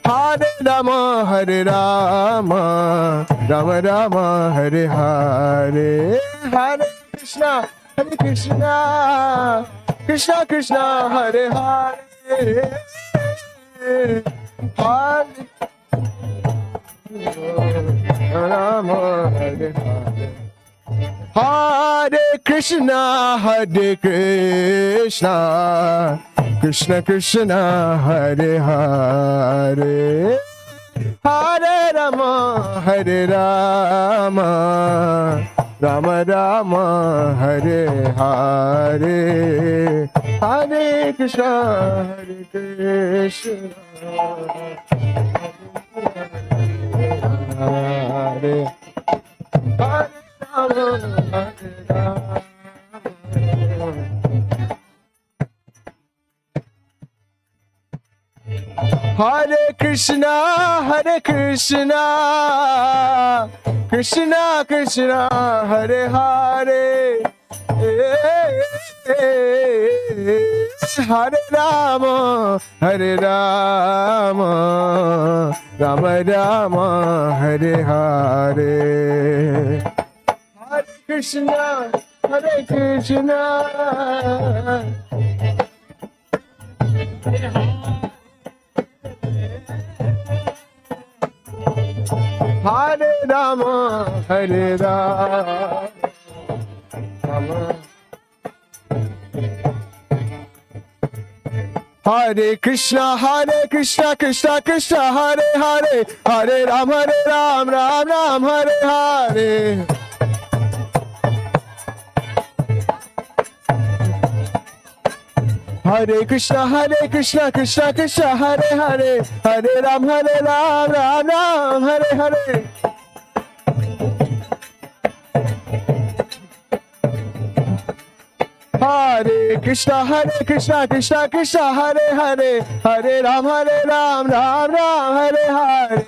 Hare Rama, Hare Rama, Rama Rama, Hare Hare. Hare Krishna, Hare Krishna, Krishna Krishna, Hare Hare. Hare Rama, Hare Hare. Hare Krishna, Hare Krishna, Krishna Krishna, Hare Hare. Hare Rama, Hare Rama, Rama Rama, Hare Hare. Hare Krishna, Hare Krishna, Hare Hare. Hare Krishna, Hare Krishna, Krishna Krishna, Hare Hare. Hare Rama, Hare Rama, Rama Rama, Hare Hare. Hare Krishna, Hare Krishna. Hare Rama, Hare Rama. Hare Krishna, Krishna Krishna, Hare Hare. Hare Ram, Ram Ram, Hare Hare. Hare Krishna, Krishna Krishna, Hare Hare. Hare Ram, Ram Ram, Hare Hare. Hare Krishna, Krishna Krishna, Hare Hare. Hare Ram, Ram Ram, Hare Hare.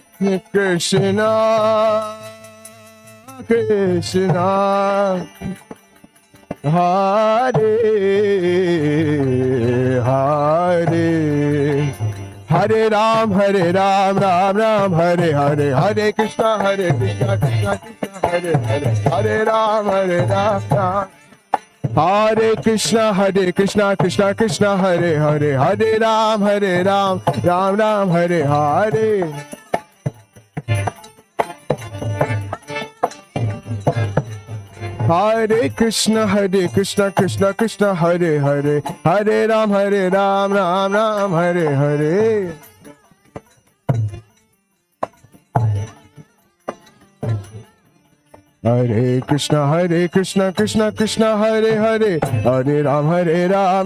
Hare Krishna, Hare Krishna, Krishna, Hare Hare. Hare Ram, Ram Ram, Hare Hare. Hare Krishna, Krishna Krishna, Hare Hare. Hare Ram, Ram. Hare Krishna, Krishna Krishna, Hare Hare. Hare Ram, Ram Ram, Hare Hare. Hare Krishna, Krishna Krishna, Hare Hare. Hare Ram, Ram Ram, Hare Hare. Hare Krishna, Krishna Krishna, Hare Hare. Hare Ram,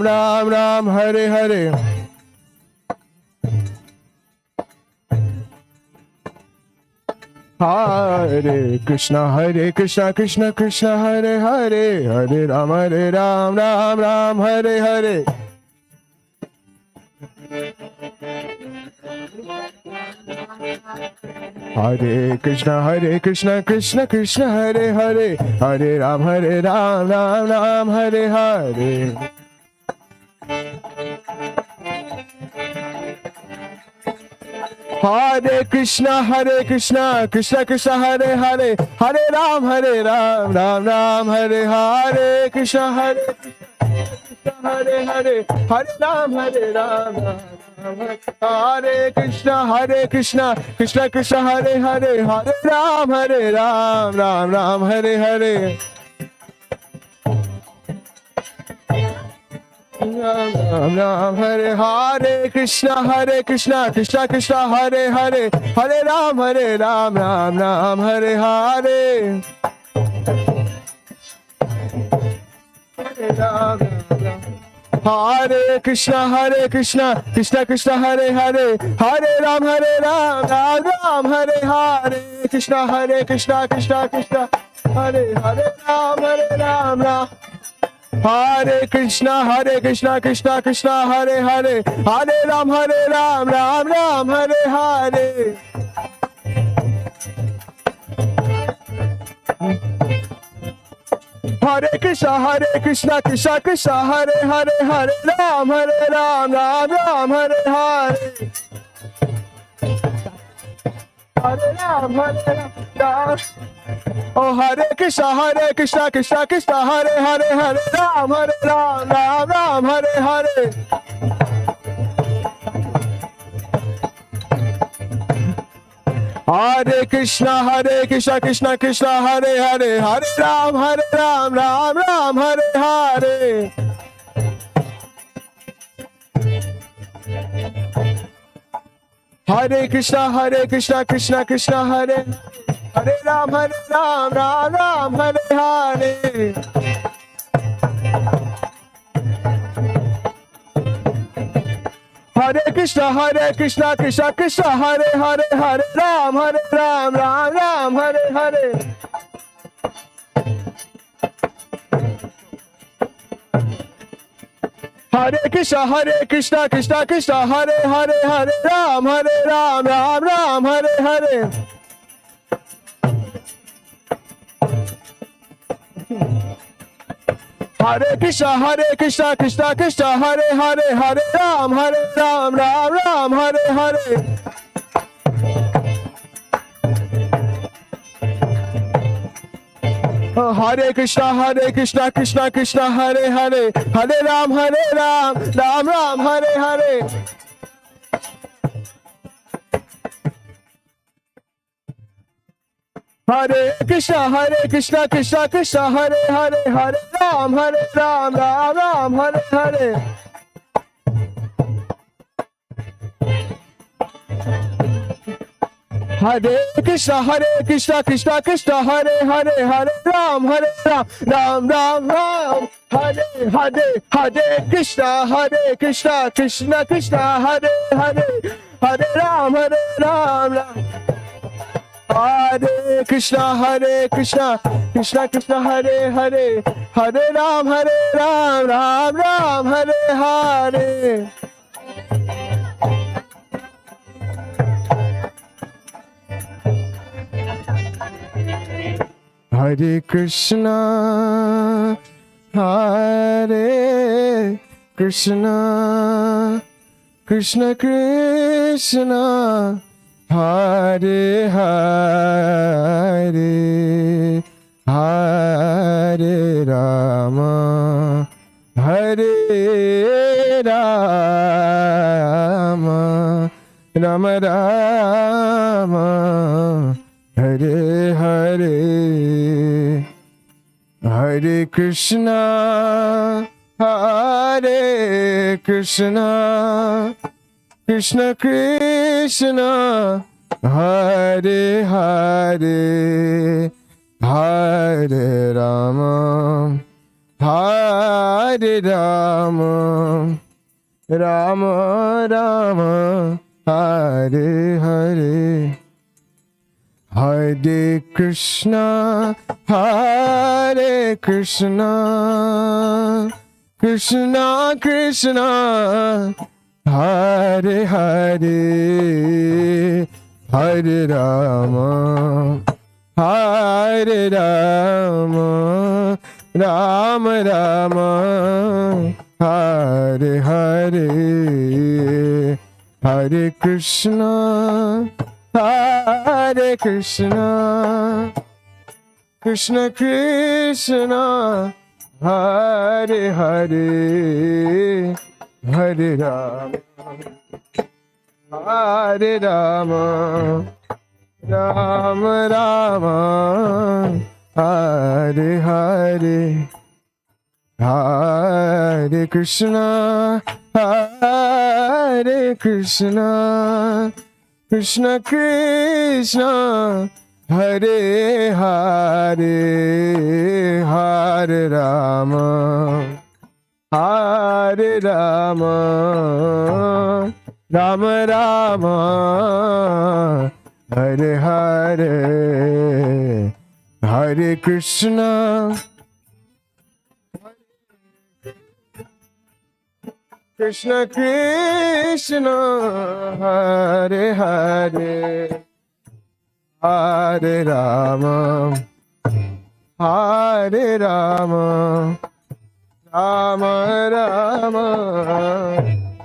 Ram Ram, Hare Hare. Hare Krishna, Krishna Krishna, Hare Hare. Hare Ram, Ram Ram, Hare Hare. Hare Krishna, Krishna Krishna, Hare Hare. Hare Ram, Ram Ram, Hare Hare. Hare Krishna, Krishna Krishna, Hare Hare. Hare Ram, Ram Ram, Hare Hare. Krishna, Krishna, Hare Hare. Hare Ram, Ram. Hare Krishna, Krishna Krishna, Hare Hare. Hare Ram, Ram Ram, Hare Hare. Ram Ram, Hare Hare. Krishna, Krishna Krishna, Hare Hare. Hare Ram, Ram Ram, Hare Hare. Hare Krishna, Krishna Krishna, Hare Hare. Hare Ram, Ram Ram, Hare Hare. Krishna, Krishna Krishna, Hare Hare. Ram, Ram Ram. Hare Krishna Krishna Krishna Hare Hare, Hare Ram Ram Ram Hare Hare. Hare Krishna Krishna Krishna Hare Hare, Hare Ram Ram Ram Hare Hare. Hare Ram Ram. Oh, Hare Krishna Krishna Krishna Hare Hare, Hare Ram Ram Hare Hare. Hare Krishna Krishna Krishna Hare Hare, Hare Ram Ram Hare Hare. Hare Krishna Krishna Krishna Hare Hare Ram Ram Hare Hare. Hare Krishna Krishna Krishna Hare Hare, Hare Ram Ram Hare Hare. Hare Krishna Krishna Hare Hare, Hare Ram Ram Hare Hare. Hare Krishna Krishna Hare Hare, Hare Ram Ram Hare Hare. Hare Krishna Krishna Hare Hare, Hare Ram Ram Hare Hare. Hare Krishna Krishna Hare Hare, Hare Ram Ram Hare Hare. Hare Krishna Krishna Hare Hare, Hare Ram Ram Hare Krishna Krishna Hare Hare, Hare Ram Ram. Hare Krishna Krishna Hare Hare, Hare Ram Ram Hare Hare. Hare Krishna Krishna Krishna Hare Hare, Hare Rama Rama, Rama Rama, Hare Hare. Hare Krishna Krishna Krishna Hare Hare, Hare Rama Rama, Rama Rama, Hare Hare. Hare Krishna Krishna Krishna Hare Hare, Hare Rama Rama, Rama Rama, Hare Hare. Hare Krishna Krishna Krishna Hare Hare, Hare Rama Rama Rama, Hare Hare. Hare Krishna Krishna Krishna Hare Hare, Hare Rama Rama Rama, Hare Hare. Hare Krishna Krishna Krishna Hare Hare Hare Rama Hare Rama Rama Rama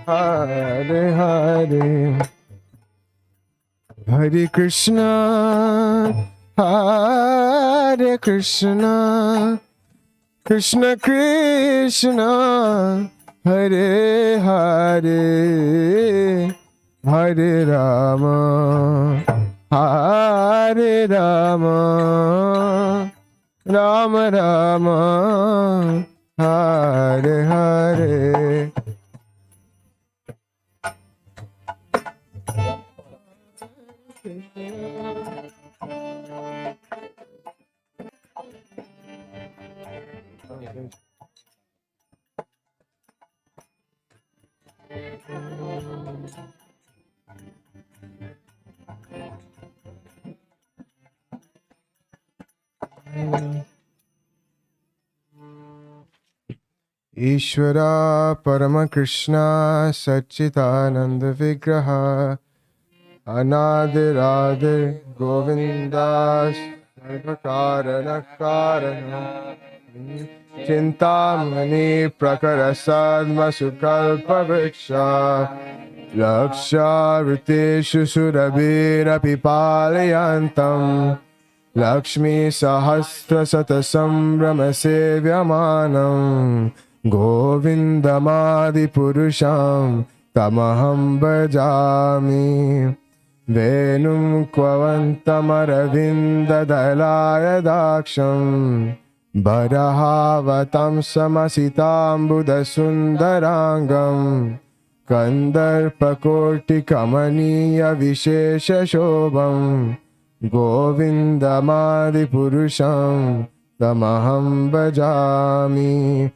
Hare Hare Hare Krishna Hare Krishna Krishna Krishna Hare Hare Hare Rama Hare Rama Rama Rama Hare Hare Ishvara Paramakrishna Satchitananda Vigraha Anadirade Govindas Sarvakarana Karana Chintamani Prakarasadma Sukalpa Vriksha Laksha Vriteshu Surabhira Pipalayantam Lakshmi Sahasra Satasambhrama Sevyamanam Govindamadi Purusham Tamaham Bhajami Venum Kvantamaravindha Dalaya Daksham Bharahavatam Samasitam Buddha Sundarangam Kandarpakorti Kamaniya Vishesha Shobham Govindamadi Purusham Tamaham Bhajami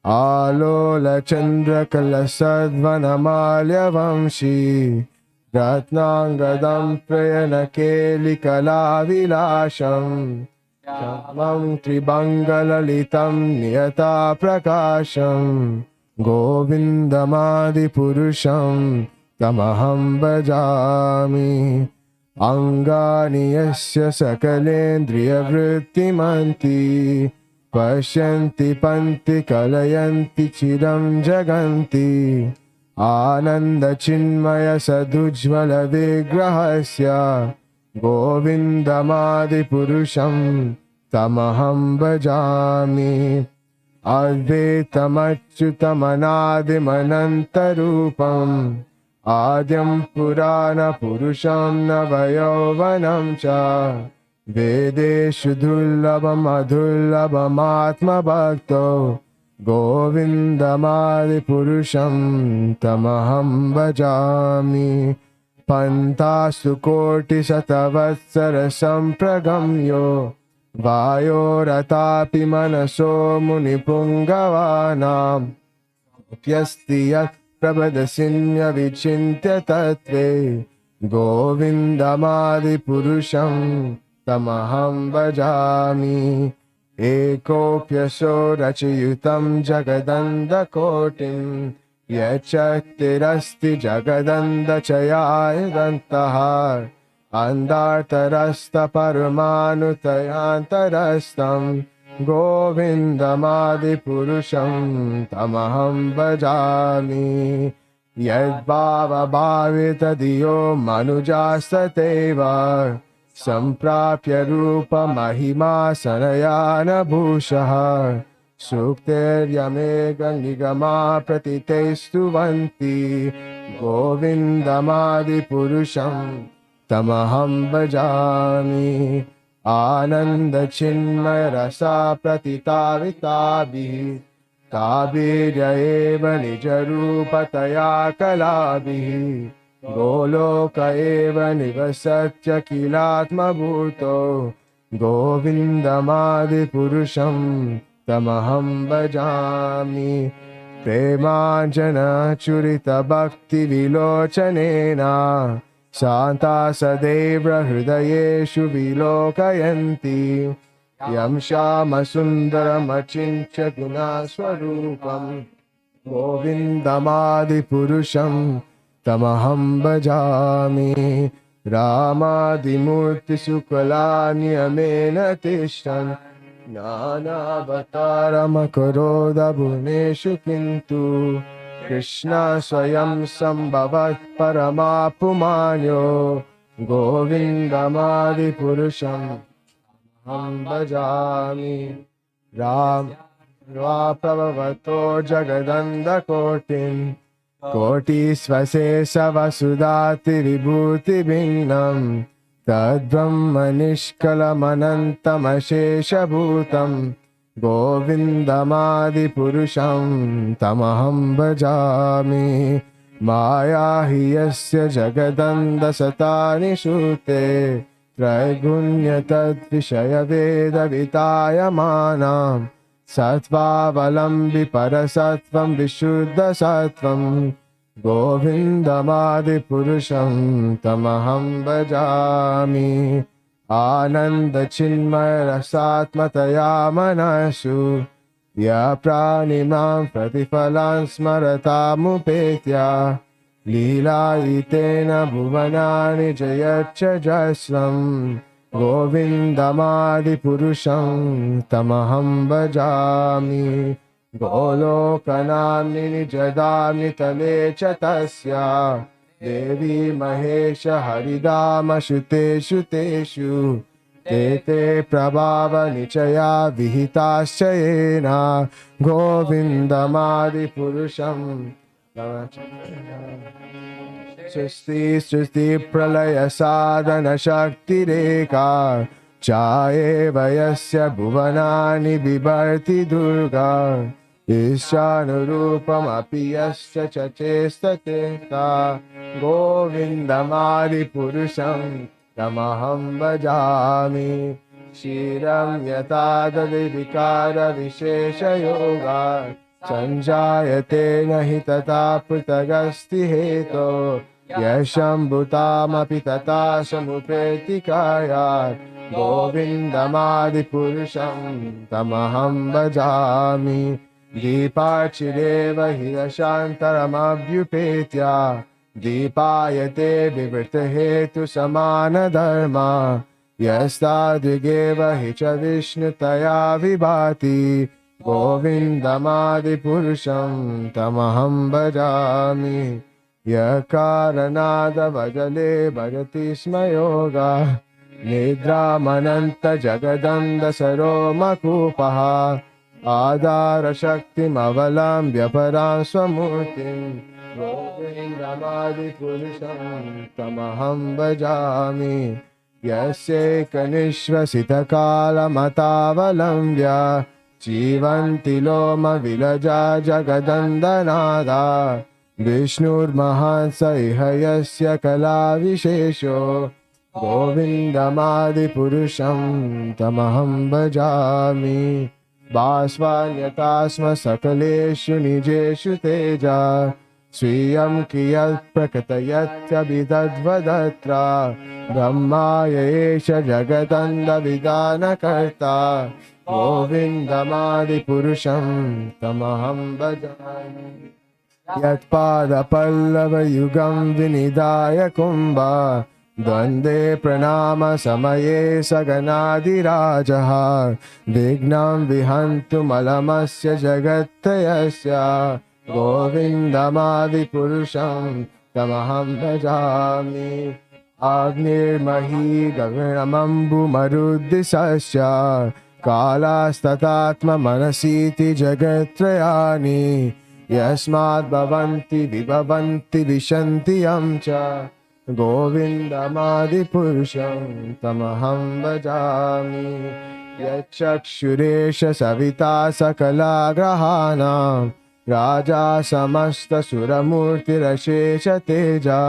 Alola Chandra Kalasadvanamalya Vamshi Ratnangadam Prayana Keli Kalavilasham Shamam Tribangalalitam Niyata Prakasham Govindamadi Purusham Tamaham Bhajami Angani yasya sakalendriya vrittimanti Pashyanti panti kalayanti chiram jaganti Ananda chinmaya sadujvala vigrahasya Govindamadi purusham tamaham bhajami Advaitamachyutamanadimanantarupam Adyam Purana Purusham Navayovanam Cha Vedeshu Dullabam Adhullabam Atma Bhakto Govindamadi Purusham Tamaham Bhajami Pantastu Koti Satavatsara Sampragamyo Vayoratapi Manaso Munipungavanam Pyastiyat Prabhadasinya Vichintya Tattve Govindamadi Purusham Tamaham Bhajami Ekopyaso Rachayutam Jagadanda Kotim Yachaktirasti Jagadanda Chayayadantahar Andartarasta Paramanutayantarastam Govindamadi Purusham Tamaham Bhajami Yad Bhava Bhavita Diyo Manujasateva Samprapya Rupa Mahima Sanayana Bhushaha Sukter Yame Gangigama Pratitestuvanti Govindamadi Purusham Tamaham Bhajami Ananda Chinmaya Rasa Pratitavitabi Tabirya Eva Nijarupataya Kalabi Goloka Eva Nivasatya Kilatma Bhuto Govindamadi Purusham Tamaham Bhajami Premanjana Churita Bhakti Vilochanena Santa Sadevra Hridayeshu Vilokayanti Yam Shama Sundaram Achincha Guna Swarupam गोविन्दमादिपुरुषं तमहं भजामि रामादिमूर्तिशुक्लानियमेन तिष्ठन् ज्ञानावतारमकरोदभुवनेषु किन्तु कृष्ण स्वयं सम्भवत् परमापुमान्यो गोविन्दमादिपुरुषं अहं भजामि राम प्रभवतो जगदन्धकोटिं कोटिस्वशेषवसुधातिविभूतिभिन्नं तद्ब्रह्मनिष्कलमनन्तमशेषभूतं गोविन्दमादिपुरुषं तमहं भजामि माया हि यस्य जगदन्धशतानि श्रुते त्रैगुण्यतद्विषयवेदवितायमानां सत्त्वावलम्बि परसत्त्वं विशुद्धसत्त्वं गोविन्दमादिपुरुषं तमहं भजामि आनन्दचिन्मयरसात्मतया मनसु या प्राणिनां प्रतिफलान् स्मरतामुपेत्य लीलायितेन भुवनानि जयच्चजस्रं गोविन्दमादिपुरुषं तमहं भजामि गोलोकनाम्नि निजदामि तले च तस्य देवी महेश हरिदामश्रुतेषु तेषु ते प्रभावनिचया विहिताश्च येन गोविन्दमादिपुरुषं सृष्टि प्रलय साधन शक्तिरेका चाएव यस्य भुवनानि बिभर्ति दुर्गा ईशानुरूपमपि यस्य च चेष्टतेता गोविन्दमादिपुरुषं तमहं भजामि क्षीरं यथा दधिविकारविशेषयोगा संजायते न हि तथा पृथगस्ति हेतो यशम्भुतामपि तथा समुपेति कायात् गोविन्दमादिपुरुषं तमहं भजामि दीपाचिरेव हि दशान्तरमभ्युपेत्य दीपायते विवृतहेतु समानधर्मा यस्तादृगेव हि च विष्णुतया विभाति गोविन्दमादिपुरुषं तमहं भजामि यकारणादवजले भजति स्म योगा निद्रामनन्तजगदन्धसरोमकूपः आधारशक्तिमवलम्ब्य परां स्वमूर्तिं गोविन्दमादिपुरुषं तमहं भजामि यस्यैकनिश्वसितकालमतावलम्ब्य जीवन्ति लोमविलजा जगदन्दनादा विष्णुर्महान् स इह यस्य कलाविशेषो गोविन्दमादिपुरुषं तमहं भजामि भास्वान्यथा स्म सकलेषु निजेषु तेजा स्वीयं कियत् प्रकटयत्यभितद्वदत्र ब्रह्माय एष जगदन्धविधानकर्ता गोविन्दमादिपुरुषं तमहं भजामि यत्पादपल्लवयुगं विनिधाय कुम्भा द्वन्द्वे प्रणाम समये सगनादिराजः विघ्नं विहन्तुमलमस्य जगत्त्रयस्य गोविन्दमादिपुरुषं तमहं भजामि अग्निर्मही गगनमम्बुमरुद्दिशस्य कालास्ततात्ममनसीति जगत्त्रयानि यस्माद् भवन्ति विभवन्ति विशन्ति यं च गोविन्दमादिपुरुषं तमहं भजामि यच्चक्षुरेश सविता सकलाग्रहाणां राजा समस्तसुरमूर्तिरशेष तेजा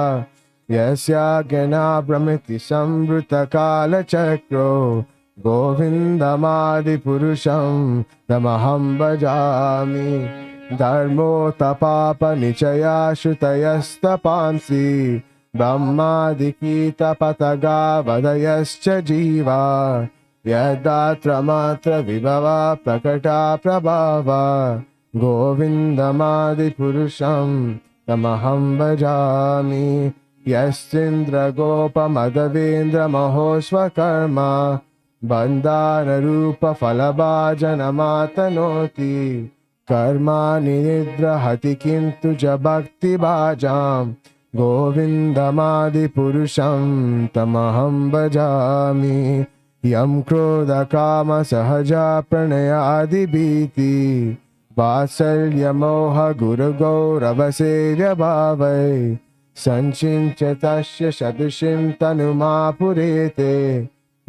यस्याज्ञानभ्रमिति संवृतकालचक्रो गोविन्दमादिपुरुषं तमहं भजामि धर्मोत्थपापनिचया श्रुतयस्तपांसि ब्रह्मादिकीतपतगावदयश्च जीवा यदात्र मात्र विभवा प्रकटा प्रभावा गोविन्दमादिपुरुषं तमहं भजामि यस्तीन्द्रगोपमदवेन्द्रमहोस्वकर्मा बन्दानरूपफलभाजनमातनोति कर्माणि निद्रहति किन्तु च भक्तिभाजां गोविन्दमादिपुरुषं तमहं भजामि यं क्रोधकामसहजा प्रणयादिभीति वात्सल्यमोह गुरुगौरवसेव्यभावै सञ्चिन्त्य तस्य सदृशीं तनुमापुरेते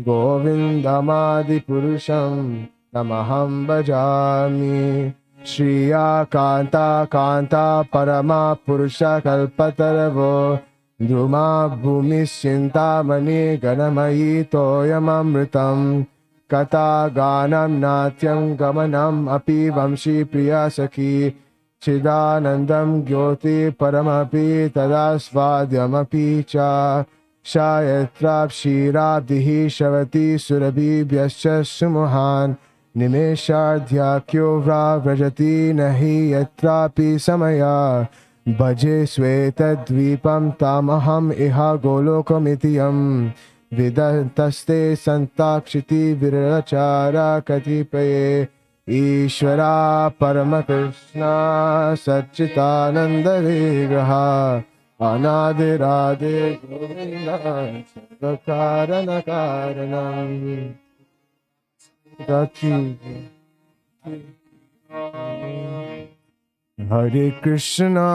गोविन्दमादिपुरुषं तमहं भजामि श्रिया कान्ता कान्ता परमा पुरुषकल्पतरवो द्रुमा भूमिश्चिन्तामणि गणमयी तोयममृतम् कथा गानं नाट्यं गमनम् अपि वंशी प्रिया सखी चिदानन्दं ज्योति परमपि तदा स्वाद्यमपि च शायत्राप्शिराब्धिः शवति सुरभिभ्यश्च सुमहान् निमेषार्ध्याख्यो व्रजति न हि यत्रापि समया भजे श्वेतद्वीपं तामहम् इह गोलोकमिति यम् विदन्तस्ते सन्ताक्षिति विरचारा कतिपये ईश्वरा परमकृष्णा सच्चिदानन्द विग्रहा अनादिरादे गोविन्द सर्वकारणकारणम् हरे कृष्णा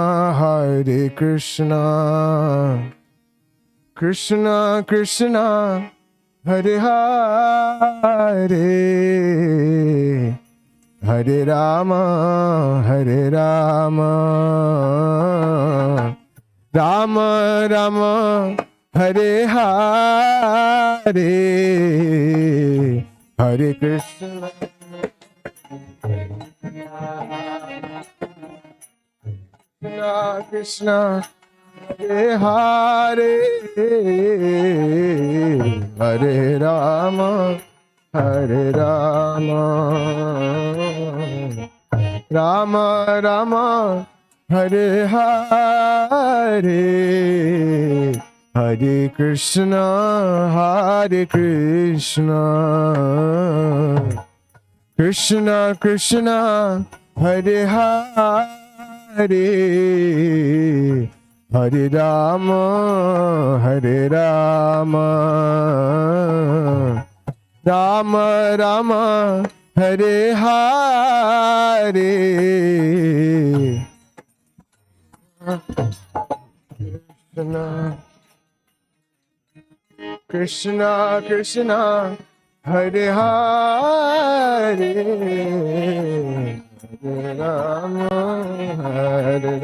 कृष्णा कृष्णा हरे हरे हरे राम राम राम हरे हरे हरे कृष्ण कृष्ण हरे हरे हरे राम राम राम हरे हरे हरे कृष्ण कृष्ण कृष्ण हरे हरे हरे राम राम राम हरे हरे कृष्ण कृष्ण हरे हरे हरे राम हरे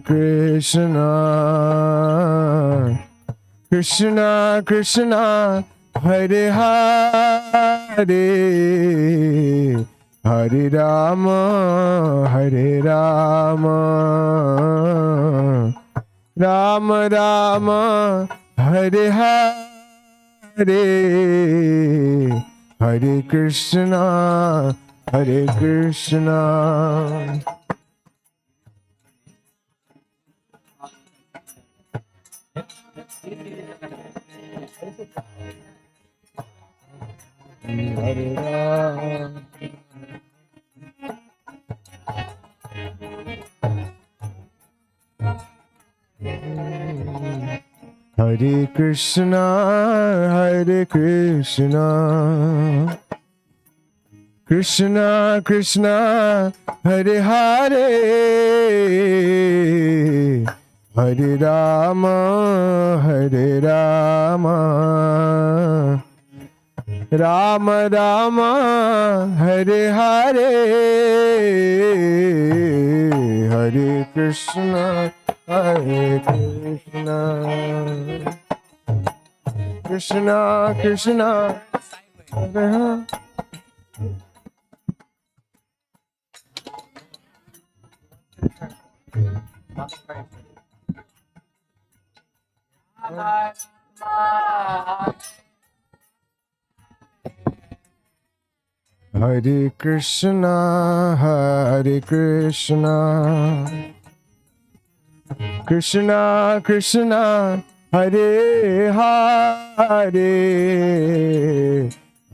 कृष्ण कृष्ण कृष्ण हरे हरे हरे राम राम राम हरे हरे हरे कृष्ण हरे राम हरे Krishna Krishna Krishna Hare Hare Hare Ram Ram Ram Hare Hare Hare Krishna Krishna Krishna Hare Hare Hare Krishna, Hare Krishna, Krishna Krishna, Hare Hare,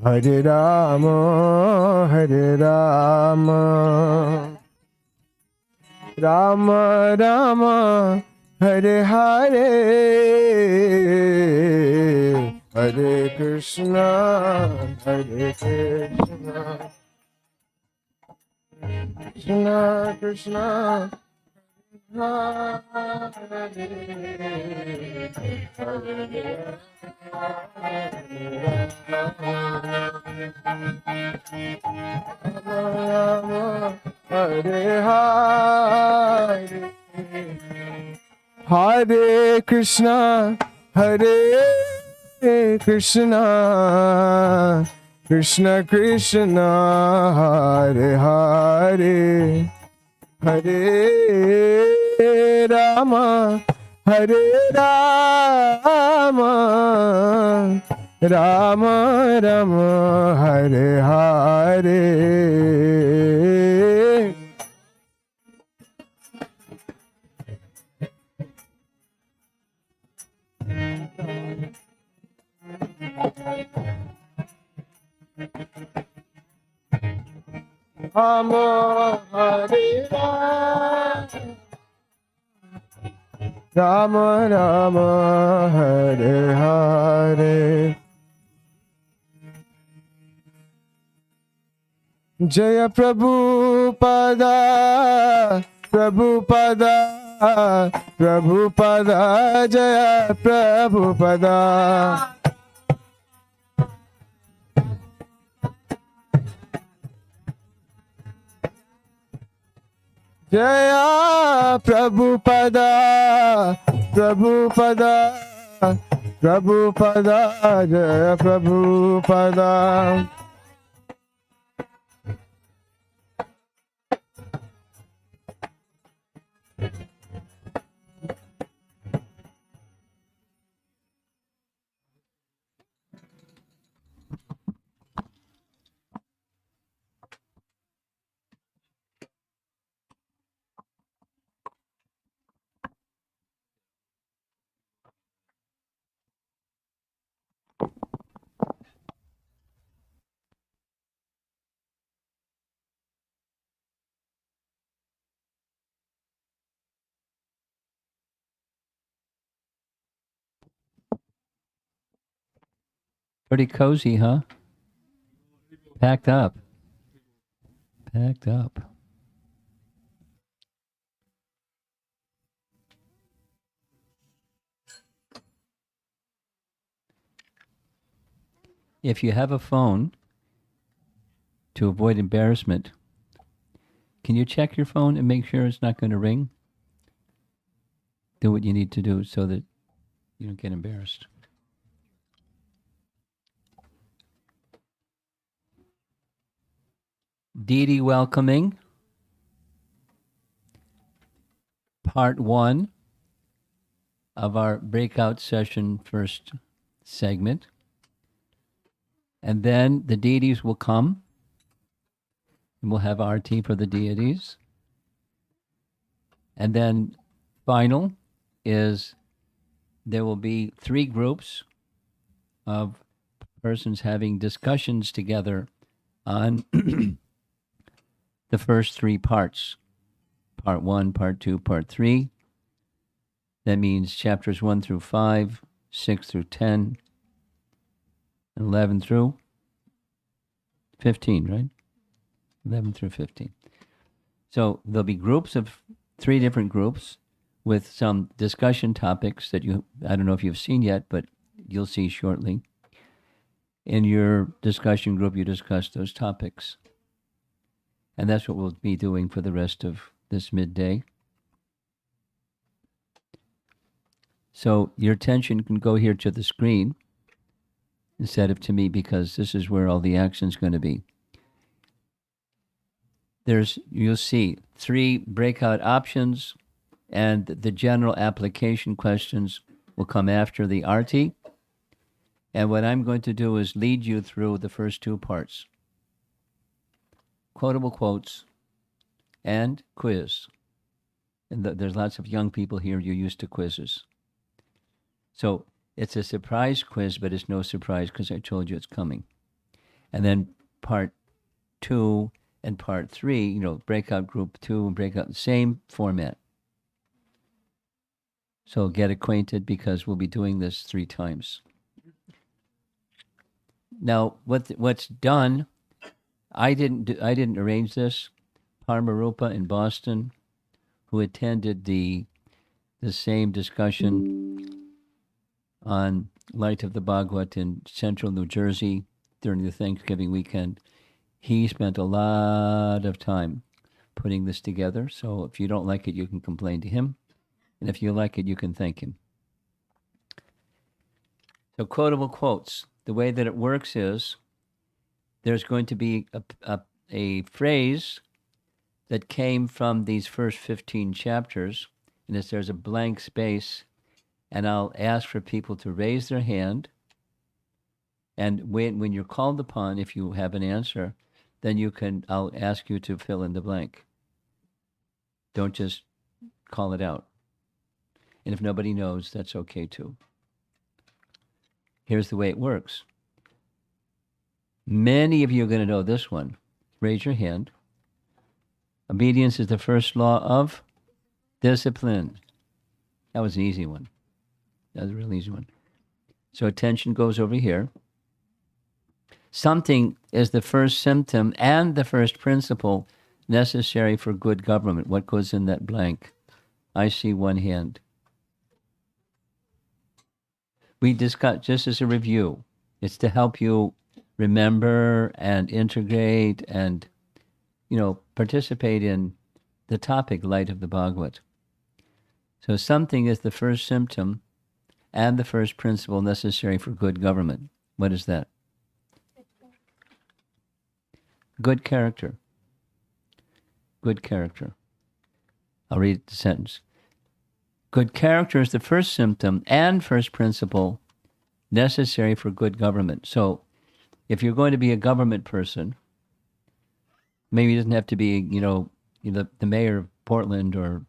Hare Rama, Hare Rama, Rama Rama, Hare Hare, Hare Krishna, Hare Krishna, Krishna Krishna, Hare Hare, Hare Krishna, Hare Krishna, Krishna Krishna, Hare Hare, Hare Rama, Hare Rama, Rama Rama, Hare Hare. Rama, Hare Rama, Rama, Hare Hare. Jaya Prabhupada, Prabhupada, Prabhupada, Jaya Prabhupada. Jaya Prabhupada, Prabhupada, Prabhupada, Jaya Prabhupada. Pretty cozy, huh? Packed up. Packed up. If you have a phone, to avoid embarrassment, can you check your phone and make sure it's not going to ring? Do what you need to do so that you don't get embarrassed. Deity welcoming. Part 1 of our breakout session first segment. And then the deities will come. And we'll have arti for the deities. And then final is there will be 3 groups of persons having discussions together on the first 3 parts. Part 1, Part 2, Part 3. That means chapters 1 through 5, 6 through 10, 11 through 15, right? 11 through 15. So there'll be groups of 3 different groups with some discussion topics that I don't know if you've seen yet, but you'll see shortly. In your discussion group, you discuss those topics. And that's what we'll be doing for the rest of this midday. So your attention can go here to the screen instead of to me, because this is where all the action's going to be. You'll see 3 breakout options and the general application questions will come after the arti. And what I'm going to do is lead you through the first two parts. Quotable quotes and quiz. And there's lots of young people here, you're used to quizzes. So it's a surprise quiz, but it's no surprise because I told you it's coming. And then part 2 and part 3, breakout group 2 and breakout, same format. So get acquainted because we'll be doing this 3 times. Now, what's done, I didn't arrange this. Paramarupa in Boston, who attended the same discussion on Light of the Bhagavad in central New Jersey during the Thanksgiving weekend, he spent a lot of time putting this together. So if you don't like it, you can complain to him. And if you like it, you can thank him. So quotable quotes. The way that it works is there's going to be a phrase that came from these first 15 chapters, and there's a blank space, and I'll ask for people to raise their hand, and when you're called upon, if you have an answer, then I'll ask you to fill in the blank. Don't just call it out. And if nobody knows, that's okay too. Here's the way it works. Many of you are going to know this one. Raise your hand. Obedience is the first law of discipline. That was an easy one. That was a real easy one. So attention goes over here. Something is the first symptom and the first principle necessary for good government. What goes in that blank? I see one hand. We discussed, just as a review, it's to help you remember and integrate and, participate in the topic, Light of the Bhagavad. So something is the first symptom and the first principle necessary for good government. What is that? Good character. Good character. I'll read the sentence. Good character is the first symptom and first principle necessary for good government. So if you're going to be a government person, maybe it doesn't have to be, the mayor of Portland or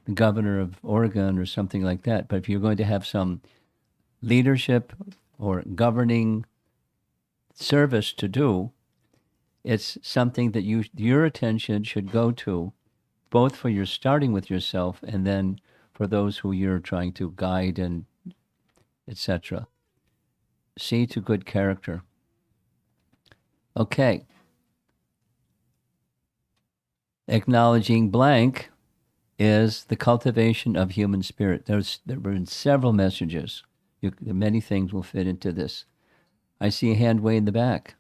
the governor of Oregon or something like that. But if you're going to have some leadership or governing service to do, it's something that your attention should go to, both for your starting with yourself and then for those who you're trying to guide and etc. See to good character. Okay. Acknowledging blank is the cultivation of human spirit. There were several messages. Many things will fit into this. I see a hand way in the back.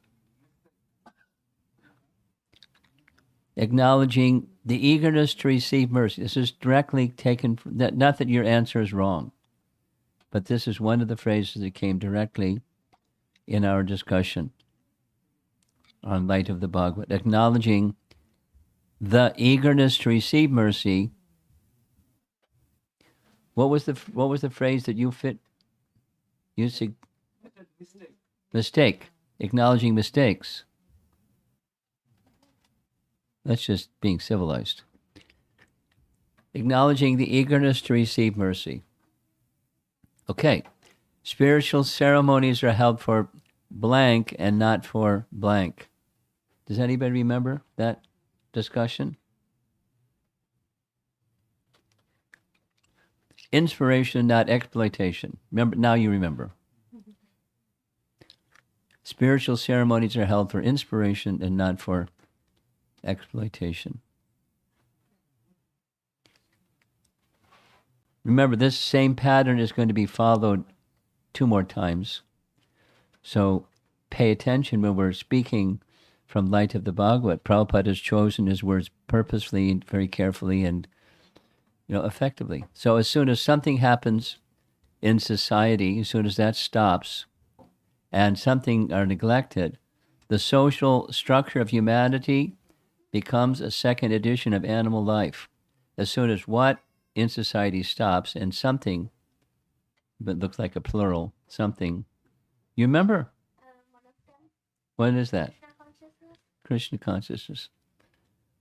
Acknowledging the eagerness to receive mercy. This is directly taken from that. Not that your answer is wrong, but this is one of the phrases that came directly in our discussion on Light of the Bhagavad. Acknowledging the eagerness to receive mercy. What was the phrase that you fit? You said mistake. Acknowledging mistakes. That's just being civilized. Acknowledging the eagerness to receive mercy. Okay. Spiritual ceremonies are held for blank and not for blank. Does anybody remember that discussion? Inspiration, not exploitation. Remember, now you remember. Spiritual ceremonies are held for inspiration and not for exploitation. Remember, this same pattern is going to be followed 2 more times. So pay attention when we're speaking from Light of the Bhagavad. Prabhupada has chosen his words purposefully and very carefully and effectively. So as soon as something happens in society, as soon as that stops and something are neglected, the social structure of humanity becomes a second edition of animal life. As soon as what in society stops and something but looks like a plural, something. You remember? What is that? Krishna consciousness.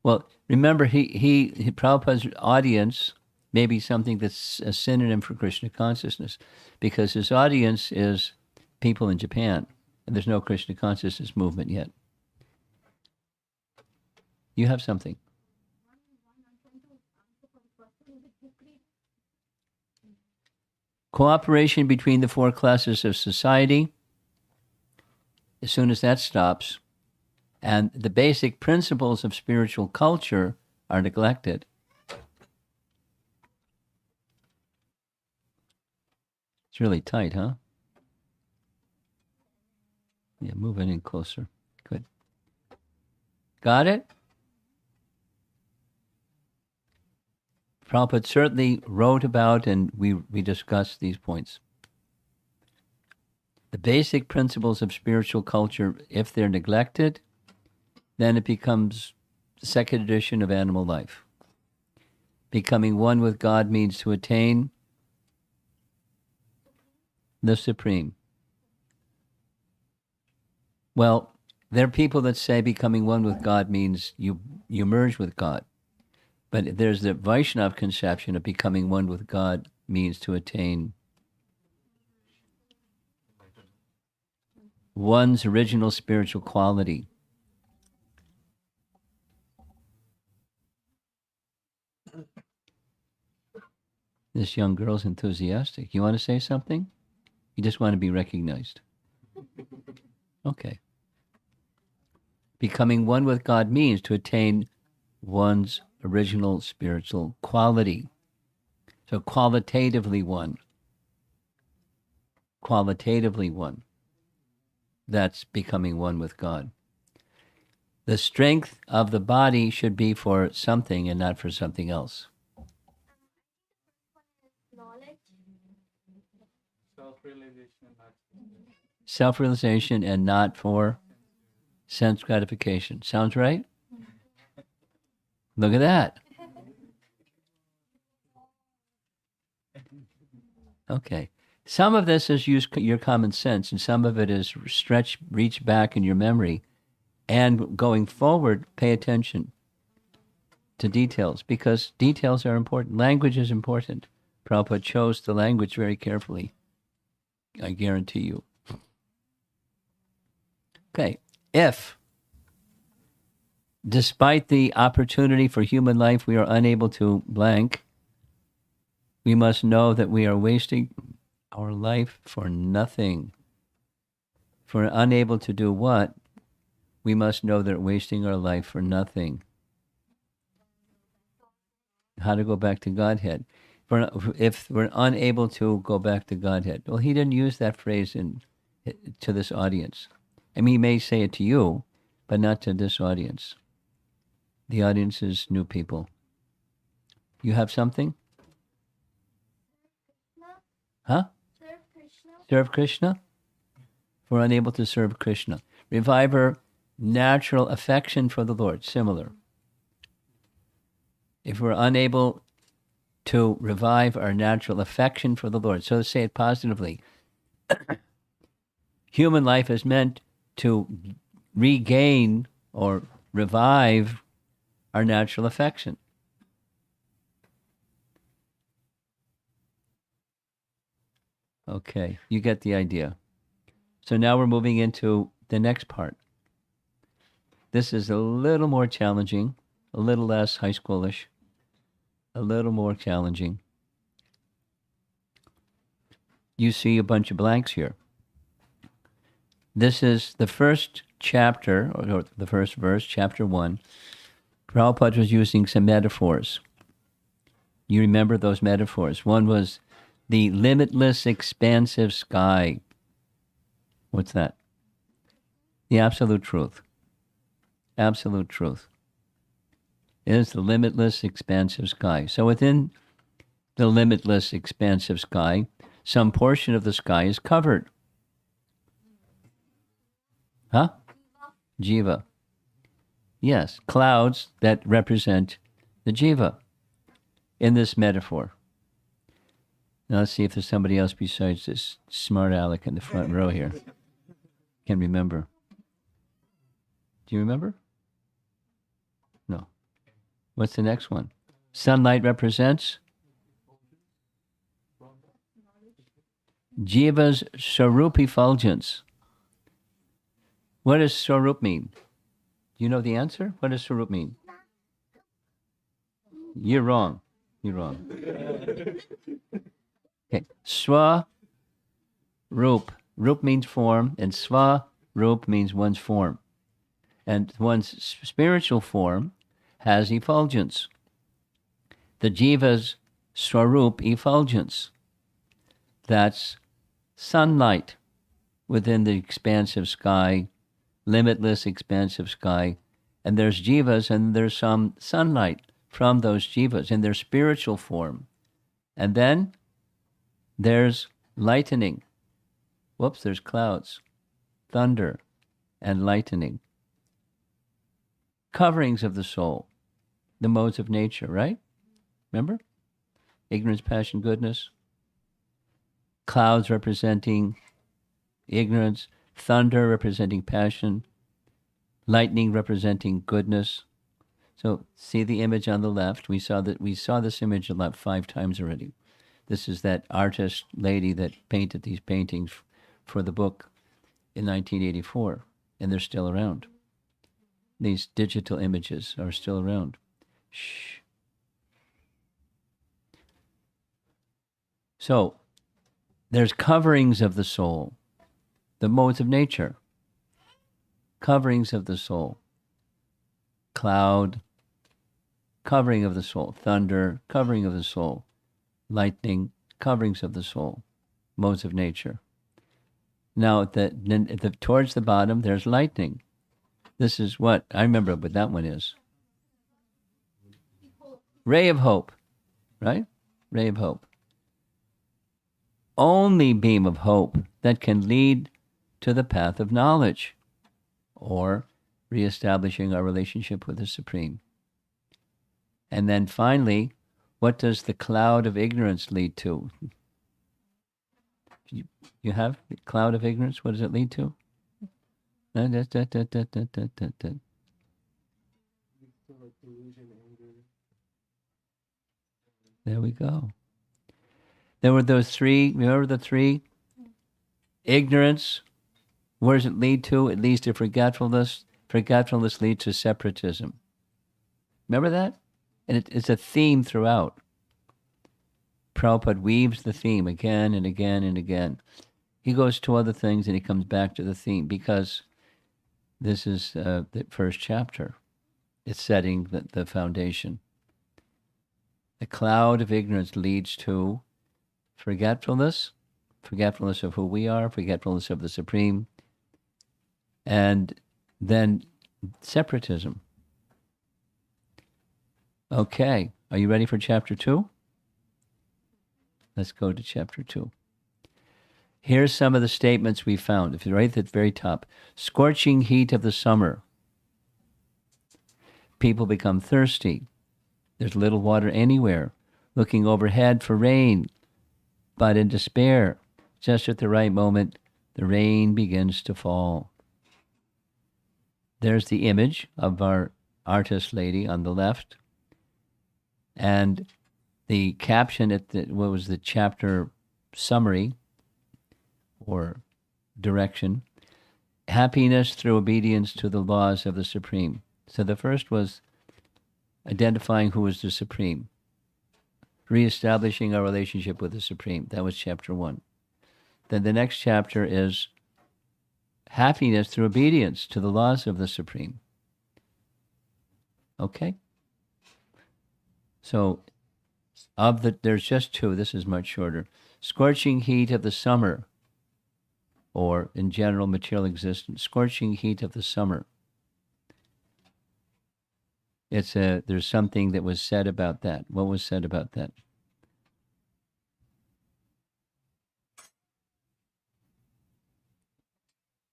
Well, remember, Prabhupada's audience may be something that's a synonym for Krishna consciousness, because his audience is people in Japan, and there's no Krishna consciousness movement yet. You have something. Cooperation between the four classes of society, as soon as that stops, and the basic principles of spiritual culture are neglected. It's really tight, huh? Yeah, move it in closer. Good. Got it? Prabhupada certainly wrote about, and we discussed these points. The basic principles of spiritual culture, if they're neglected, then it becomes the second edition of animal life. Becoming one with God means to attain the Supreme. Well, there are people that say becoming one with God means you merge with God. But there's the Vaishnav conception of becoming one with God means to attain one's original spiritual quality. This young girl's enthusiastic. You want to say something? You just want to be recognized. Okay. Becoming one with God means to attain one's original spiritual quality. So qualitatively one. Qualitatively one. That's becoming one with God. The strength of the body should be for something and not for something else. Self-realization and not for sense gratification. Sounds right? Look at that. Okay. Some of this is use your common sense, and some of it is reach back in your memory. And going forward, pay attention to details, because details are important. Language is important. Prabhupada chose the language very carefully. I guarantee you. Okay. If, despite the opportunity for human life, we are unable to blank, we must know that we are wasting our life for nothing. If we're unable to do what? We must know that we're wasting our life for nothing. How to go back to Godhead. If we're unable to go back to Godhead. Well, he didn't use that phrase to this audience. I mean, he may say it to you, but not to this audience. The audience is new people. You have something? Huh? Serve Krishna? If we're unable to serve Krishna. Revive our natural affection for the Lord. Similar. If we're unable to revive our natural affection for the Lord. So say it positively. Human life is meant to regain or revive our natural affection. Okay, you get the idea. So now we're moving into the next part. This is a little more challenging, a little less high schoolish, a little more challenging. You see a bunch of blanks here. This is the first chapter, or the first verse, chapter 1. Prabhupada was using some metaphors. You remember those metaphors. One was the limitless, expansive sky. What's that? The absolute truth. Absolute truth is the limitless, expansive sky. So within the limitless, expansive sky, some portion of the sky is covered. Huh? Jiva. Yes, clouds that represent the jiva in this metaphor. Now let's see if there's somebody else besides this smart aleck in the front row here. Can remember. Do you remember? No. What's the next one? Sunlight represents Jiva's Swarup effulgence. What does Swarup mean? Do you know the answer? What does Swarup mean? You're wrong. You're wrong. Okay. Swarup. Rup means form, and Swarup means one's form. And one's spiritual form has effulgence. The Jiva's Swarup effulgence. That's sunlight within the expansive sky, limitless expansive sky. And there's Jivas, and there's some sunlight from those Jivas in their spiritual form. And then there's lightning. Whoops, there's clouds, thunder, and lightning. Coverings of the soul, the modes of nature, right? Remember? Ignorance, passion, goodness. Clouds representing ignorance, thunder representing passion, lightning representing goodness. So see the image on the left. We saw this image about 5 times already. This is that artist lady that painted these paintings for the book in 1984, and they're still around. These digital images are still around. Shh. So there's coverings of the soul, the modes of nature, coverings of the soul, cloud, covering of the soul, thunder, covering of the soul, lightning, coverings of the soul, modes of nature. Now, towards the bottom, there's lightning. This is what, I remember what that one is. Ray of hope, right? Ray of hope. Only beam of hope that can lead to the path of knowledge or reestablishing our relationship with the Supreme. And then finally, what does the cloud of ignorance lead to? You have the cloud of ignorance? What does it lead to? There we go. There were those 3, remember the 3? Ignorance, where does it lead to? It leads to forgetfulness. Forgetfulness leads to separatism. Remember that? And it's a theme throughout. Prabhupada weaves the theme again and again and again. He goes to other things and he comes back to the theme because this is the first chapter. It's setting the foundation. The cloud of ignorance leads to forgetfulness of who we are, forgetfulness of the Supreme, and then separatism. Okay, are you ready for chapter 2? Let's go to chapter 2. Here's some of the statements we found. If you're right at the very top. Scorching heat of the summer. People become thirsty. There's little water anywhere. Looking overhead for rain, but in despair. Just at the right moment, the rain begins to fall. There's the image of our artist lady on the left. And the caption at what was the chapter summary or direction, happiness through obedience to the laws of the Supreme. So the first was identifying who was the Supreme, reestablishing our relationship with the Supreme. That was chapter 1. Then the next chapter is happiness through obedience to the laws of the Supreme. Okay? So there's just 2. This is much shorter. Scorching heat of the summer, or in general material existence, scorching heat of the summer. There's something that was said about that. What was said about that?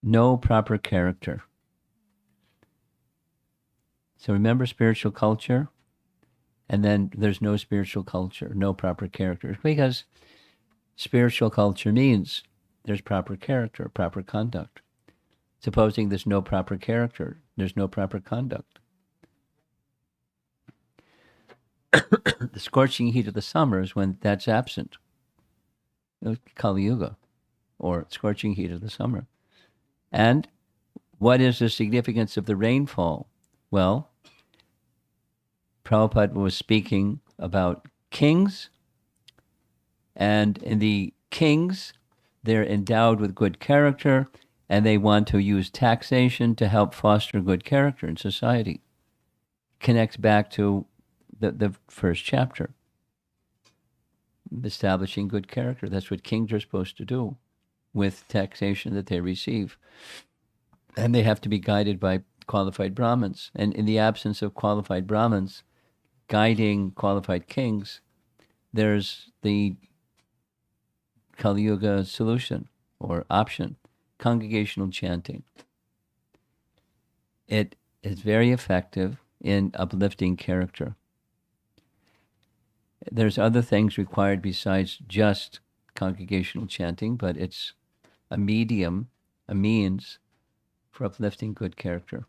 No proper character. So remember spiritual culture? And then there's no spiritual culture, no proper character. Because Spiritual culture means there's proper character, proper conduct. Supposing there's no proper character, there's no proper conduct. The scorching heat of the summer is when that's absent. Kali Yuga, or scorching heat of the summer. And what is the significance of the rainfall? Well, Prabhupada was speaking about kings, and in the kings, they're endowed with good character, and they want to use taxation to help foster good character in society. Connects back to the first chapter. Establishing good character. That's what kings are supposed to do with taxation that they receive. And they have to be guided by qualified Brahmins. And in the absence of qualified Brahmins guiding qualified kings, there's the Kali Yuga solution or option, congregational chanting. It is very effective in uplifting character. There's other things required besides just congregational chanting, but it's a medium, a means for uplifting good character.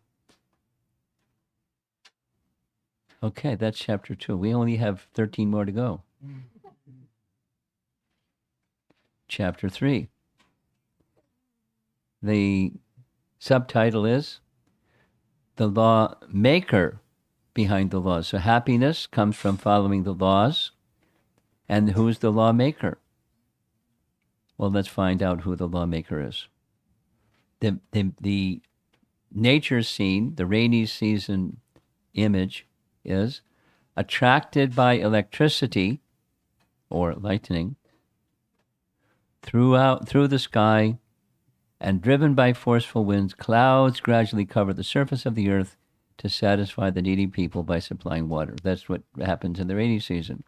Okay, that's chapter 2. We only have 13 more to go. Chapter 3. The subtitle is The Law Maker Behind the Laws. So happiness comes from following the laws. And who's the lawmaker? Well, let's find out who the lawmaker is. The nature scene, the rainy season image is attracted by electricity or lightning through the sky and driven by forceful winds, clouds gradually cover the surface of the earth to satisfy the needy people by supplying water. That's what happens in the rainy season.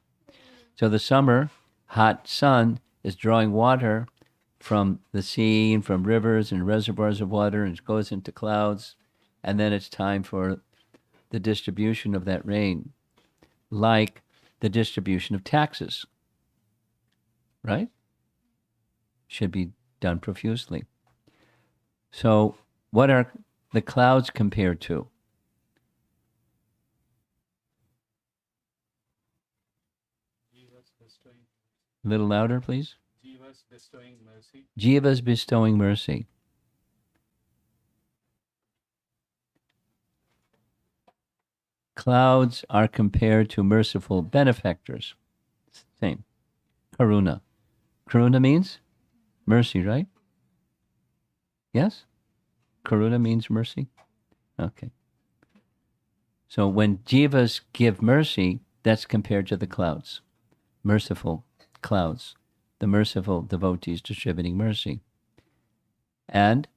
So the summer, hot sun is drawing water from the sea and from rivers and reservoirs of water, and it goes into clouds, and then it's time for the distribution of that rain, like the distribution of taxes, right? Should be done profusely. So what are the clouds compared to? A little louder, please. Jiva's bestowing mercy. Jiva's bestowing mercy. Clouds are compared to merciful benefactors. Same. Karuna. Karuna means mercy, right? Yes? Karuna means mercy? Okay. So when jivas give mercy, that's compared to the clouds. Merciful clouds. The merciful devotees distributing mercy. And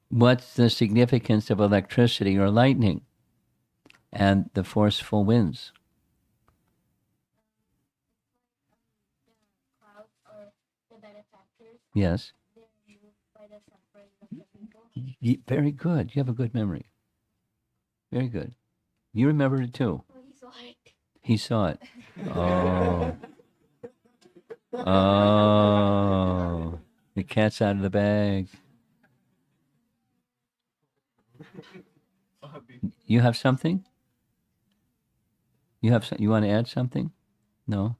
what's the significance of electricity or lightning and the forceful winds? Clouds or the benefactors. Yes. They're moved by the suffering of the people. Very good. You have a good memory. Very good. You remembered it too. Oh, he saw it. He saw it. Oh. Oh. The cat's out of the bag. You have something? You want to add something? No?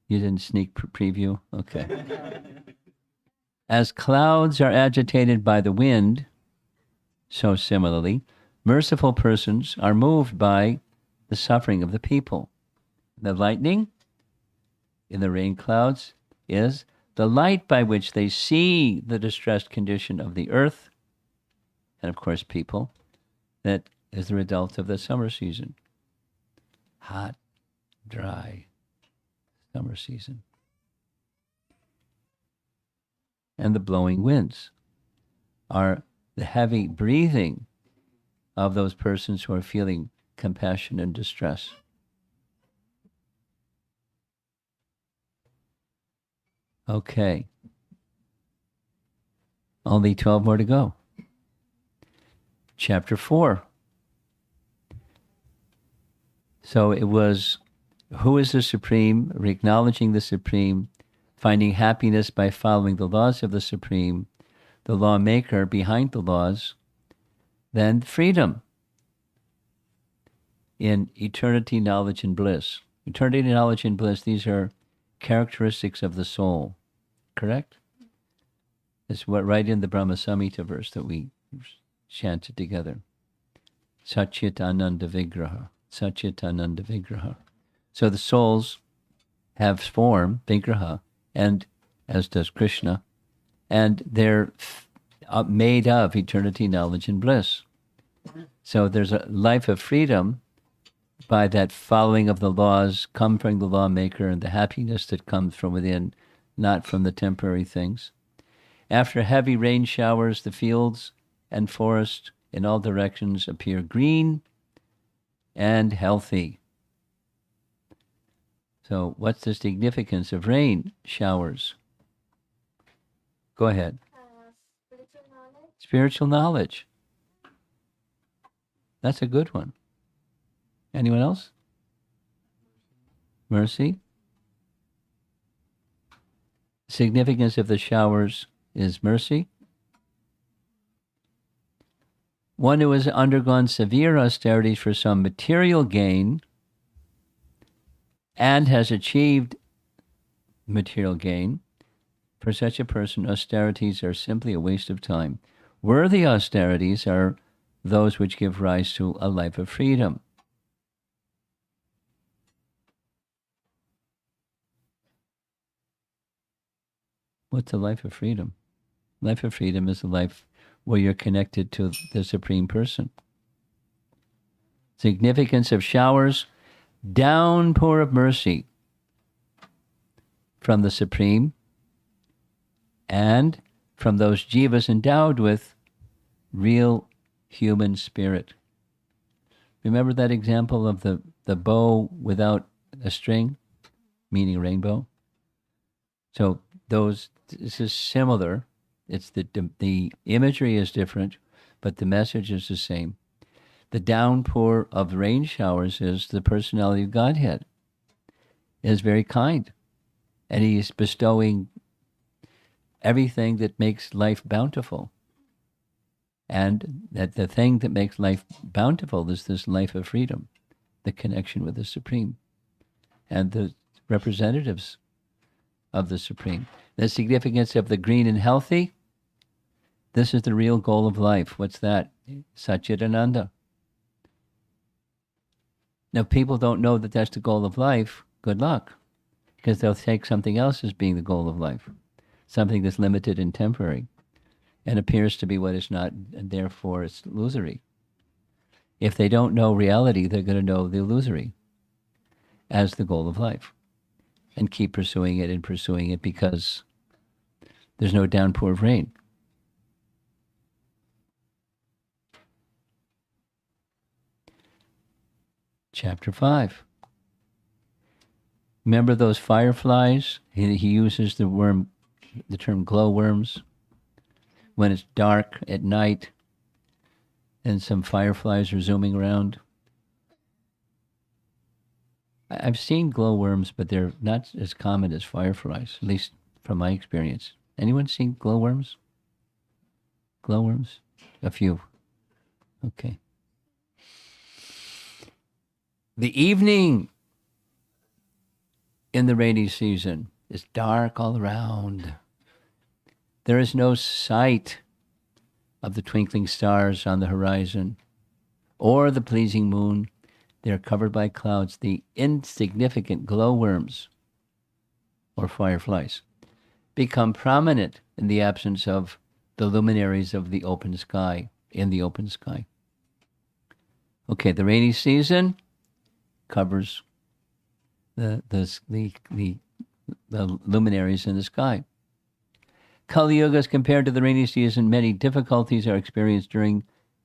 You didn't sneak preview? Okay. As clouds are agitated by the wind, so similarly, merciful persons are moved by the suffering of the people. The lightning in the rain clouds is the light by which they see the distressed condition of the earth and, of course, people. That is the result of the summer season. Hot, dry summer season. And the blowing winds are the heavy breathing of those persons who are feeling compassion and distress. Okay. Only 12 more to go. Chapter 4. So it was who is the Supreme, acknowledging the Supreme, finding happiness by following the laws of the Supreme, the lawmaker behind the laws, then freedom in eternity, knowledge, and bliss. Eternity, knowledge, and bliss, these are characteristics of the soul, correct? It's what right in the Brahma Samhita verse that we chanted together. Satchit Ananda Vigraha. Satchit Ananda Vigraha. So the souls have form, Vigraha, and as does Krishna, and they're made of eternity, knowledge, and bliss. So there's a life of freedom by that following of the laws, come from the lawmaker, and the happiness that comes from within, not from the temporary things. After heavy rain showers, the fields and forest in all directions appear green and healthy. So what's the significance of rain showers? Go ahead. Spiritual knowledge. Spiritual knowledge. That's a good one. Anyone else? Mercy. Significance of the showers is mercy. One who has undergone severe austerities for some material gain and has achieved material gain, for such a person, austerities are simply a waste of time. Worthy austerities are those which give rise to a life of freedom. What's a life of freedom? Life of freedom is a life where you're connected to the Supreme Person. Significance of showers, downpour of mercy from the Supreme and from those jivas endowed with real human spirit. Remember that example of the bow without a string, meaning rainbow? So this is similar. It's the imagery is different, but the message is the same. The downpour of rain showers is the personality of Godhead. It is very kind, and He is bestowing everything that makes life bountiful. And that the thing that makes life bountiful is this life of freedom, the connection with the Supreme, and the representatives of the Supreme. The significance of the green and healthy. This is the real goal of life. What's that? Satchitananda. Now, if people don't know that that's the goal of life, good luck, because they'll take something else as being the goal of life, something that's limited and temporary, and appears to be what is not, and therefore it's illusory. If they don't know reality, they're going to know the illusory as the goal of life, and keep pursuing it and pursuing it because there's no downpour of rain. Chapter 5. Remember those fireflies? He uses the term glowworms. When it's dark at night and some fireflies are zooming around. I've seen glowworms, but they're not as common as fireflies, at least from my experience. Anyone seen glowworms? Glowworms? A few. Okay. The evening in the rainy season is dark all around. There is no sight of the twinkling stars on the horizon or the pleasing moon. They are covered by clouds. The insignificant glowworms or fireflies become prominent in the absence of the luminaries of the open sky, in the open sky. Okay, the rainy season covers the luminaries in the sky. Kali Yuga, as compared to the rainy season, many difficulties are experienced during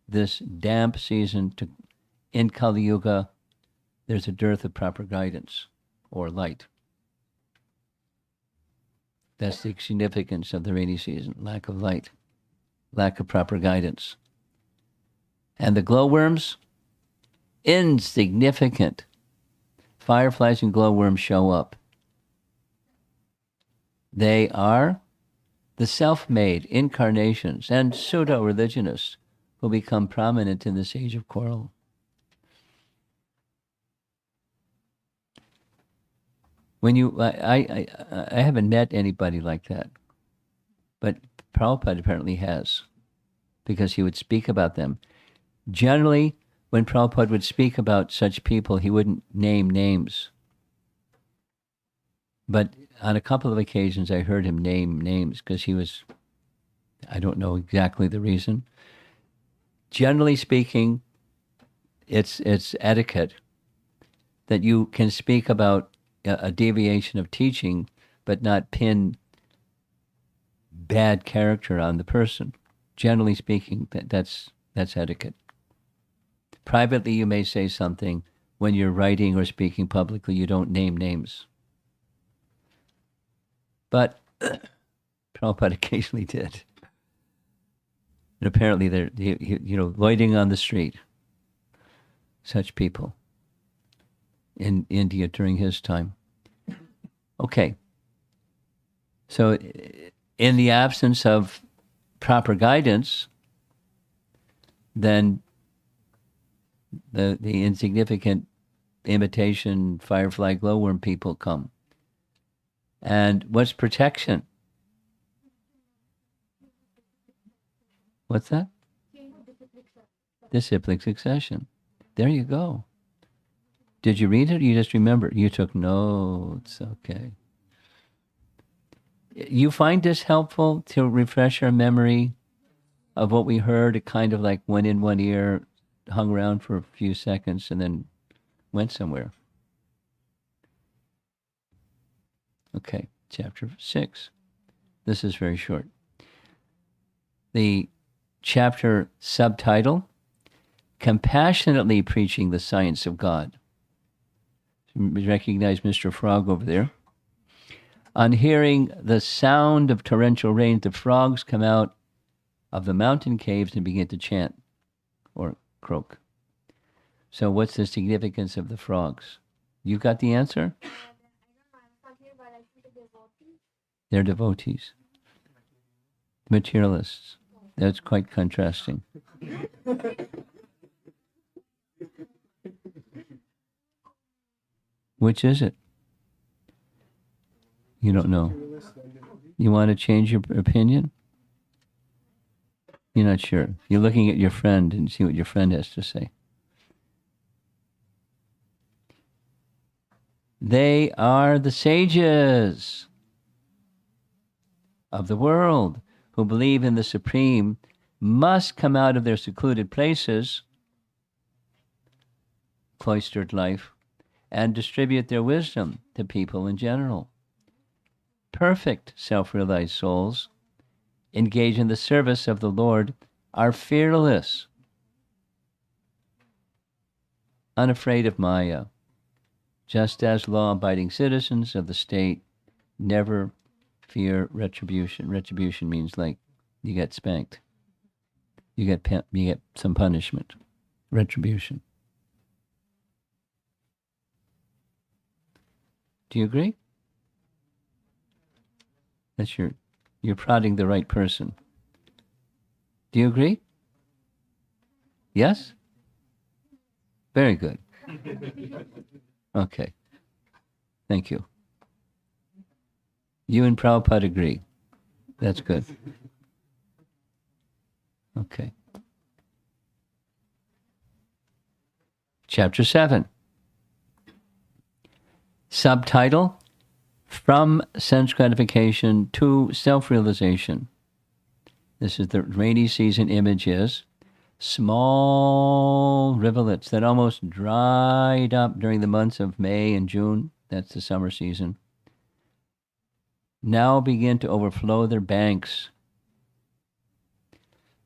this damp season. In Kali Yuga, there's a dearth of proper guidance or light. That's the significance of the rainy season, lack of light, lack of proper guidance. And the glowworms, insignificant fireflies and glowworms show up. They are the self-made incarnations and pseudo-religionists who become prominent in this age of quarrel. When I haven't met anybody like that, but Prabhupada apparently has, because he would speak about them. Generally, when Prabhupada would speak about such people, he wouldn't name names. But on a couple of occasions, I heard him name names because he was, I don't know exactly the reason. Generally speaking, it's etiquette that you can speak about a deviation of teaching, but not pin bad character on the person. Generally speaking, that's etiquette. Privately, you may say something. When you're writing or speaking publicly, you don't name names. But Prabhupada occasionally did. And apparently they're, loitering on the street. Such people in India during his time. Okay. So in the absence of proper guidance, then the insignificant imitation firefly glowworm people come. And what's protection? What's that? Disciplic succession. There you go. Did you read it or you just remember? You took notes. Okay. You find this helpful to refresh our memory of what we heard? It kind of like went in one ear, hung around for a few seconds, and then went somewhere. Okay, chapter 6. This is very short. The chapter subtitle, Compassionately Preaching the Science of God. We recognize Mr. Frog over there. On hearing the sound of torrential rain, the frogs come out of the mountain caves and begin to chant or croak. So what's the significance of the frogs? You got the answer? They're devotees. Materialists. That's quite contrasting. Which is it? You don't know. You want to change your opinion? You're not sure. You're looking at your friend and see what your friend has to say. They are the sages of the world who believe in the Supreme, must come out of their secluded places, cloistered life, and distribute their wisdom to people in general. Perfect self-realized souls engage in the service of the Lord are fearless, unafraid of Maya, just as law-abiding citizens of the state never fear retribution. Retribution means like you get spanked. You get some punishment. Retribution. Do you agree? That's you're prodding the right person. Do you agree? Yes? Very good. Okay. Thank you. You and Prabhupada agree. That's good. Okay. Chapter 7. Subtitle, From Sense Gratification to Self-Realization. This is the rainy season image is small rivulets that almost dried up during the months of May and June. That's the summer season. Now begin to overflow their banks.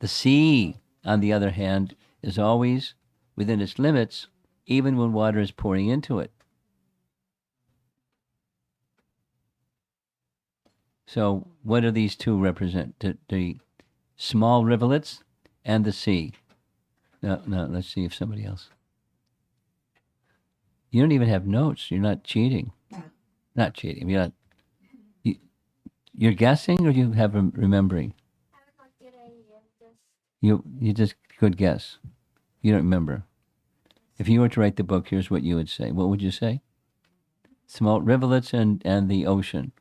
The sea, on the other hand, is always within its limits, even when water is pouring into it. So what do these two represent? The small rivulets and the sea. No, let's see if somebody else. You don't even have notes. You're not cheating. Not cheating. You're guessing, or you have a remembering? I'm not kidding. Just You just could guess. You don't remember. If you were to write the book, here's what you would say. What would you say? Small rivulets and the ocean.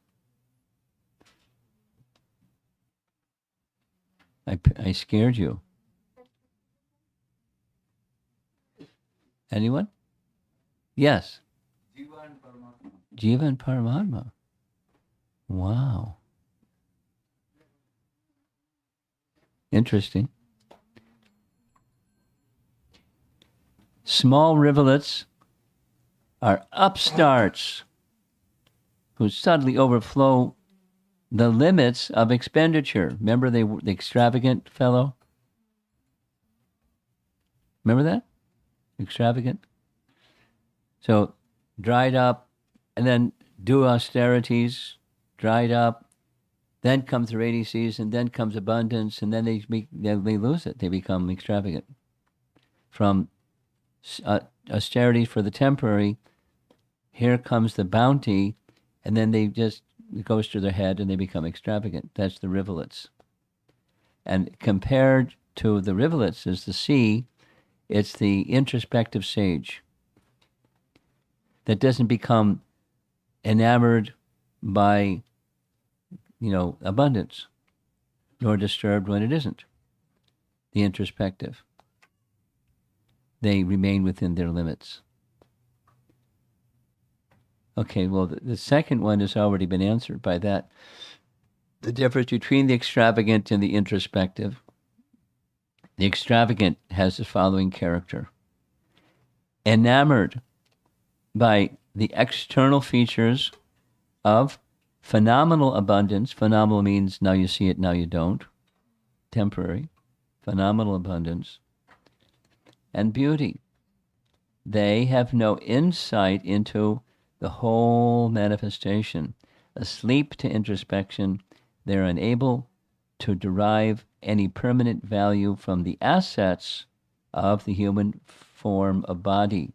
I scared you. Anyone? Yes. Jiva and Paramatma. Wow. Interesting. Small rivulets are upstarts who suddenly overflow the limits of expenditure. Remember the extravagant fellow? Remember that? Extravagant? So dried up, and then do austerities, dried up, then comes the rainy season, then comes abundance, and then they lose it. They become extravagant. From austerity for the temporary, here comes the bounty, and then it goes to their head and they become extravagant. That's the rivulets. And compared to the rivulets is the sea, it's the introspective sage that doesn't become enamored by, abundance, nor disturbed when it isn't. The introspective. They remain within their limits. Okay, well, the second one has already been answered by that. The difference between the extravagant and the introspective. The extravagant has the following character. Enamored by the external features of phenomenal abundance. Phenomenal means now you see it, now you don't. Temporary. Phenomenal abundance. And beauty. They have no insight into the whole manifestation. Asleep to introspection, they're unable to derive any permanent value from the assets of the human form of body.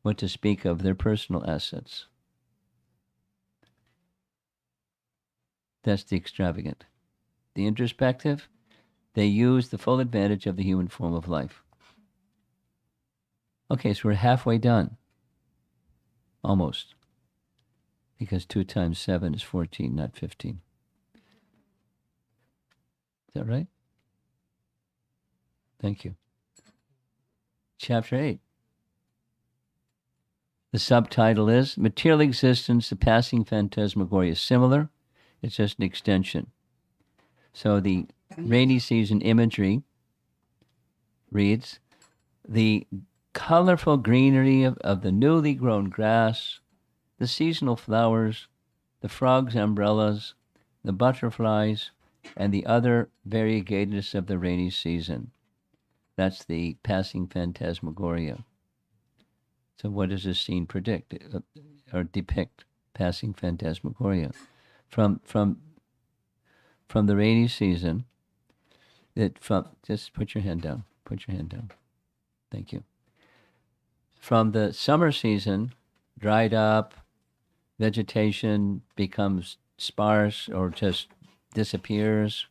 What to speak of their personal assets. That's the extravagant. The introspective, they use the full advantage of the human form of life. Okay, so we're halfway done. Almost. Because 2 times 7 is 14, not 15. Is that right? Thank you. Chapter 8. The subtitle is Material Existence, the Passing Phantasmagoria. Similar, it's just an extension. So the rainy season imagery reads, the colorful greenery of the newly grown grass, the seasonal flowers, the frogs' umbrellas, the butterflies, and the other variegatedness of the rainy season. That's the passing phantasmagoria. So what does this scene predict or depict? Passing phantasmagoria. From the rainy season, just put your hand down. Put your hand down. Thank you. From the summer season, dried up, vegetation becomes sparse or just disappears,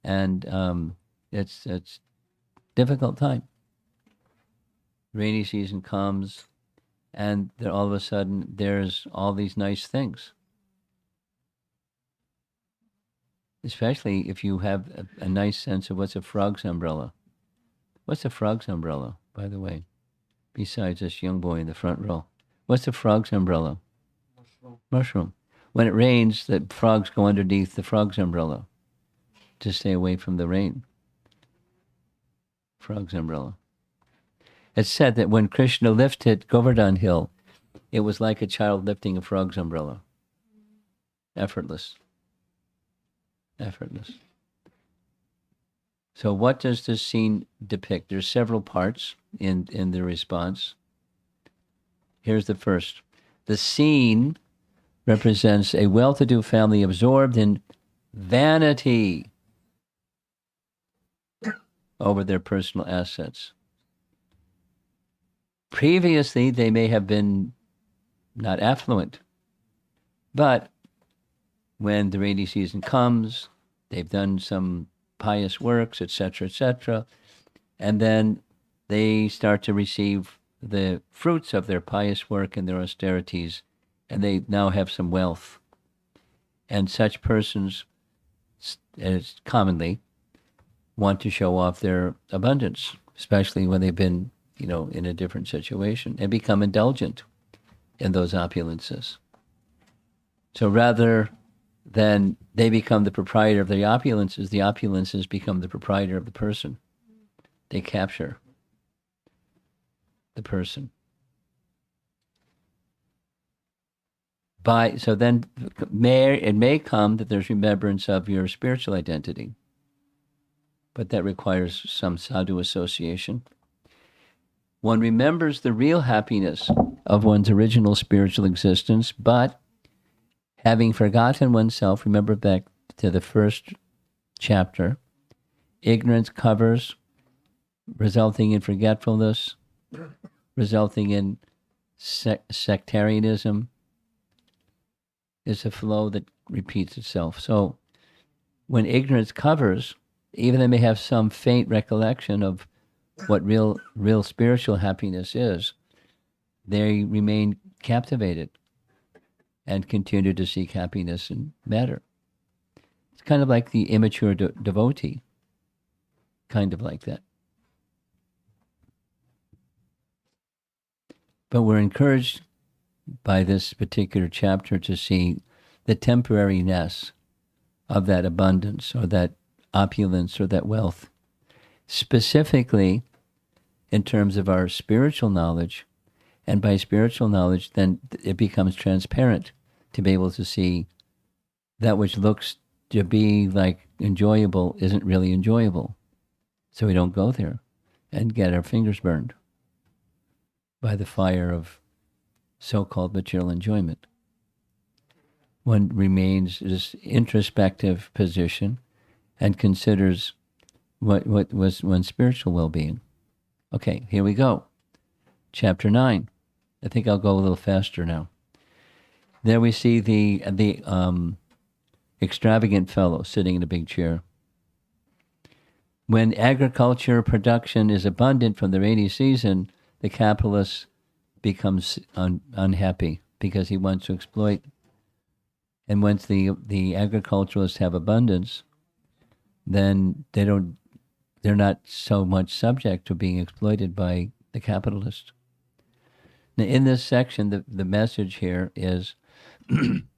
and it's difficult time. Rainy season comes, and then all of a sudden there's all these nice things. Especially if you have a nice sense of what's a frog's umbrella. What's a frog's umbrella, by the way? Besides this young boy in the front row. What's a frog's umbrella? Mushroom. When it rains, the frogs go underneath the frog's umbrella to stay away from the rain. Frog's umbrella. It's said that when Krishna lifted Govardhan Hill, it was like a child lifting a frog's umbrella. Effortless. Effortless. So what does this scene depict? There's several parts in the response. Here's the first. The scene represents a well-to-do family absorbed in vanity over their personal assets. Previously, they may have been not affluent, but when the rainy season comes, they've done some pious works, etc., and then they start to receive the fruits of their pious work and their austerities, and they now have some wealth. And such persons, as commonly, want to show off their abundance, especially when they've been, in a different situation, and become indulgent in those opulences. So rather than they become the proprietor of the opulences become the proprietor of the person. They capture the person. So then it may come that there's remembrance of your spiritual identity, but that requires some sadhu association. One remembers the real happiness of one's original spiritual existence, but having forgotten oneself, remember back to the first chapter, ignorance covers, resulting in forgetfulness, resulting in sectarianism. It's a flow that repeats itself. So when ignorance covers, even they may have some faint recollection of what real spiritual happiness is, they remain captivated and continue to seek happiness in matter. It's kind of like the immature devotee, kind of like that. But we're encouraged by this particular chapter to see the temporariness of that abundance or that opulence or that wealth, specifically in terms of our spiritual knowledge. And by spiritual knowledge, then it becomes transparent to be able to see that which looks to be like enjoyable isn't really enjoyable. So we don't go there and get our fingers burned by the fire of so-called material enjoyment. One remains this introspective position and considers what was one's spiritual well-being. Okay, here we go. Chapter 9. I think I'll go a little faster now. There we see the extravagant fellow sitting in a big chair. When agriculture production is abundant from the rainy season, the capitalist becomes unhappy because he wants to exploit. And once the agriculturalists have abundance, then they're not so much subject to being exploited by the capitalist. Now, in this section, the message here is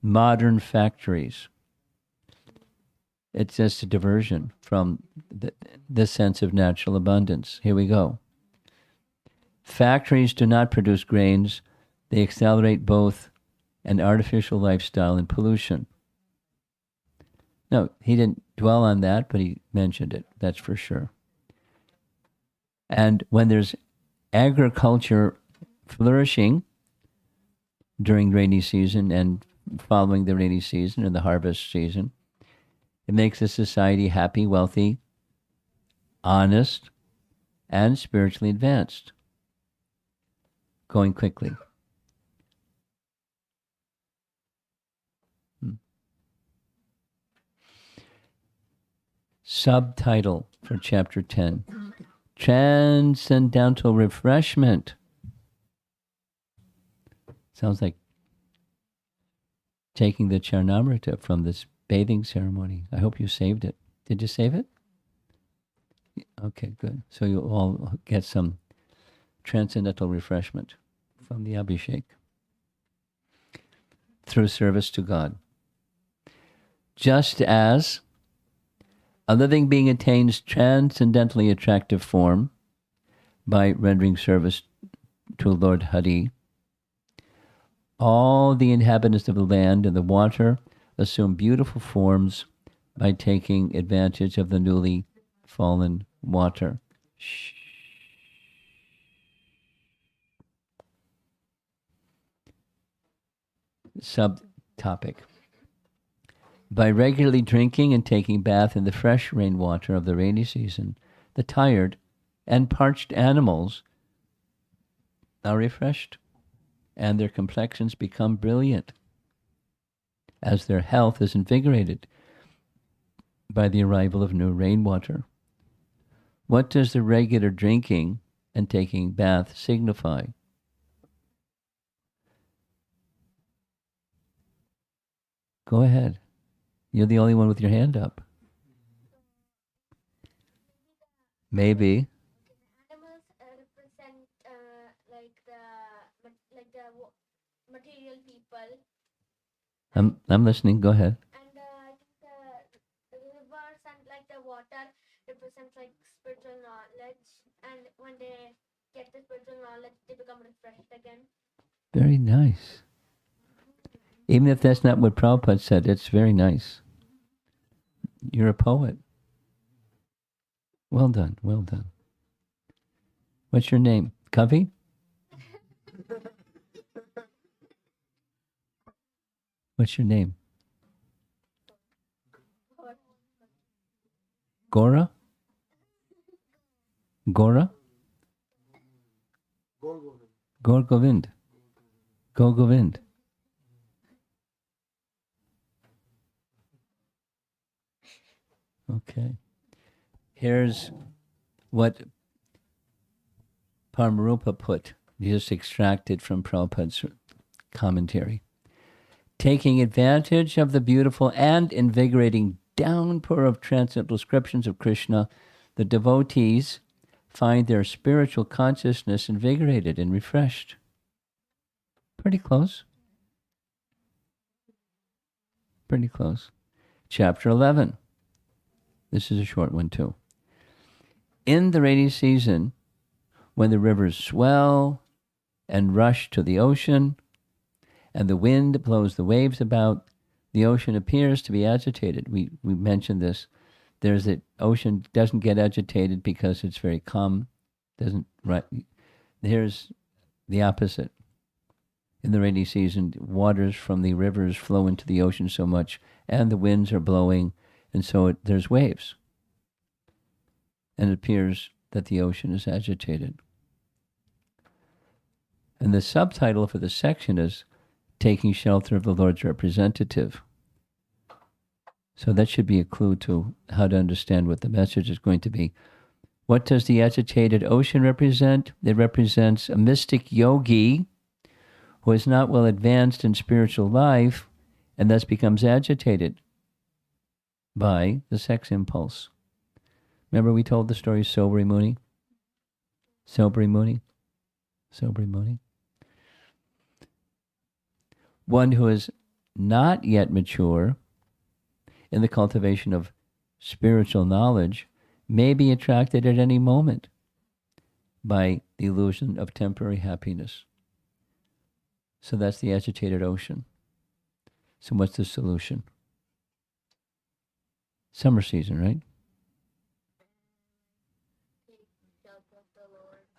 modern factories. It's just a diversion from the sense of natural abundance. Here we go. Factories do not produce grains. They accelerate both an artificial lifestyle and pollution. No, he didn't dwell on that, but he mentioned it, that's for sure. And when there's agriculture flourishing during rainy season and following the rainy season and the harvest season, it makes a society happy, wealthy, honest, and spiritually advanced. Going quickly. Subtitle for chapter 10. Transcendental refreshment. Sounds like taking the Charnamrita from this bathing ceremony. I hope you saved it. Did you save it? Okay, good. So you'll all get some transcendental refreshment from the Abhishek through service to God. Just as a living being attains transcendently attractive form by rendering service to Lord Hari, all the inhabitants of the land and the water assume beautiful forms by taking advantage of the newly fallen water. Shh. Subtopic. By regularly drinking and taking bath in the fresh rainwater of the rainy season, the tired and parched animals are refreshed, and their complexions become brilliant as their health is invigorated by the arrival of new rainwater. What does the regular drinking and taking bath signify? Go ahead. You're the only one with your hand up. Maybe. Animals represent material people, I'm listening. Go ahead. and I think the rivers and like the water represents like spiritual knowledge. And when they get the spiritual knowledge, they become refreshed again. Very nice. Even if that's not what Prabhupada said, it's very nice. You're a poet. Well done. Well done. What's your name? Kavi? What's your name? Gora? Gora? Gaur Govind. Gaur Govind. Okay. Here's what Paramarupa put, just extracted from Prabhupada's commentary. Taking advantage of the beautiful and invigorating downpour of transcendental descriptions of Krishna, the devotees find their spiritual consciousness invigorated and refreshed. Pretty close. Pretty close. Chapter 11. This is a short one too. In the rainy season, when the rivers swell and rush to the ocean, and the wind blows the waves about, the ocean appears to be agitated. We mentioned this. There's the ocean doesn't get agitated because it's very calm. Doesn't right. Here's the opposite. In the rainy season, waters from the rivers flow into the ocean so much, and the winds are blowing, and so there's waves. And it appears that the ocean is agitated. And the subtitle for the section is Taking Shelter of the Lord's Representative. So that should be a clue to how to understand what the message is going to be. What does the agitated ocean represent? It represents a mystic yogi who is not well advanced in spiritual life and thus becomes agitated by the sex impulse. Remember we told the story Sobri Muni? Sobri Muni? Sobri Muni? One who is not yet mature in the cultivation of spiritual knowledge may be attracted at any moment by the illusion of temporary happiness. So that's the agitated ocean. So what's the solution? Summer season, right?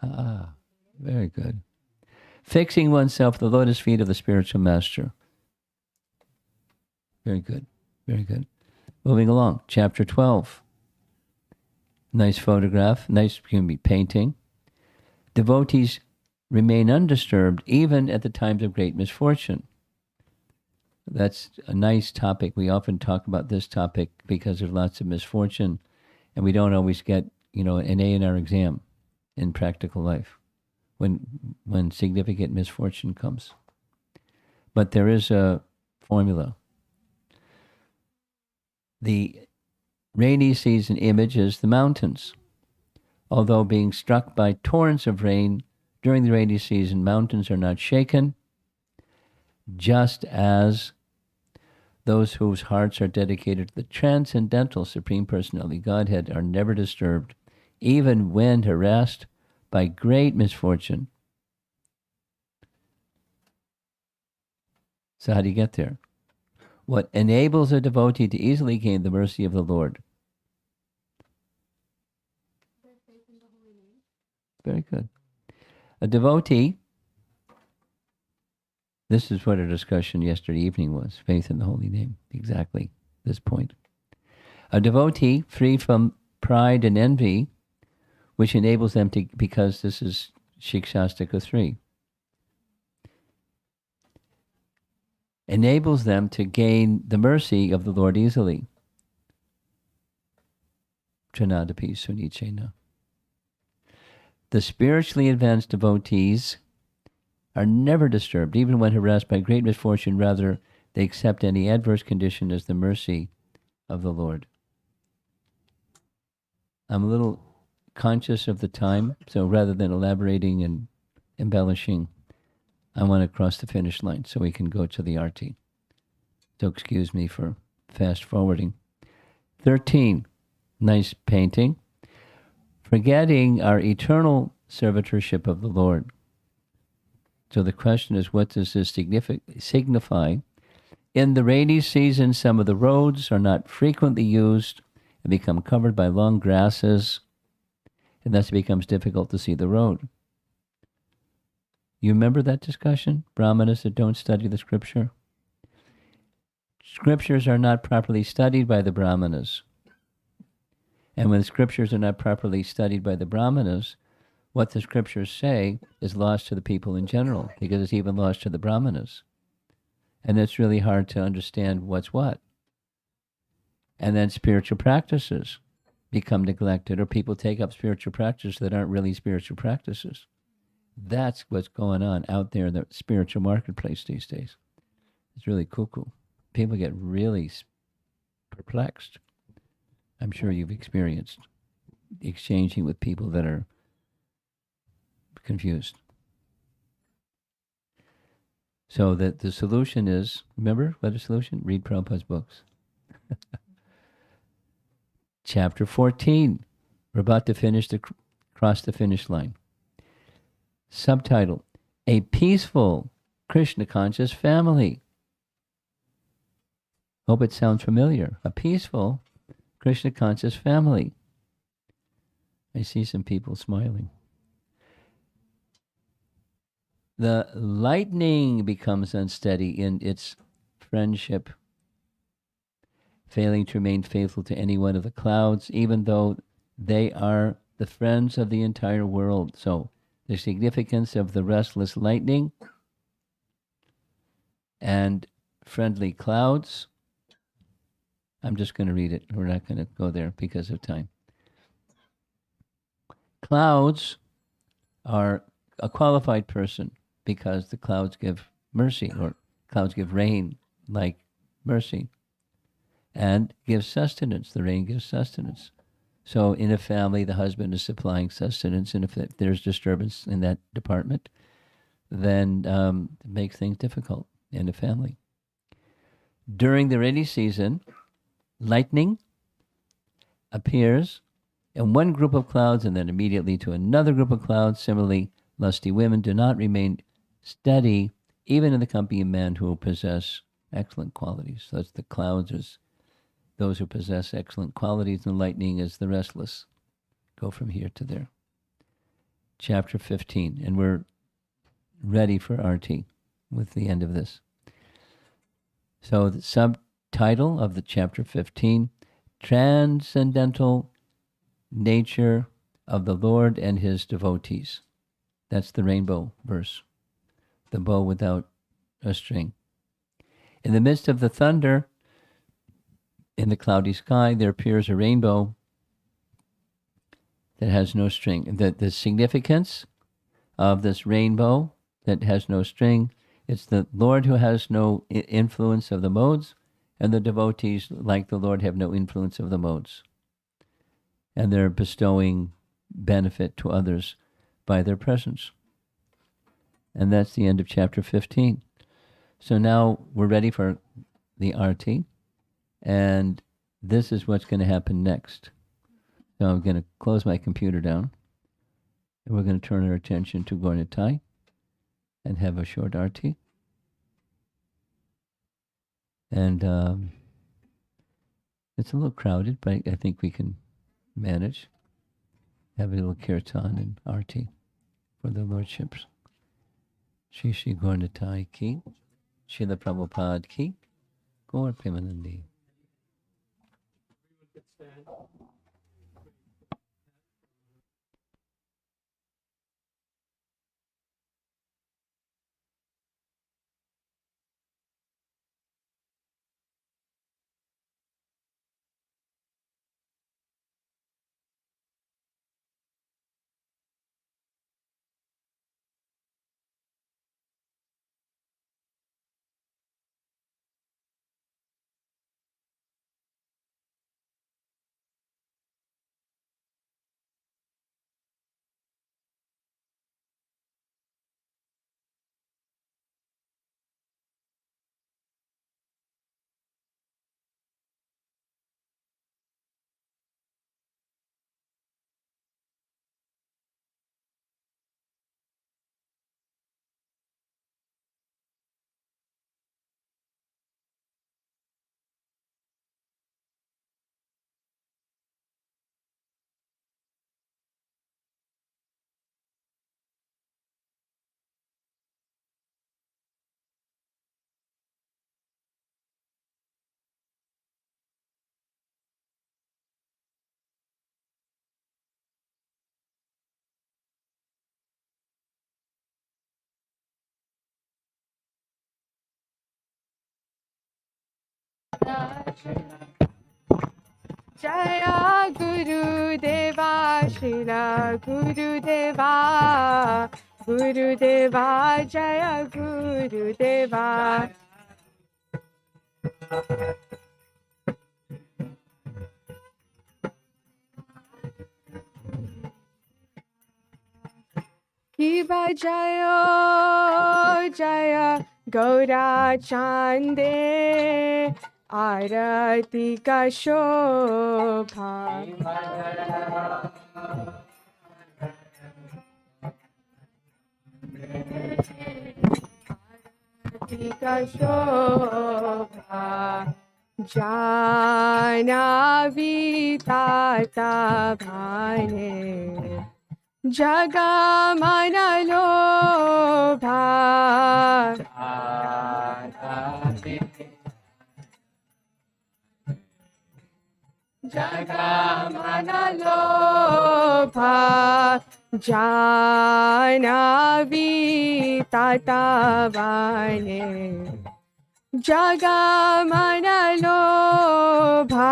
Ah, very good. Fixing oneself at the lotus feet of the spiritual master. Very good. Very good. Moving along, chapter 12. Nice photograph, nice can be painting. Devotees remain undisturbed even at the times of great misfortune. That's a nice topic. We often talk about this topic because there's lots of misfortune, and we don't always get, an A in our exam in practical life when significant misfortune comes. But there is a formula. The rainy season image is the mountains. Although being struck by torrents of rain during the rainy season, mountains are not shaken, just as those whose hearts are dedicated to the transcendental Supreme Personality Godhead are never disturbed, even when harassed by great misfortune. So how do you get there? What enables a devotee to easily gain the mercy of the Lord? Very good. A devotee, this is what our discussion yesterday evening was, faith in the holy name, exactly this point. A devotee free from pride and envy, which enables them to, because this is Shikshastika 3, enables them to gain the mercy of the Lord easily. Trinadapi Sunichena. The spiritually advanced devotees are never disturbed, even when harassed by great misfortune. Rather, they accept any adverse condition as the mercy of the Lord. I'm a little conscious of the time, so rather than elaborating and embellishing, I want to cross the finish line so we can go to the arti. So excuse me for fast forwarding. 13, nice painting. Forgetting our eternal servitorship of the Lord. So the question is, what does this signify? In the rainy season, some of the roads are not frequently used and become covered by long grasses, and thus it becomes difficult to see the road. You remember that discussion? Brahmanas that don't study the scripture? Scriptures are not properly studied by the Brahmanas. And when the scriptures are not properly studied by the Brahmanas, what the scriptures say is lost to the people in general, because it's even lost to the Brahmanas. And it's really hard to understand what's what. And then spiritual practices become neglected, or people take up spiritual practices that aren't really spiritual practices. That's what's going on out there in the spiritual marketplace these days. It's really cuckoo. People get really perplexed. I'm sure you've experienced exchanging with people that are confused. So that the solution is, remember what the solution? Read Prabhupada's books. Chapter 14. We're about to cross the finish line. Subtitle, A Peaceful Krishna Conscious Family. Hope it sounds familiar. A peaceful Krishna Conscious Family. I see some people smiling. The lightning becomes unsteady in its friendship, failing to remain faithful to any one of the clouds, even though they are the friends of the entire world. So the significance of the restless lightning and friendly clouds. I'm just going to read it. We're not going to go there because of time. Clouds are a qualified person because the clouds give mercy, or clouds give rain like mercy, and give sustenance. The rain gives sustenance. So in a family, the husband is supplying sustenance, and if there's disturbance in that department, then it makes things difficult in the family. During the rainy season, lightning appears in one group of clouds and then immediately to another group of clouds. Similarly, lusty women do not remain steady even in the company of men who possess excellent qualities. So that's the clouds as those who possess excellent qualities, and lightning is the restless. Go from here to there. Chapter 15, and we're ready for RT with the end of this. So the subtitle of the chapter 15, Transcendental Nature of the Lord and His Devotees. That's the rainbow verse, the bow without a string. In the midst of the thunder, in the cloudy sky, there appears a rainbow that has no string. The significance of this rainbow that has no string, it's the Lord who has no influence of the modes, and the devotees, like the Lord, have no influence of the modes. And they're bestowing benefit to others by their presence. And that's the end of chapter 15. So now we're ready for the RT. And this is what's going to happen next. So I'm going to close my computer down. And we're going to turn our attention to Gornitai and have a short RT. And it's a little crowded, but I think we can manage. Have a little kirtan and RT for the lordships. Shri Shri Gornitai ki, Srila Prabhupada ki, Gaur Premanandi. Jaya Gurudeva Srila Gurudeva Gurudeva Jaya Gurudeva Kiba Jaya Jaya Gaura Chande Arati ka shobha Arati ka shobha Janavi tata bhane Jaga manalobha Jaga manalobha Janavi tata bhane Jaga manalobha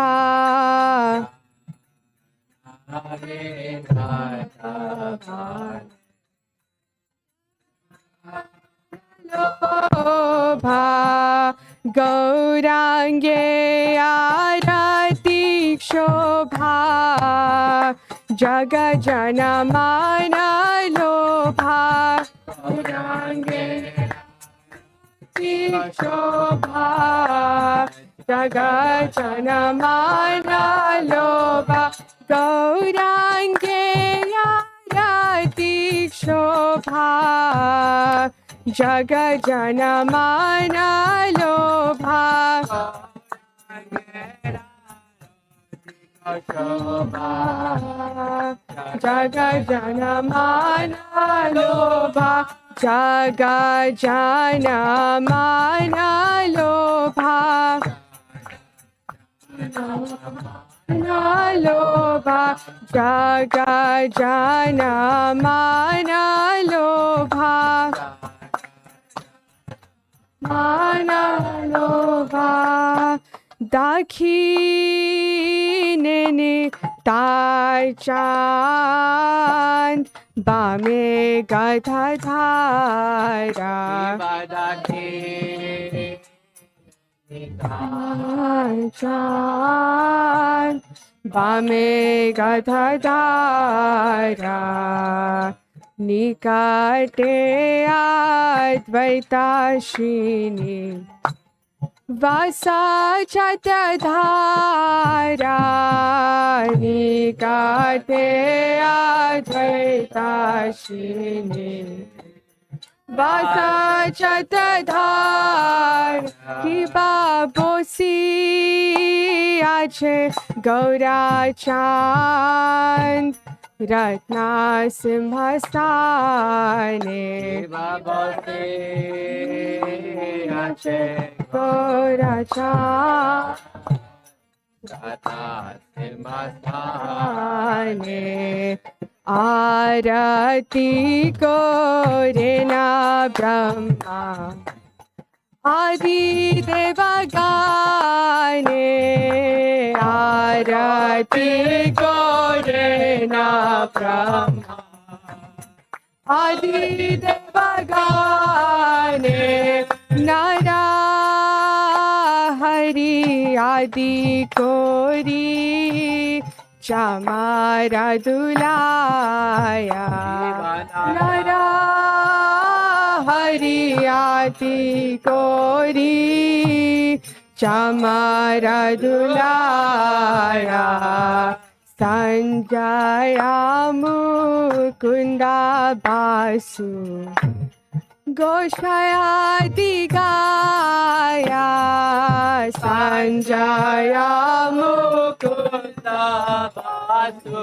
Lobha Gaurange Arati Shobha Jaga Jana Mana Lobha Gaurange Shobha Jaga Jana Mana Lobha Gaurange Arati Shobha Jaga Jana Mana Lobha Jaga Jana Mana Lobha Jaga Jana Mana Lobha Lobha Jaga Jana Mana Lobha Mana Lobha Dakhinene Tai Chand Bame Gadadhara Chand Bame Gadadhara Nikate Advaitashini Vasa Chatadhara Nikate Advaitashini Vasa Chatadhara Kiba Bosi Ache Gaura Chand Ratna Simhastane Gaura Chand Ratna Simhastane Arati Korena Brahma Adi Devagane Arati Korena Brahma Adi Devagane Nara Hari Adi Kori Chamara Dulaya Nara Hari Adi Kori Chamara Dulaya Sanjaya Mukunda Basu Goshaya Digaya Sanjaya Mukunda Basu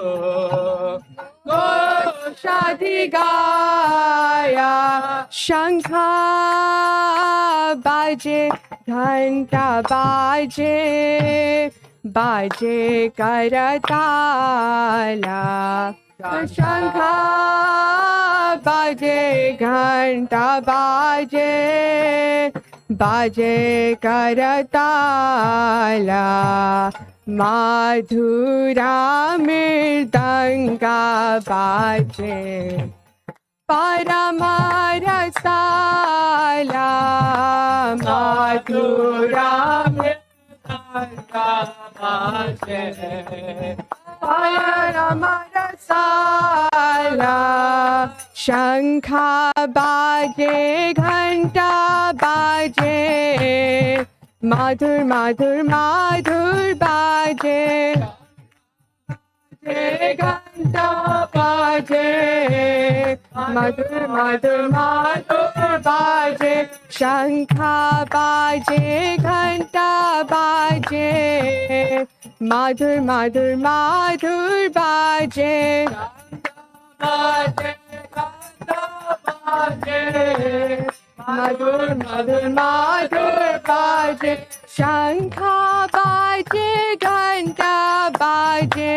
Gosha Digaya Shankha Baje Ghanta Baje Baje Karatala Shankha Baje Ghanta Baje बाजे करताला माधुरा मृदंगा बाजे परमरसाला माधुरा मृदंगा बाजे परमरसाला शंखा बाजे घंटा बाजे माधुर माधुर माधुर बाजे घंटा बाजे मधुर मधुर माधुर बाजे शंखा बाजे घंटा बाजे माधुर माधुर माधुर बाजे मधुर मधुर माधुर बाजे शंखा बाजे घंटा बाजे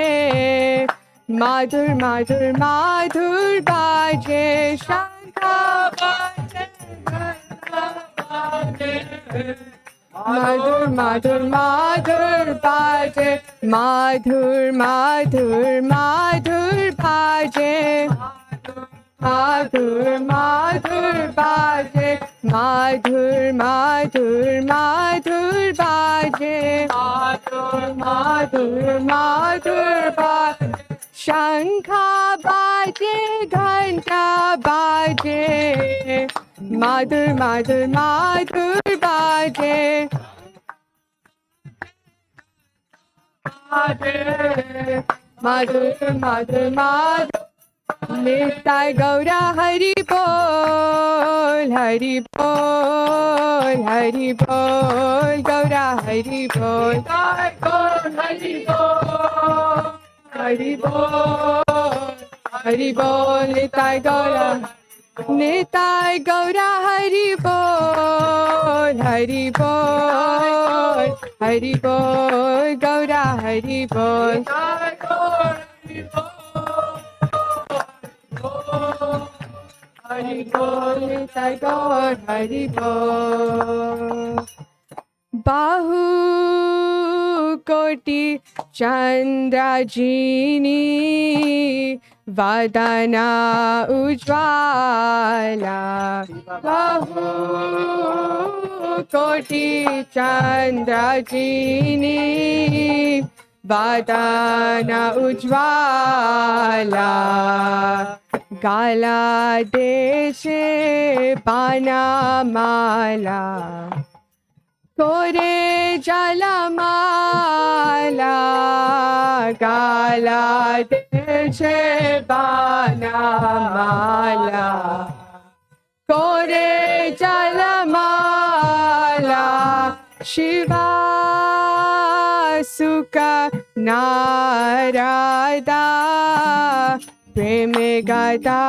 माधुर माधुर माधुर बाजे शंखा बाजे घंटा बाजे माधुर माधुर माधुर बाजे माधुर माधुर माधुर बाजे माधुर माधुर बाजे माधुर माधुर माधुर बाजे माधुर माधुर माधुर बाजे शंखा बाजे घंटा बाजे माधुर माधुर माधुर बाजे माधुर माधुर माधुर निताय गौरा हरि बोल हरि बोल हरि बोल गौरा हरि बोल हरि बोल हरि बोल हरि बोल निताय गौरा हरि बोल हरि बोल हरि बोल गौरा हरि बोल हरि बोल निताय गौर हरि बोल बाहु कोटि चंद्रजीनी वदना उज्ज्वला बाहु कोटि चंद्रजीनी वदना उज्ज्वला गाला देशे पानामाला कोरे जलमाला गाला देशे पानामाला कोरे जलमाला शिवा सुख नारदा प्रेम गाता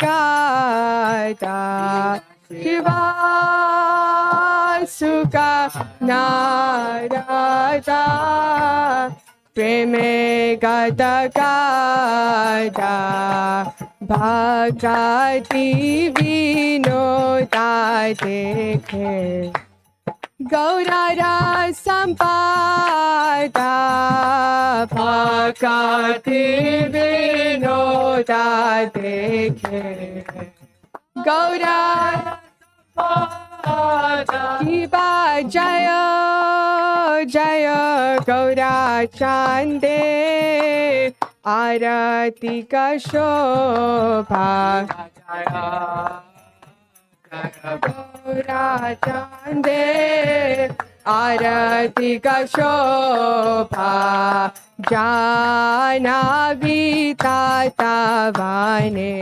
गाता शिवा सुख नारदा प्रेम गाता गाता भगति विनोदा देखे गौरारा संपादा भगति विनोदा देखे गौरा शिवा जय जय गौरा चांदे आरती का शोभा गौरा चांदे आरती का शोभा जाना बीता वाने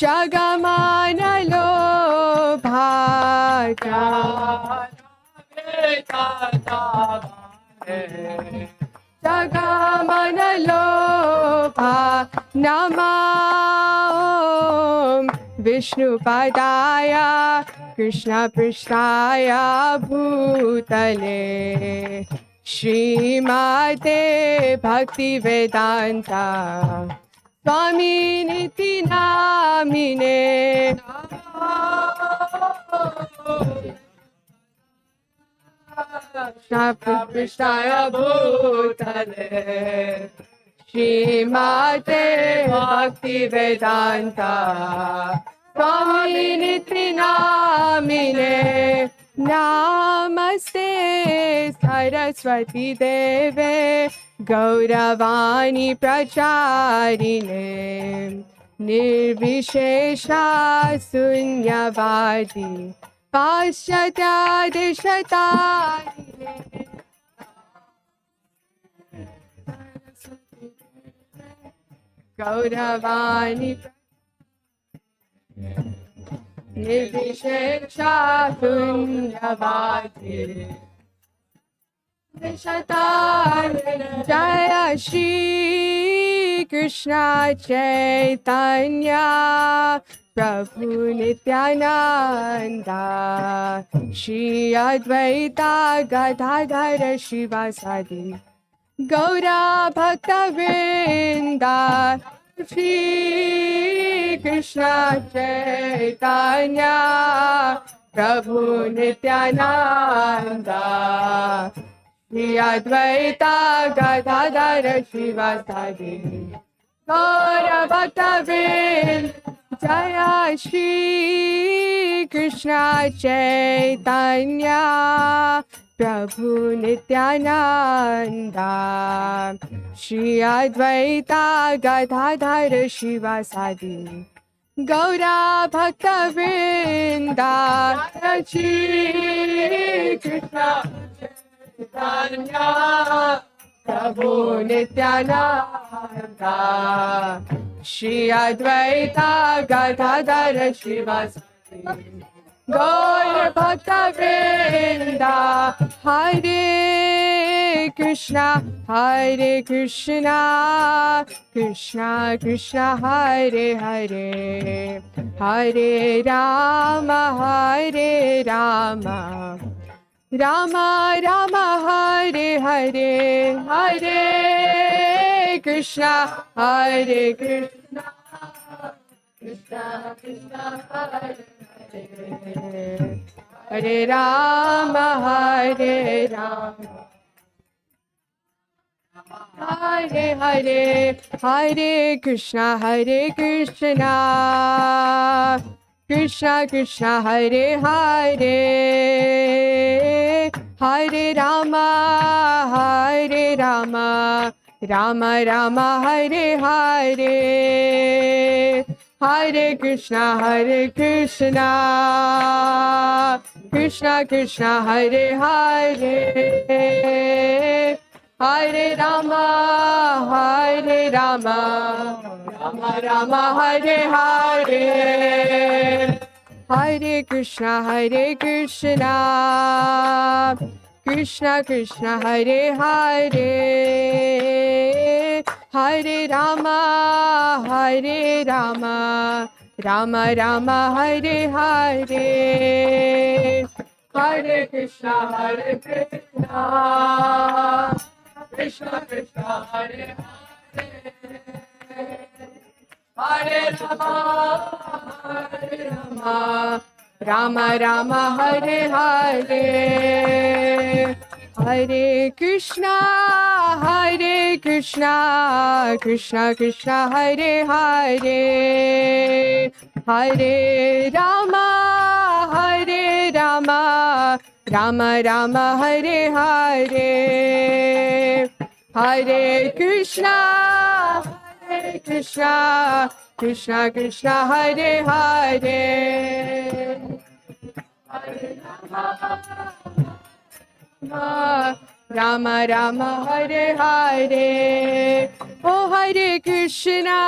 जगमान लोभा जगमान लोभा नमः विष्णुपदाय कृष्ण पृष्ठाय भूतले श्रीमते भक्ति वेदांता स्वामी निति नामिने कृष्णाय भूतले श्रीमते भक्ति वेदांता स्वामी निति नामिने नमस्ते सरस्वती देवे गौरवाणी प्रचारिणे निर्विशेषा शून्यवादी पाश्चात्यादिशतारिणे गौरवाणी निर्विशेषा शून्यवादी जय श्री कृष्ण चैतन्य प्रभु नित्यानंदा श्री अद्वैता गदाधर शिवासादि गौरा भक्तवृंदा श्री कृष्ण चैतन्य प्रभु नित्यानंदा श्री अद्वैता गदाधर शिवासादि गौर भक्तवृंद जय श्री कृष्ण चैतन्य प्रभु नित्यानंदा श्री अद्वैता गदाधर शिवासादि गौरा भक्तवृंदा श्री कृष्ण चैतन्य प्रभु नित्यानंदा श्री अद्वैता गदाधर शिवासादि गौर भक्तवृंदा हरे कृष्णा कृष्णा कृष्णा हरे हरे हरे राम राम राम हरे हरे हरे कृष्णा कृष्णा कृष्णा हरे राम हरे हरे हरे कृष्णा कृष्णा कृष्णा हरे हरे हरे राम राम हरे हरे हरे कृष्णा कृष्णा हरे हरे हरे राम राम हरे हरे हरे कृष्णा कृष्णा हरे हरे हरे राम राम हरे हरे हरे कृष्णा कृष्णा हरे हरे हरे राम हरे हरे हरे कृष्णा कृष्णा हरे हरे हरे राम राम हरे हरे हरे कृष्णा कृष्णा हरे हरे राम हरे हरे ओ हरे कृष्णा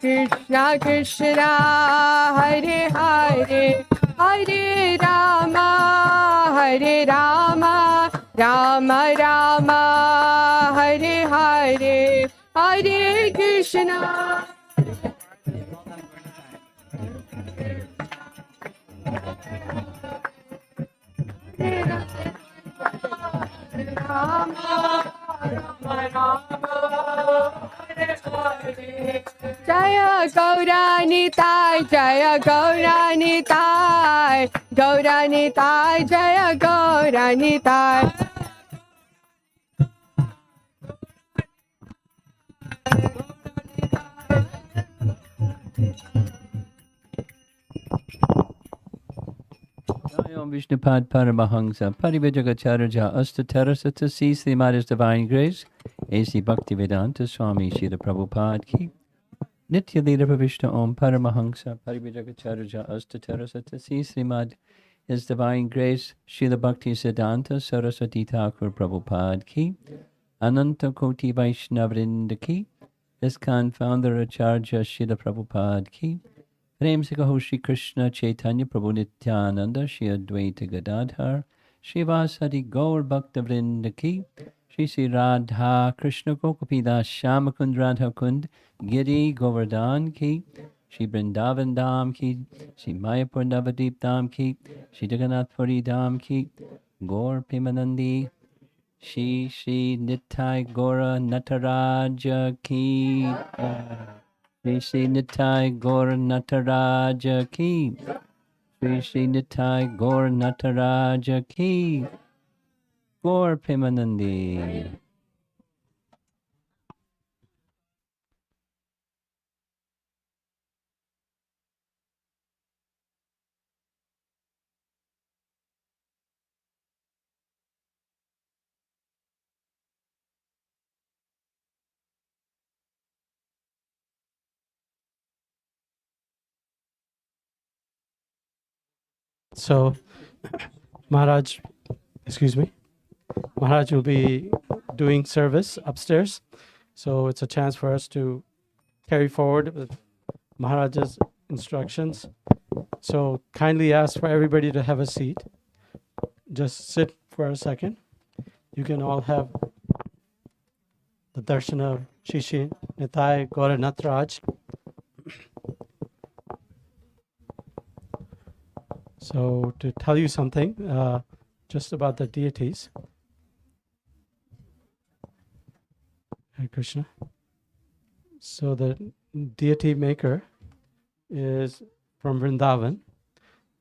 कृष्णा हरे हरे हरे राम राम हरे हरे हरे कृष्णा जय Gaura Nitai Gauranitai Jaya Gauranitai. Om Vishnupad Paramahansa Parivajagacharya Astaterasata C. Srimada's Divine Grace A.C. Bhaktivedanta Swami Srila Prabhupada Ki Nitya Lila Pravishna Om Paramahansa Parivajagacharya Astaterasata C. Srimad His Divine Grace Srila Bhakti Siddhanta Saraswati Thakur Prabhupada Ki Ananta Koti Vaishnavrinda Ki ISKCON Founder Acharya Srila Prabhupada Ki Prem se kaho Shri Krishna Chaitanya Prabhu Nityananda Shri Advaita Gadadhar Shri Vasadi Gaur Bhakta Vrinda Ki Shri Sri Radha Krishna Gokapida Shamakund Radha Kund Giri Govardhan Ki Shri Vrindavan Dham Ki Shri Mayapur Navadip Dham Ki Shri Jagannath Puri Dham Ki Gaur Pimanandi Shri Shri Nitai Gora Nataraja Ki Shri Shri Nitai Gaur Nataraja Ki Shri Shri Nitai Gaur Nataraja Ki Gaur Premanandi. So, Maharaj, excuse me, Maharaj will be doing service upstairs. So it's a chance for us to carry forward with Maharaj's instructions. So kindly ask for everybody to have a seat. Just sit for a second. You can all have the darshan of Shishi Nitai Gaura Natraj. So to tell you something just about the deities. Hare Krishna. So the deity maker is from Vrindavan,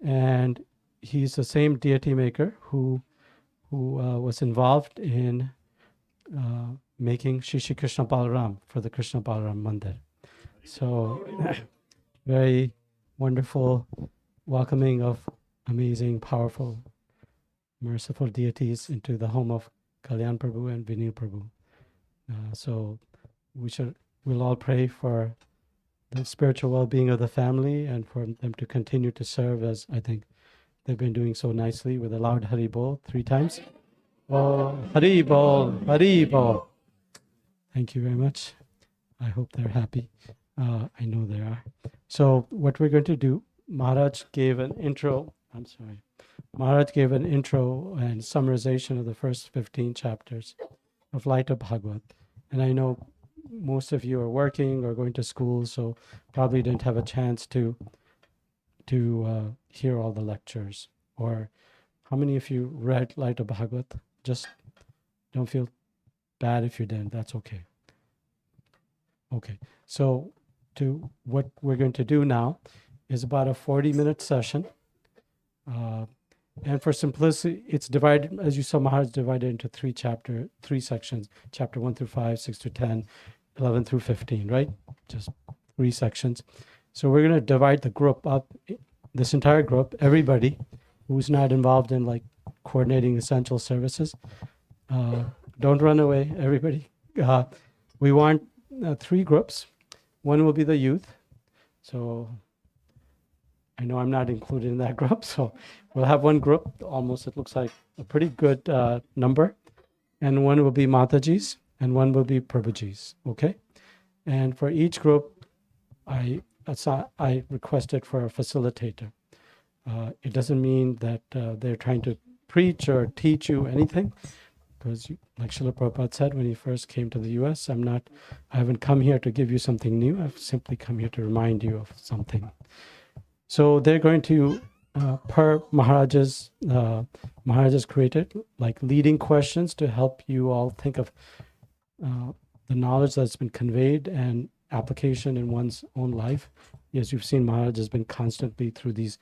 and he's the same deity maker who was involved in making Shri Krishna Balaram for the Krishna Balaram Mandir. So very wonderful welcoming of amazing, powerful, merciful deities into the home of Kalyan Prabhu and Vinil Prabhu. So we'll all pray for the spiritual well-being of the family and for them to continue to serve as I think they've been doing so nicely with a loud Hari Bol 3 times. Oh, Hari Bol, Hari Bol. Thank you very much. I hope they're happy. I know they are. So what we're going to do, Maharaj gave an intro. Maharaj gave an intro and summarization of the first 15 chapters of Light of Bhagavad. And I know most of you are working or going to school, so probably didn't have a chance to hear all the lectures. Or how many of you read Light of Bhagavad? Just don't feel bad if you didn't. That's okay. Okay. So to what we're going to do now is about a 40-minute session. And for simplicity, it's divided, as you saw, Maharaj divided into 3 sections, chapter 1 through 5, 6 to 10, 11 through 15, right? Just 3 sections. So we're going to divide the group up, this entire group, everybody who's not involved in like coordinating essential services. Don't run away, everybody. We want 3 groups. One will be the youth. So I know I'm not included in that group, so we'll have one group, almost it looks like a pretty good number, and one will be Matajis, and one will be Prabhujis, okay? And for each group, I requested for a facilitator. It doesn't mean that they're trying to preach or teach you anything, because like Srila Prabhupada said when he first came to the US, I haven't come here to give you something new, I've simply come here to remind you of something. So they're going to, per Maharaj's created, like leading questions to help you all think of the knowledge that's been conveyed and application in one's own life. As you've seen, Maharaj has been constantly through these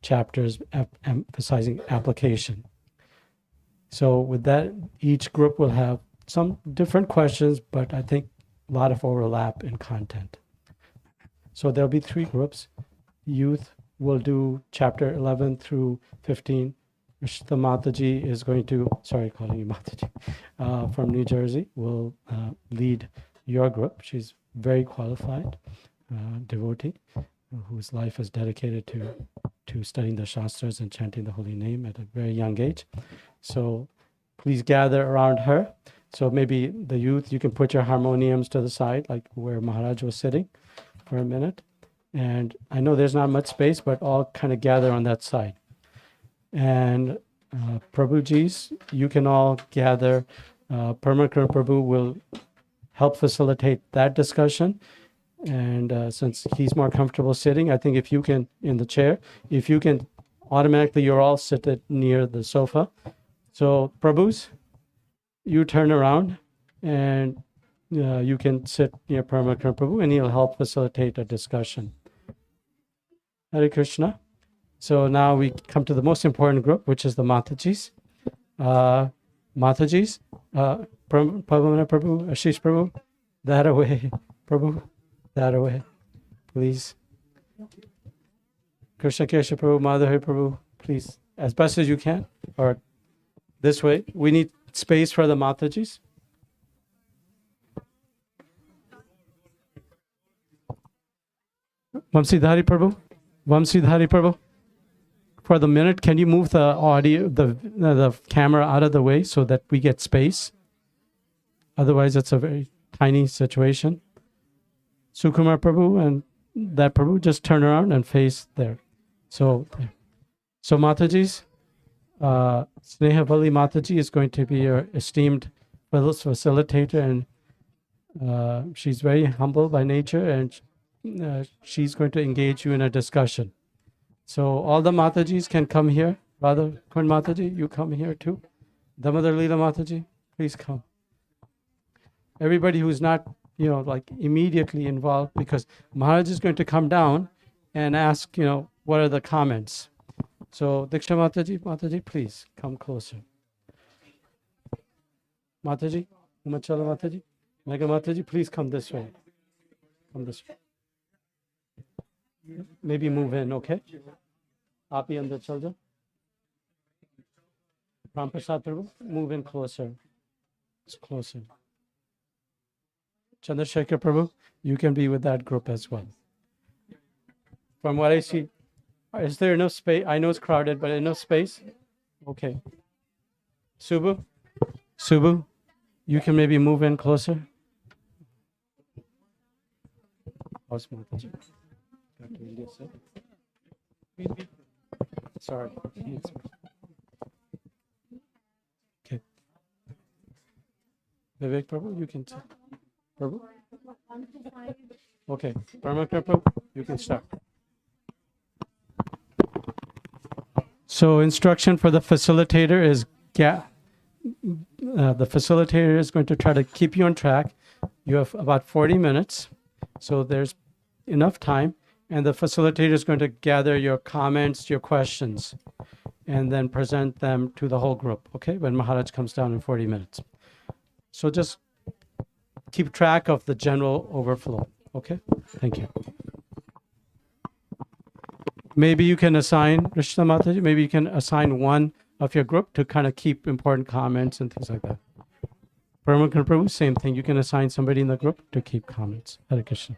chapters emphasizing application. So with that, each group will have some different questions, but I think a lot of overlap in content. So there'll be 3 groups. Youth will do chapter 11 through 15. Mr. Mataji is going to, sorry, calling you Mataji, from New Jersey, will lead your group. She's very qualified devotee whose life is dedicated to studying the Shastras and chanting the holy name at a very young age. So please gather around her. So maybe the youth, you can put your harmoniums to the side, like where Maharaj was sitting for a minute. And I know there's not much space, but all kind of gather on that side. And Prabhujis, you can all gather. Paramakram Prabhu will help facilitate that discussion. And since he's more comfortable sitting, I think if you can, in the chair, if you can automatically, you're all seated near the sofa. So Prabhus, you turn around and you can sit near Paramakram Prabhu and he'll help facilitate a discussion. Hare Krishna. So now we come to the most important group, which is the Matajis. Matajis, Pavana Prabhu, Ashish Prabhu, that away, Prabhu, that away, please. Krishna Kesha Prabhu, Madhuri Prabhu, please, as best as you can, or this way. We need space for the Matajis. Vamsidhari Prabhu, Vamsidhari Prabhu. For the minute, can you move the audio, the camera out of the way so that we get space? Otherwise, it's a very tiny situation. Sukumar Prabhu and that Prabhu, just turn around and face there. So Matajis, Snehavali Mataji is going to be your esteemed facilitator, and she's very humble by nature, and she's going to engage you in a discussion. So all the Matajis can come here. Radha Kund Mataji, you come here too. Damodar Leela Mataji, please come. Everybody who's not, like immediately involved, because Maharaj is going to come down and ask, what are the comments. So Diksha Mataji, please come closer. Mataji, Umachala Mataji, Mega Mataji, please come this way. Come this way. Maybe move in, okay? Api andar chal jao. Ram Prasad Prabhu, move in closer. It's closer. Chandrasekhar Prabhu, you can be with that group as well. From what I see, is there enough space? I know it's crowded, but enough space? Okay. Subbu, you can maybe move in closer. Sorry. Okay. Vivek Prabhu, you can. Prabhu? Okay. Paramakar Prabhu, you can start. So instruction for the facilitator is the facilitator is going to try to keep you on track. You have about 40 minutes, so there's enough time, and the facilitator is going to gather your comments, your questions, and then present them to the whole group, okay, when Maharaj comes down in 40 minutes. So just keep track of the general overflow, okay? Thank you. Maybe you can assign, Rishna Mataji, maybe you can assign one of your group to kind of keep important comments and things like that. Paramakar Prabhu, same thing. You can assign somebody in the group to keep comments. Hare Krishna.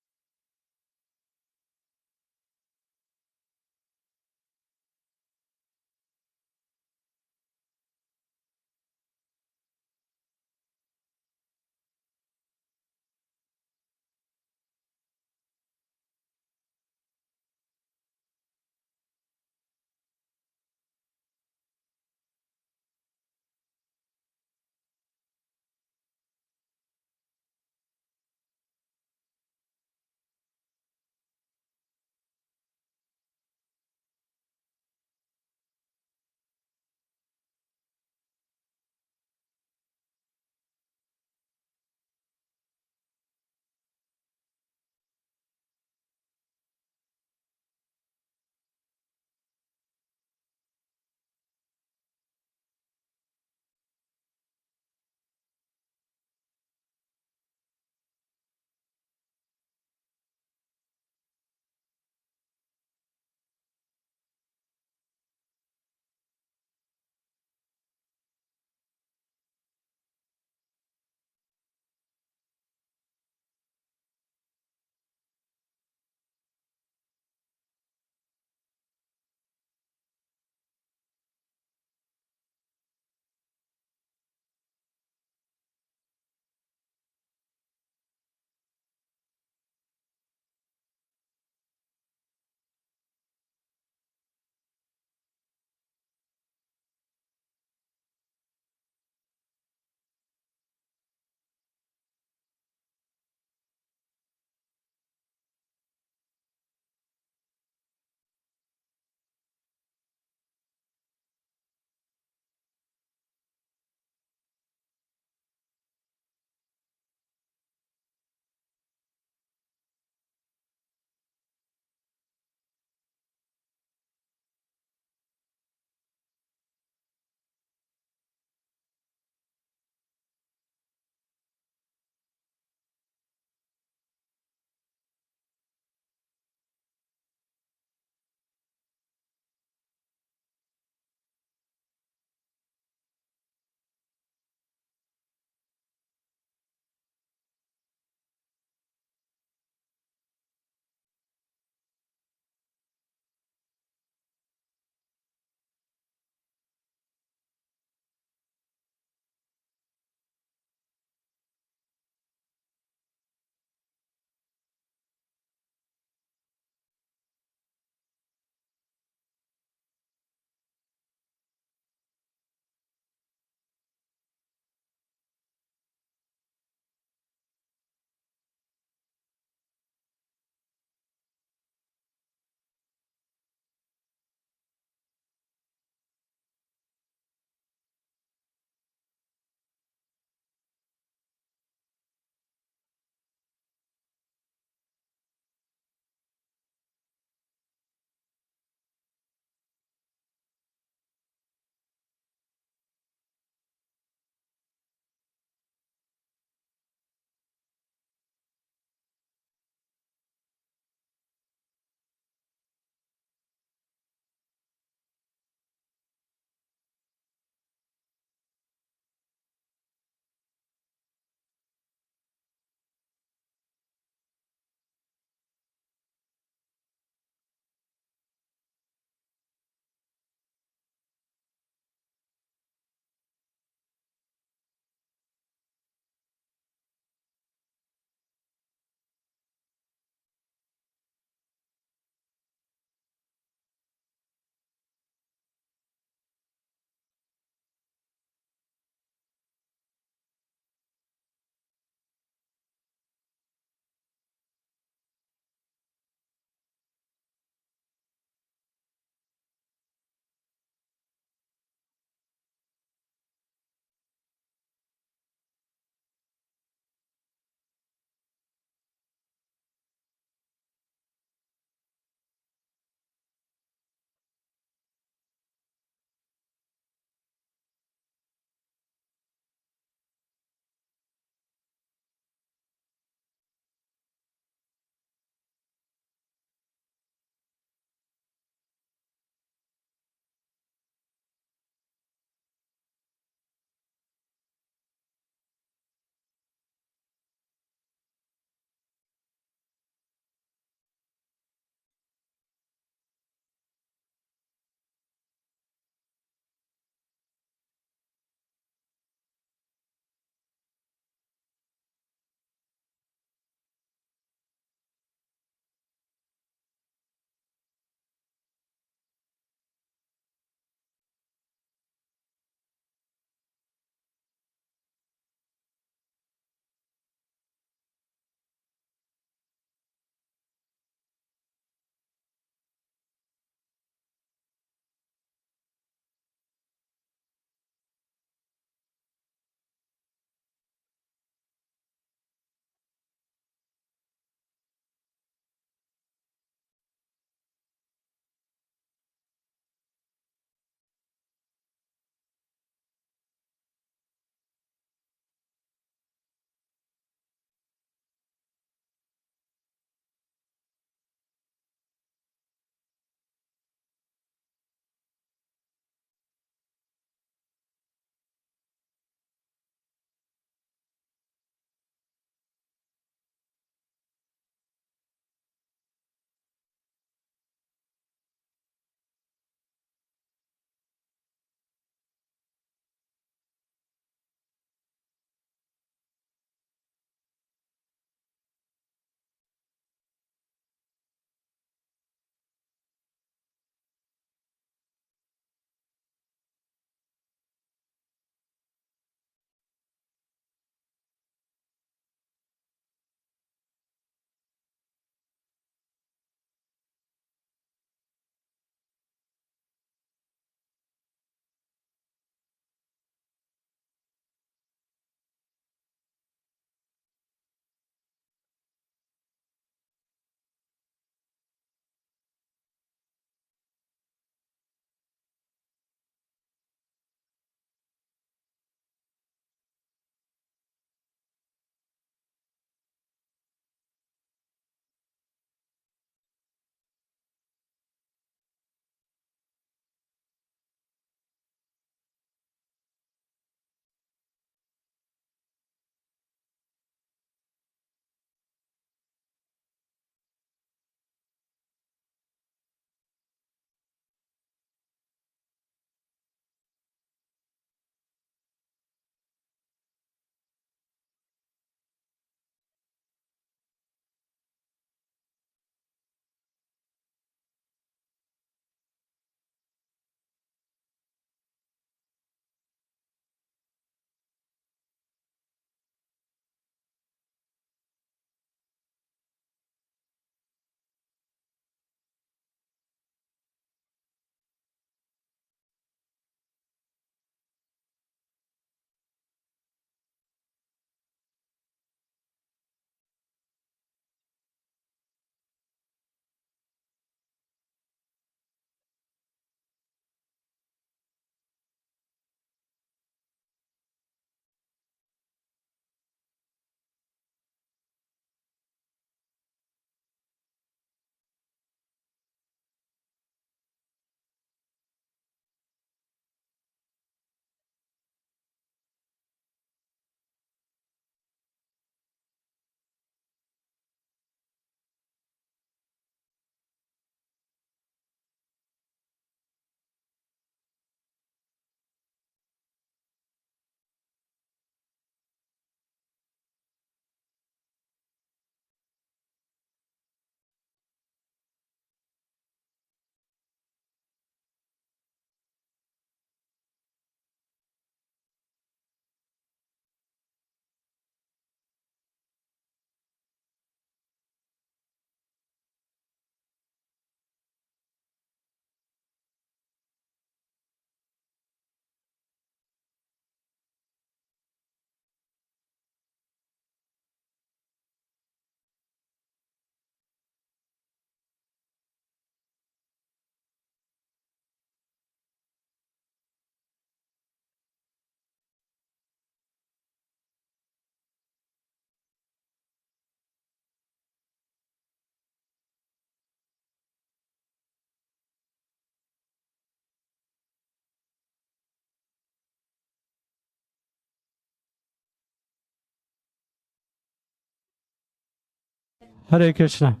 Hare Krishna.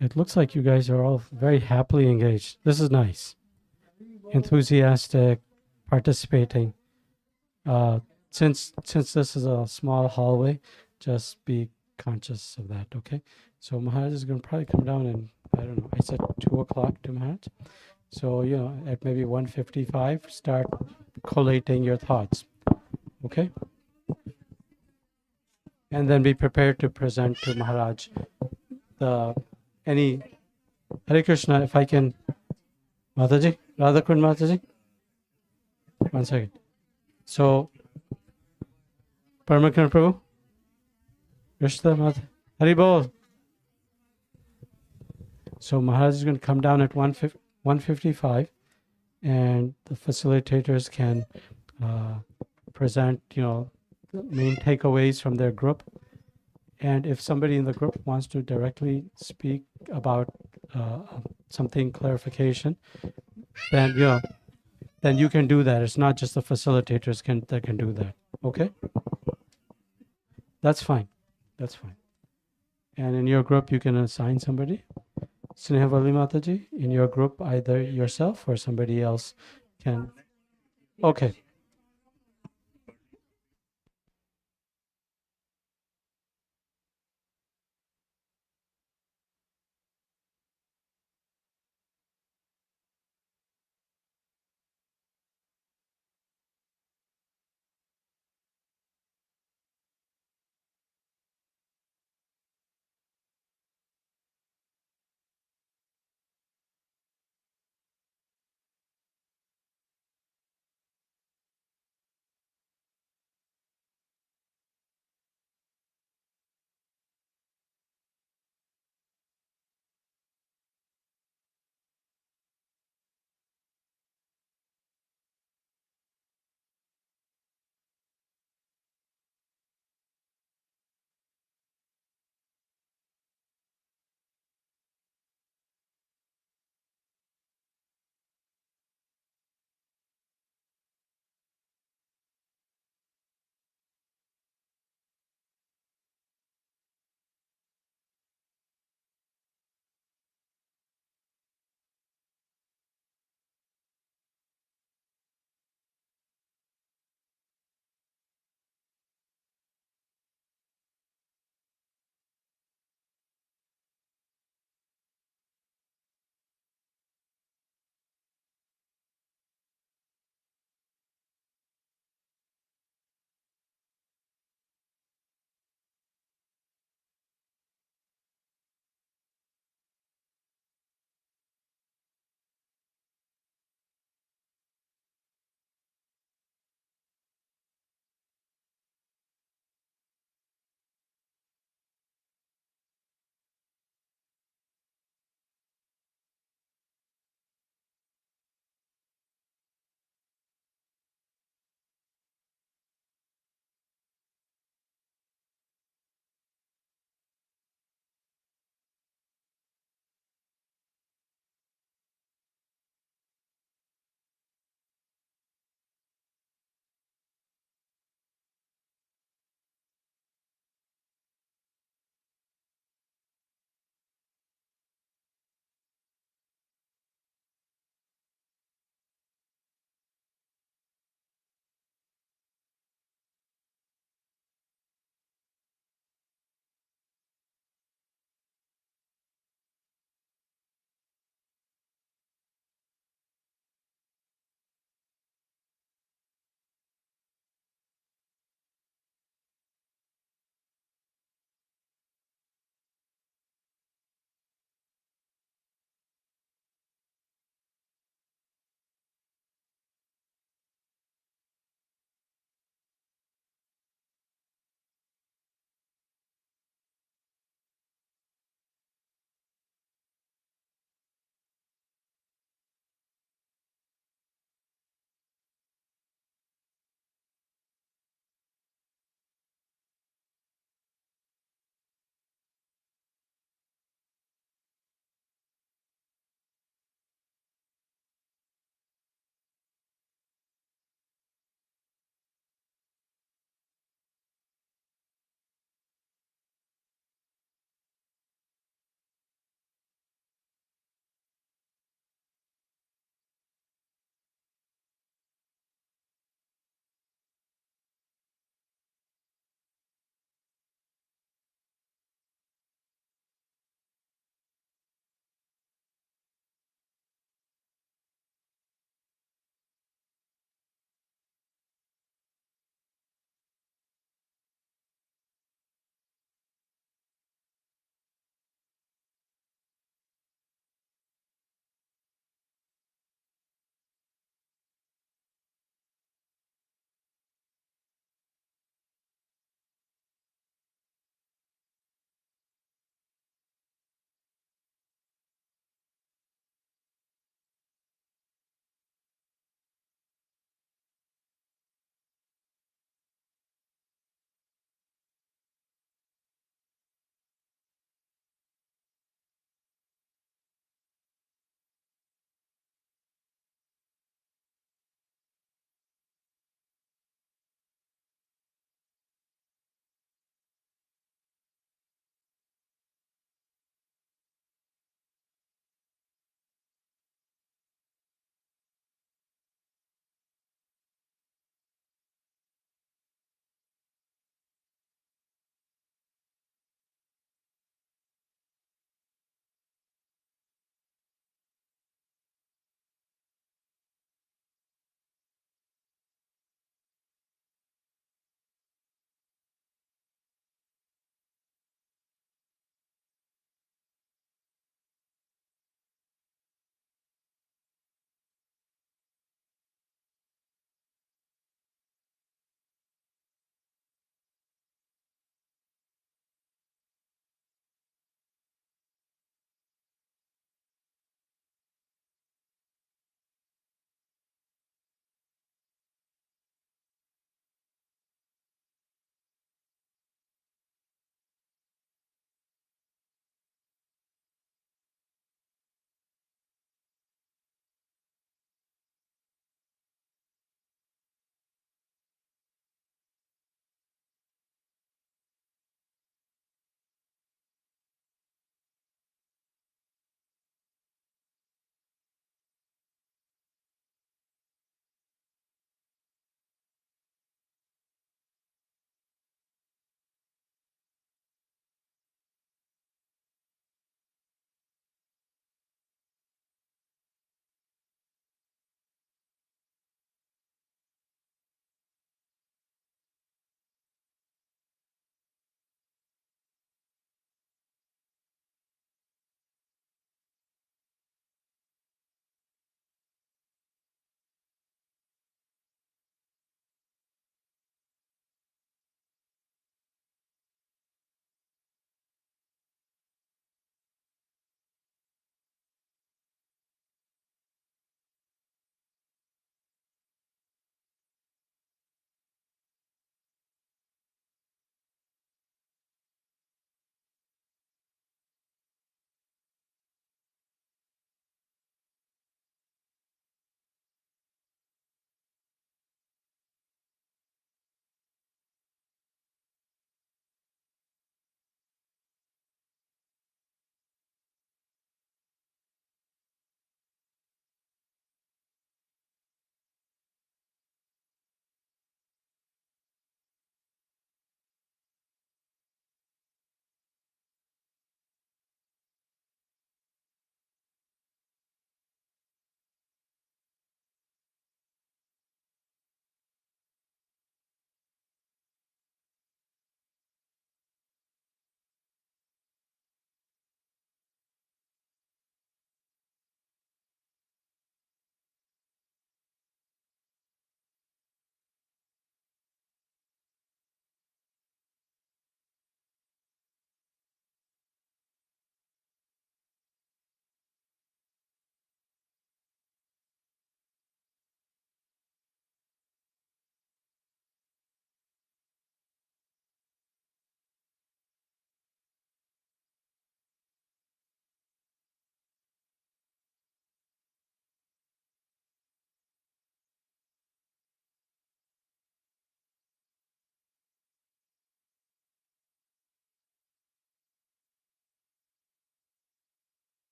It looks like you guys are all very happily engaged. This is nice. Enthusiastic, participating. Since this is a small hallway, just be conscious of that, okay? So Maharaj is going to probably come down and, I don't know, I said 2 o'clock to Maharaj. So, at maybe 1:55, start collating your thoughts, okay? And then be prepared to present to Maharaj any Hare Krishna, if I can, Mataji, Radhakund Mataji, 1 second. So, Paramakrishna Prabhu, Krishna Mata, Hari Bol. So Maharaj is going to come down at 1:55, and the facilitators can present, the main takeaways from their group. And if somebody in the group wants to directly speak about something clarification, then then you can do that. It's not just the facilitators that can do that. Okay, that's fine. That's fine. And in your group, you can assign somebody. Snehavali Mataji, in your group, either yourself or somebody else can. Okay.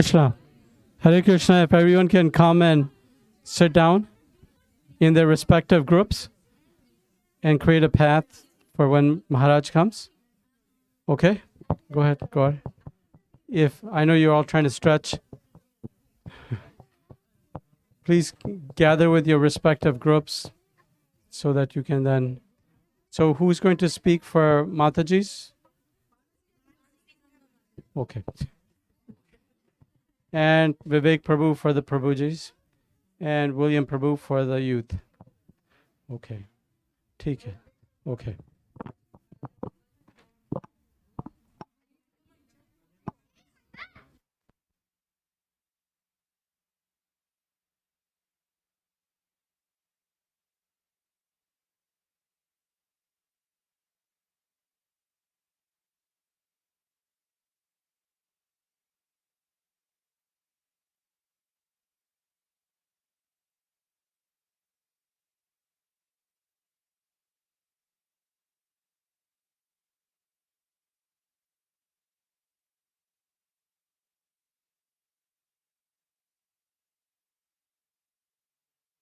Krishna. Hare Krishna. If everyone can come and sit down in their respective groups and create a path for when Maharaj comes. Okay? Go ahead. Go ahead. If I know you're all trying to stretch, please gather with your respective groups so that you can then. So who's going to speak for Mataji's? Okay. And Vivek Prabhu for the Prabhujis. And William Prabhu for the youth. Okay. Take it. Okay.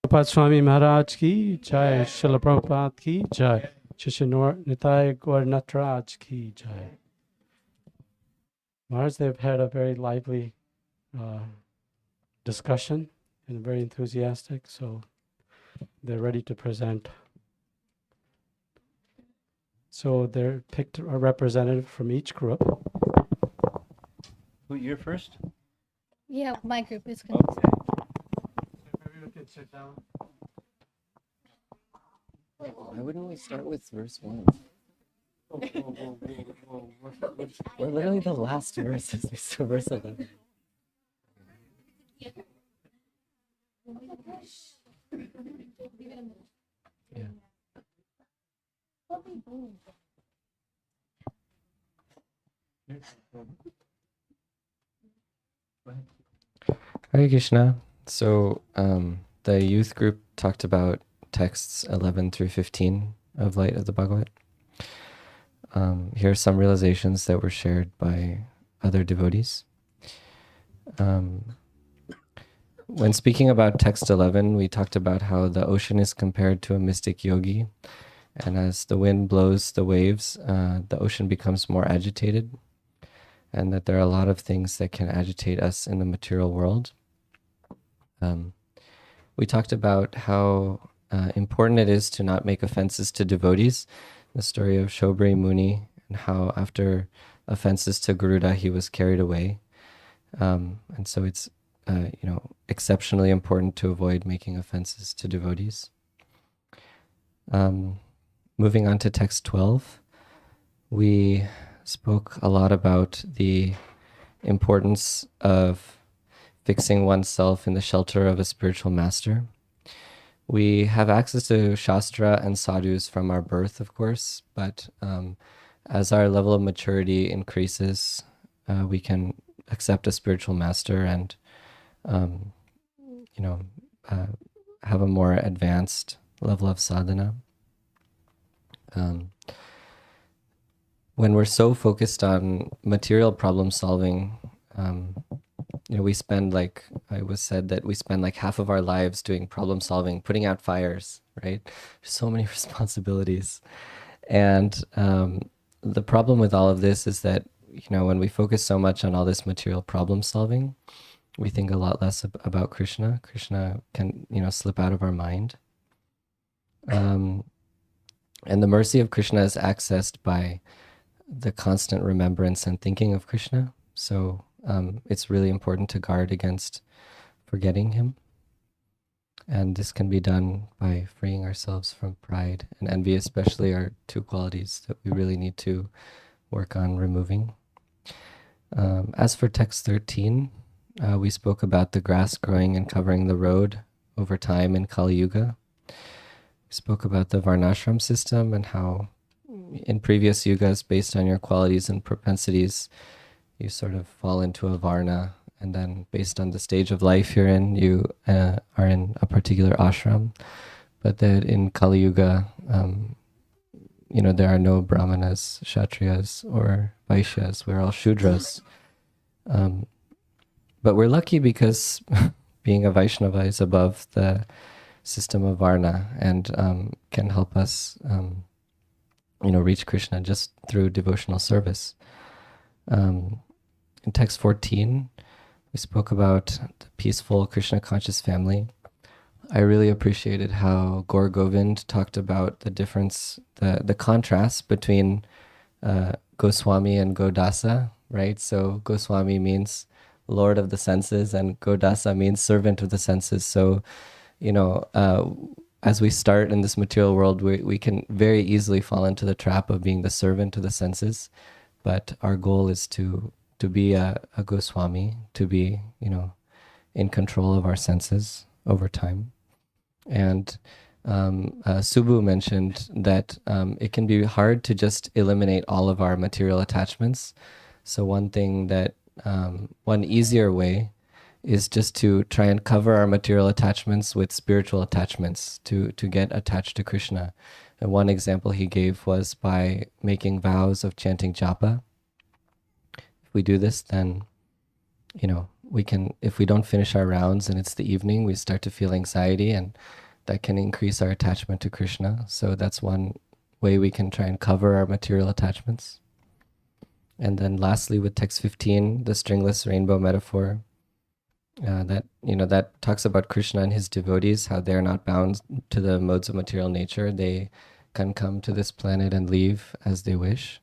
Prabhupada Swami Maharaj ki jai, Srila Prabhupada ki jai, Shishinor Nitai Gaur Nataraj ki jai. Maharaj, they've had a very lively discussion and very enthusiastic, so they're ready to present. So they're picked a representative from each group. Who, you're first? Yeah, my group is going Okay. Everyone can sit down. Why wouldn't we start with verse 1? We're literally the last verses. We still verse 11. Yeah. Hare Krishna. So the youth group talked about texts 11 through 15 of Light of the Bhagavad. Here are some realizations that were shared by other devotees. When speaking about text 11, we talked about how the ocean is compared to a mystic yogi, and as the wind blows the waves, the ocean becomes more agitated, and that there are a lot of things that can agitate us in the material world. We talked about how important it is to not make offenses to devotees, the story of Shobri Muni, and how after offenses to Garuda, he was carried away. And so it's exceptionally important to avoid making offenses to devotees. Moving on to text 12, we spoke a lot about the importance of fixing oneself in the shelter of a spiritual master. We have access to Shastra and sadhus from our birth, of course, but as our level of maturity increases, we can accept a spiritual master and have a more advanced level of sadhana. When we're so focused on material problem solving, we spend like half of our lives doing problem solving, putting out fires, right? There's so many responsibilities. And the problem with all of this is that, when we focus so much on all this material problem solving, we think a lot less about Krishna. Krishna can, slip out of our mind. And the mercy of Krishna is accessed by the constant remembrance and thinking of Krishna. So it's really important to guard against forgetting him. And this can be done by freeing ourselves from pride and envy, especially our two qualities that we really need to work on removing. As for text 13, we spoke about the grass growing and covering the road over time in Kali Yuga. We spoke about the Varnashram system and how in previous yugas, based on your qualities and propensities, you sort of fall into a Varna, and then based on the stage of life you're in, you are in a particular ashram. But that in Kali Yuga, there are no Brahmanas, Kshatriyas, or Vaishyas. We're all Shudras. but we're lucky because being a Vaishnava is above the system of Varna and can help us, reach Krishna just through devotional service. In text 14, we spoke about the peaceful Krishna conscious family. I really appreciated how Gaur Govind talked about the difference, the contrast between Goswami and Godasa, right? So Goswami means Lord of the senses and Godasa means servant of the senses. So, as we start in this material world, we can very easily fall into the trap of being the servant of the senses. But our goal is to be a Goswami, to be, in control of our senses over time. And Subbu mentioned that it can be hard to just eliminate all of our material attachments. So one easier way is just to try and cover our material attachments with spiritual attachments to get attached to Krishna. And one example he gave was by making vows of chanting japa. If we do this, then, we can, if we don't finish our rounds and it's the evening, we start to feel anxiety, and that can increase our attachment to Krishna. So that's one way we can try and cover our material attachments. And then lastly, with text 15, the stringless rainbow metaphor, that talks about Krishna and his devotees, how they're not bound to the modes of material nature. They can come to this planet and leave as they wish.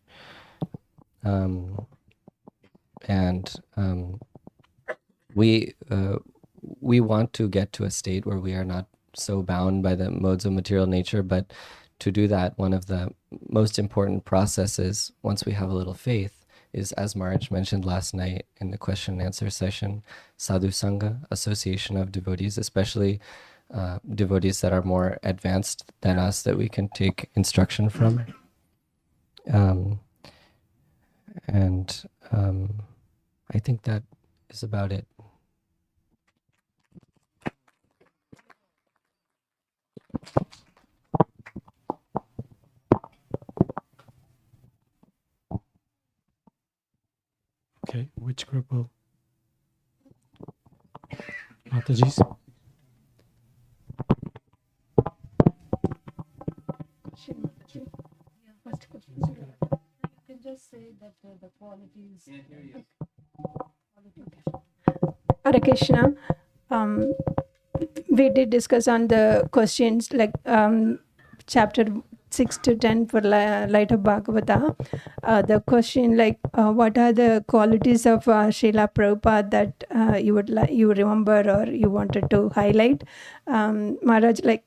We want to get to a state where we are not so bound by the modes of material nature, but to do that, one of the most important processes, once we have a little faith, is, as Maharaj mentioned last night in the question and answer session, sadhu sangha, association of devotees, especially devotees that are more advanced than us, that we can take instruction from. I think that is about it. Okay, which group will? Mataji's? Hare Krishna. We did discuss on the questions like chapter 6 to 10 for Light of Bhagavata. The question like what are the qualities of Srila Prabhupada that you remember or you wanted to highlight? Maharaj, like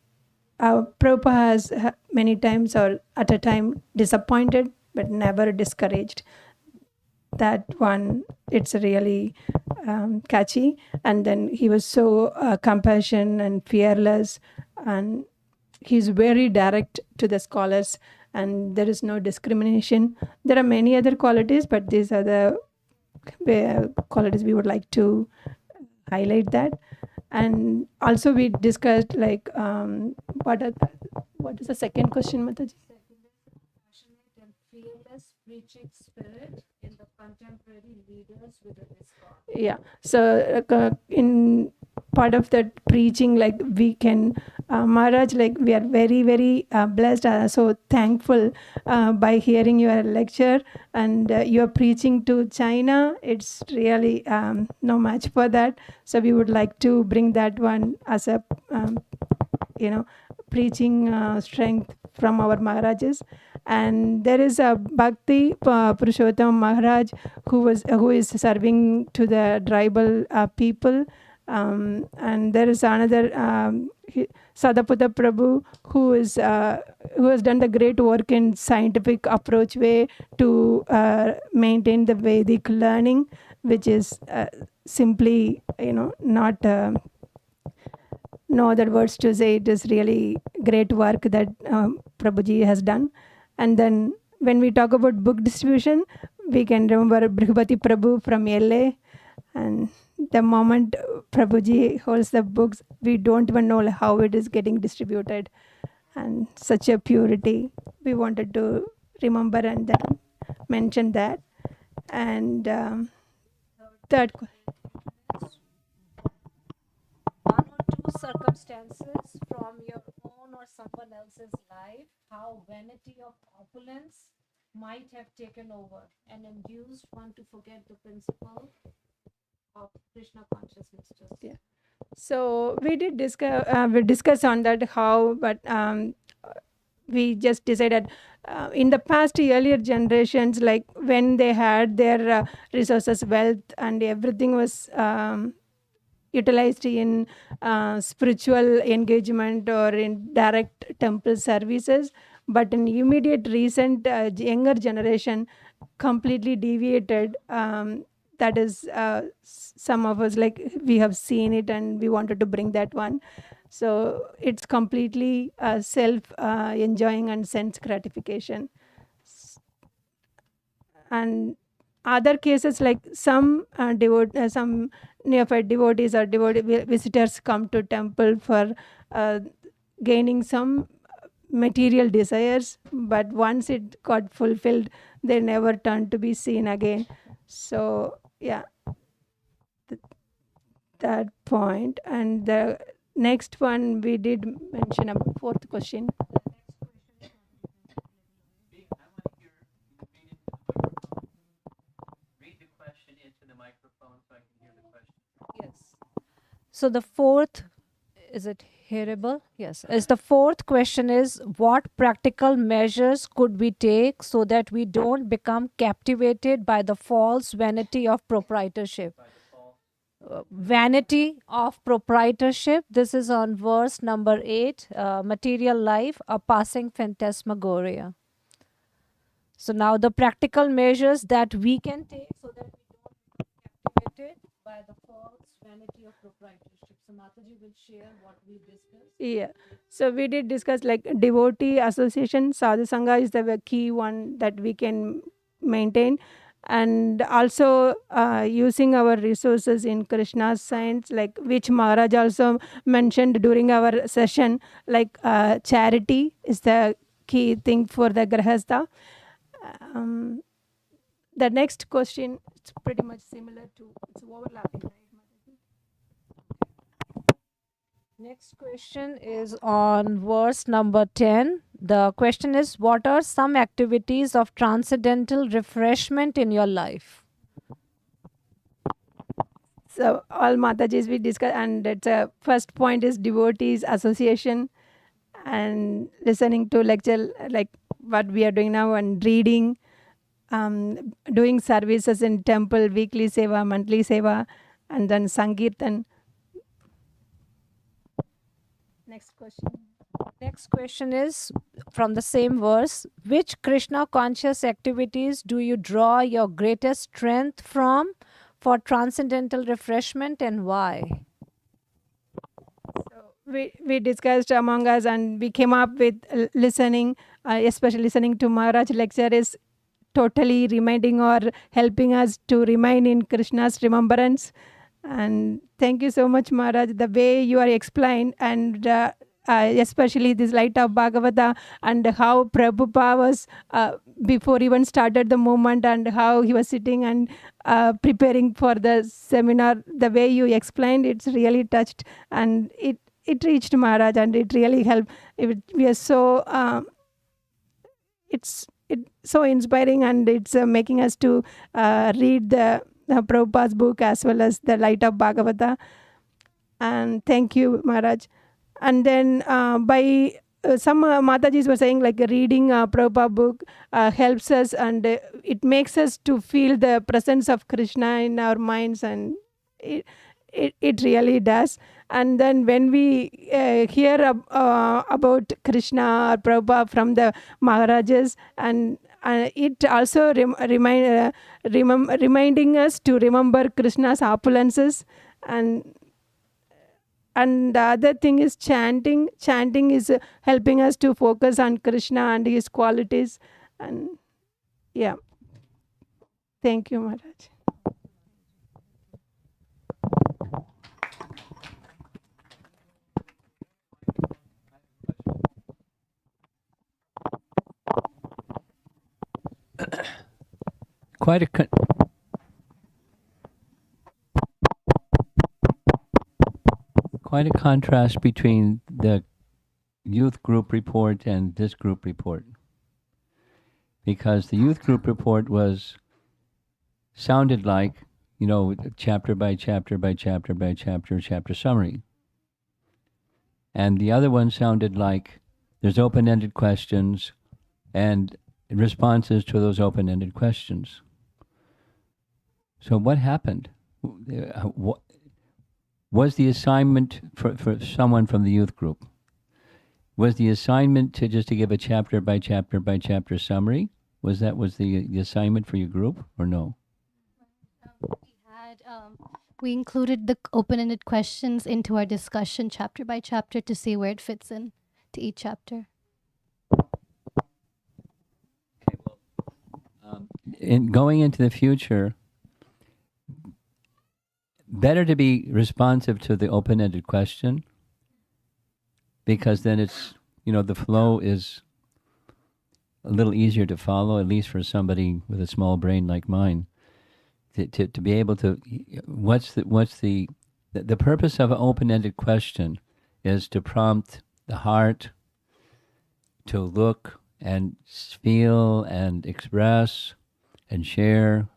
Prabhupada has many times or at a time disappointed but never discouraged. That one, it's really catchy. And then he was so compassionate and fearless, and he's very direct to the scholars, and there is no discrimination. There are many other qualities, but these are the qualities we would like to highlight that. And also we discussed like what is the second question, Mataji? Passionate and fearless preaching spirit in the contemporary leaders within this God. Yeah, so in part of that preaching, like we can Maharaj, like we are very very blessed, so thankful by hearing your lecture, and your preaching to China, it's really no match for that. So we would like to bring that one as a preaching strength from our Maharajas. And there is a Bhakti Purushottam Maharaj who is serving to the tribal people, and there is another Sadaputa Prabhu who has done the great work in scientific approach way to maintain the Vedic learning, which is simply not no other words to say. It is really great work that Prabhuji has done. And then when we talk about book distribution, we can remember Brihupati Prabhu from LA. And the moment Prabhuji holds the books, we don't even know how it is getting distributed. And such a purity. We wanted to remember and then mention that. And third question. circumstances from your own or someone else's life, how vanity of opulence might have taken over and induced one to forget the principle of Krishna consciousness. Yeah. So we discuss on that how, but we just decided in the past earlier generations, like when they had their resources, wealth, and everything was utilized in spiritual engagement or in direct temple services, but in immediate recent younger generation completely deviated. That is some of us, like we have seen it and we wanted to bring that one. So it's completely self enjoying and sense gratification. And other cases, like some some neophyte devotees or visitors come to temple for gaining some material desires, but once it got fulfilled, they never turn to be seen again. So yeah, that point. And the next one we did mention about fourth question. Read the question into the microphone so I can hear the question. Yes. So the fourth, is it hearable? Yes. Is the fourth question is, what practical measures could we take so that we don't become captivated by the false vanity of proprietorship? Vanity of proprietorship. This is on verse number 8. Material life, a passing phantasmagoria. So now the practical measures that we can take so that we don't become captivated by the false vanity of proprietorship. So Mataji will share what we discussed. Yeah. So we did discuss like devotee association, sadhu sangha is the key one that we can maintain, and also using our resources in Krishna's science, like which Maharaj also mentioned during our session, like charity is the key thing for the grahastha. The next question, it's pretty much similar to, it's overlapping, right? Next question is on verse number 10. The question is, what are some activities of transcendental refreshment in your life? So all Matajis we discuss, and it's first point is devotees association and listening to lecture, like what we are doing now, and reading, doing services in temple, weekly seva, monthly seva, and then sankirtan. Next question. Next question is from the same verse. Which Krishna conscious activities do you draw your greatest strength from for transcendental refreshment, and why? So we discussed among us, and we came up with listening, especially listening to Maharaj lecture is totally reminding or helping us to remain in Krishna's remembrance. And thank you so much, Maharaj, the way you are explained, and especially this light of Bhagavata, and how Prabhupada was before even started the movement, and how he was sitting and preparing for the seminar. The way you explained, it's really touched, and it reached Maharaj, and it really helped. We are so it's so inspiring, and it's making us to read the Prabhupada's book as well as the Light of Bhagavata. And thank you, Maharaj. And then by some Matajis were saying, like reading Prabhupada book helps us, and it makes us to feel the presence of Krishna in our minds, and it really does. And then when we hear about Krishna or Prabhupada from the Maharajas, and it also reminding us to remember Krishna's opulences. And the other thing is chanting. Chanting is helping us to focus on Krishna and his qualities. And yeah, thank you, Maharaj. Quite a quite a contrast between the youth group report and this group report. Because the youth group report sounded like, chapter by chapter by chapter by chapter summary. And the other one sounded like there's open-ended questions and responses to those open-ended questions. So what happened? Was the assignment for someone from the youth group? Was the assignment to give a chapter by chapter by chapter summary? Was the assignment for your group or no? We included the open-ended questions into our discussion chapter by chapter to see where it fits in to each chapter. Okay, well, in going into the future, better to be responsive to the open-ended question, because then it's, the flow is a little easier to follow, at least for somebody with a small brain like mine. To be able to, what's the purpose of an open-ended question is to prompt the heart to look and feel and express and share.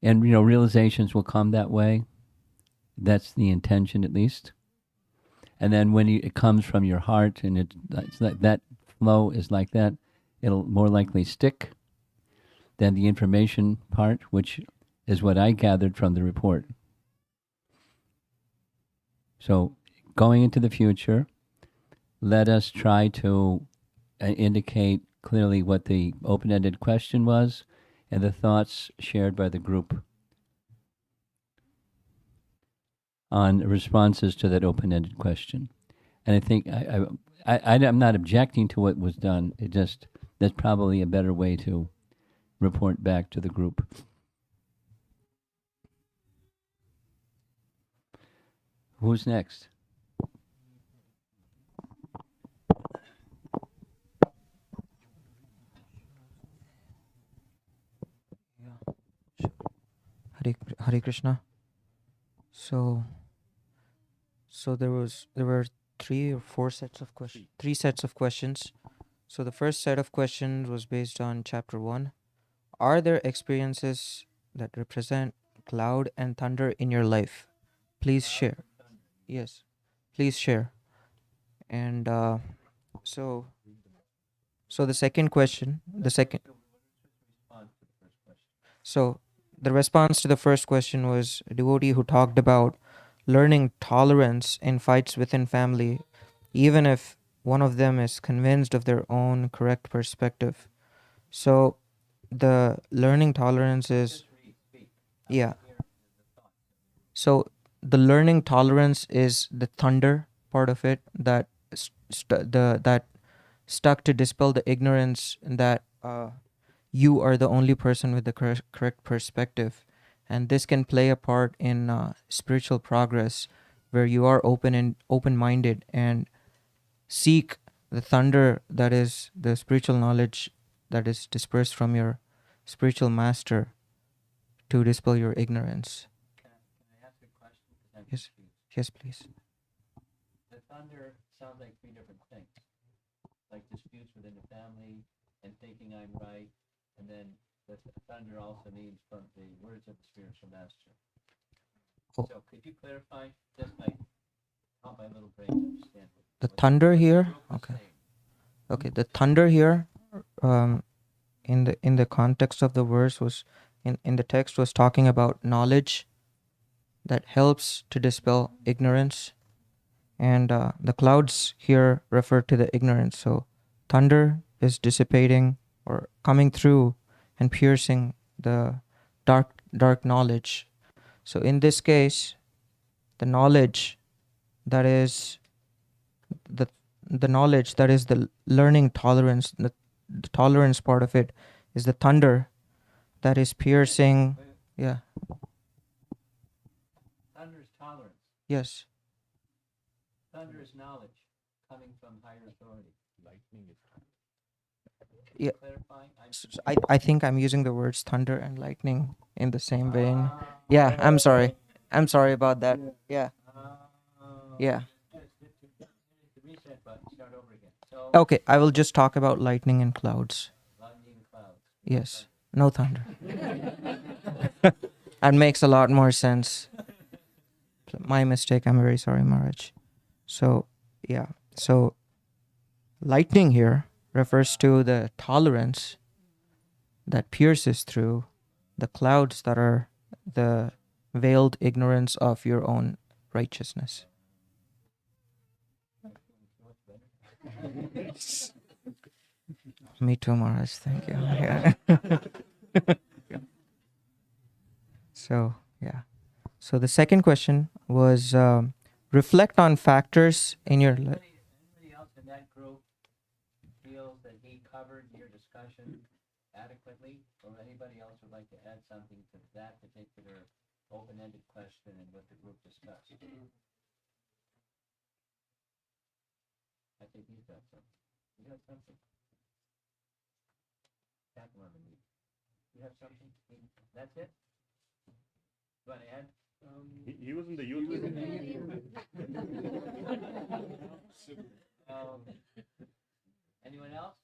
And, realizations will come that way. That's the intention, at least. And then when it comes from your heart and it's like that flow is like that, it'll more likely stick than the information part, which is what I gathered from the report. So going into the future, let us try to indicate clearly what the open-ended question was and the thoughts shared by the group on responses to that open-ended question. And I think I'm not objecting to what was done. That's probably a better way to report back to the group. Who's next? Hare Krishna. So there were three sets of questions. So the first set of questions was based on chapter 1. Are there experiences that represent cloud and thunder in your life? Please share. Yes, please share. And so the second question, so the response to the first question was a devotee who talked about learning tolerance in fights within family, even if one of them is convinced of their own correct perspective. So the learning tolerance is, yeah. So the learning tolerance is the thunder part of it that that stuck to dispel the ignorance that you are the only person with the correct perspective, and this can play a part in spiritual progress, where you are open-minded and seek the thunder that is the spiritual knowledge that is dispersed from your spiritual master to dispel your ignorance. Can I ask a question? Yes. Yes, please. The thunder sounds like three different things, like disputes within the family and thinking I'm right, and then the thunder also means from the words of the spiritual master. Oh. So could you clarify? This might help my little brain understand. The thunder here. Okay. The thunder here, in the context of the verse was in the text was talking about knowledge that helps to dispel ignorance, and the clouds here refer to the ignorance. So thunder is dissipating or coming through and piercing the dark knowledge. So in this case, the knowledge that is the knowledge that is the learning tolerance, the tolerance part of it is the thunder that is piercing. Yeah. Thunder is tolerance. Yes. Thunder is knowledge coming from higher authority. Lightning is Yeah. clarify? I think I'm using the words thunder and lightning in the same vein. Yeah, I'm sorry about that. Yeah. Yeah. Reset button, start over again. So, Okay, I will just talk about lightning and clouds. lightning clouds. Yes. No thunder. That makes a lot more sense. My mistake. I'm very sorry, Maharaj. So, yeah. So, lightning here refers to the tolerance that pierces through the clouds that are the veiled ignorance of your own righteousness. Me too, Maharaj. Thank you. Yeah. So, yeah. So, the second question was reflect on factors in your life. Anybody else in that group feels that he covered your discussion adequately, or anybody else would like to add something to that particular open-ended question and what the group discussed? I think he's got something. You got something? Captain on the meet. You have something? That's it? You want to add? He was in the youth. Um, anyone else?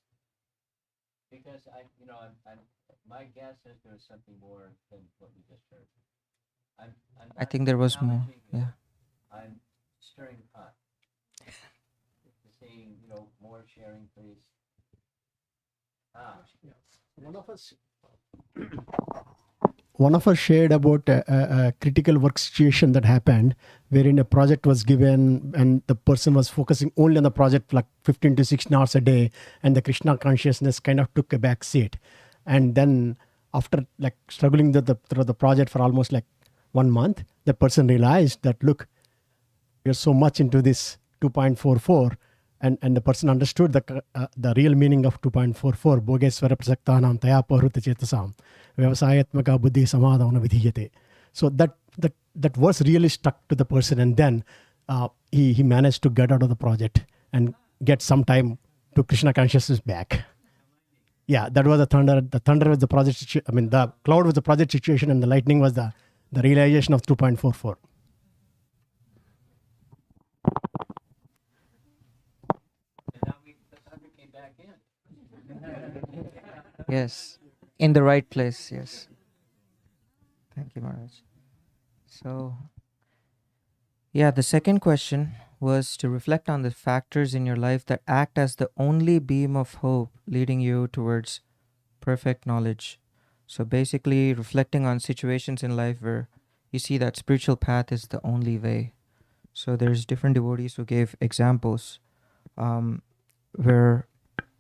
Because my guess is there was something more than what we just heard. I think there was more. challenging you. Yeah. I'm stirring the pot. Seeing, more sharing, please. One of us shared about a critical work situation that happened wherein a project was given and the person was focusing only on the project like 15 to 16 hours a day, and the Krishna consciousness kind of took a back seat. And then after like struggling through the project for almost like 1 month, the person realized that, look, you're so much into this 2.44, and the person understood the real meaning of 2.44, Bhogeswara Prasaktanam Taya Pahruta Chetasam Vyavasayatmaka Buddhi Samadhavana Vidhiyate. So that was really stuck to the person, and then he managed to get out of the project and get some time to Krishna consciousness back. Yeah, that was the thunder. The thunder was the project. The cloud was the project situation, and the lightning was the realization of 2.44. The thunder came back in. Yes. In the right place. Yes. Thank you, Maharaj. So, yeah, the second question was to reflect on the factors in your life that act as the only beam of hope leading you towards perfect knowledge. So basically, reflecting on situations in life where you see that spiritual path is the only way. So there's different devotees who gave examples where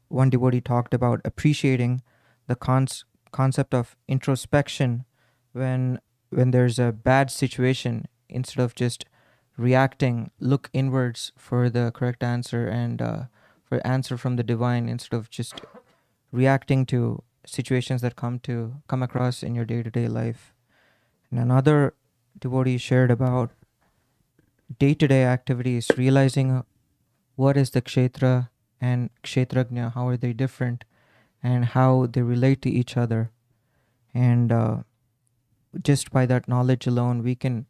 one devotee talked about appreciating the concept of introspection when there's a bad situation. Instead of just reacting, look inwards for the correct answer and for answer from the divine, instead of just reacting to situations that come across in your day-to-day life. And another devotee shared about day-to-day activities, realizing what is the kshetra and kshetrajna, how are they different, and how they relate to each other. And just by that knowledge alone, we can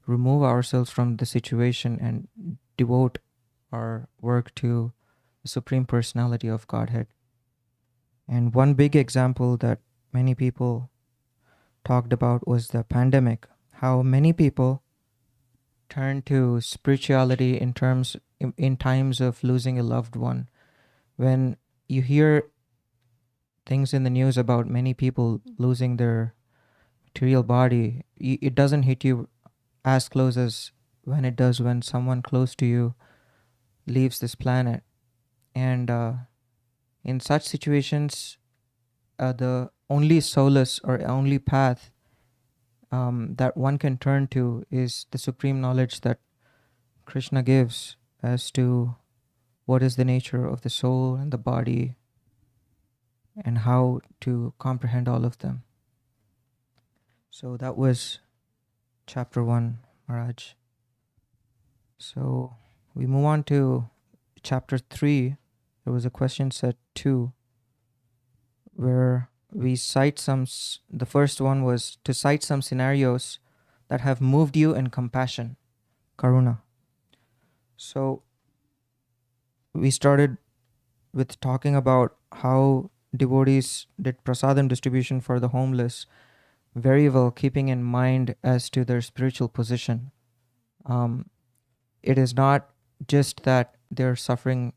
remove ourselves from the situation and devote our work to the Supreme Personality of Godhead. And one big example that many people talked about was the pandemic, how many people turn to spirituality in times of losing a loved one. When you hear things in the news about many people losing their material body, it doesn't hit you as close as when it does when someone close to you leaves this planet. And in such situations, the only solace or only path that one can turn to is the supreme knowledge that Krishna gives as to what is the nature of the soul and the body and how to comprehend all of them. So that was chapter 1, Maharaj. So we move on to chapter 3. There was a question set 2 where we cite the first one was to cite some scenarios that have moved you in compassion, karuna. So we started with talking about how devotees did prasadam distribution for the homeless, very well keeping in mind as to their spiritual position. It is not just that they're suffering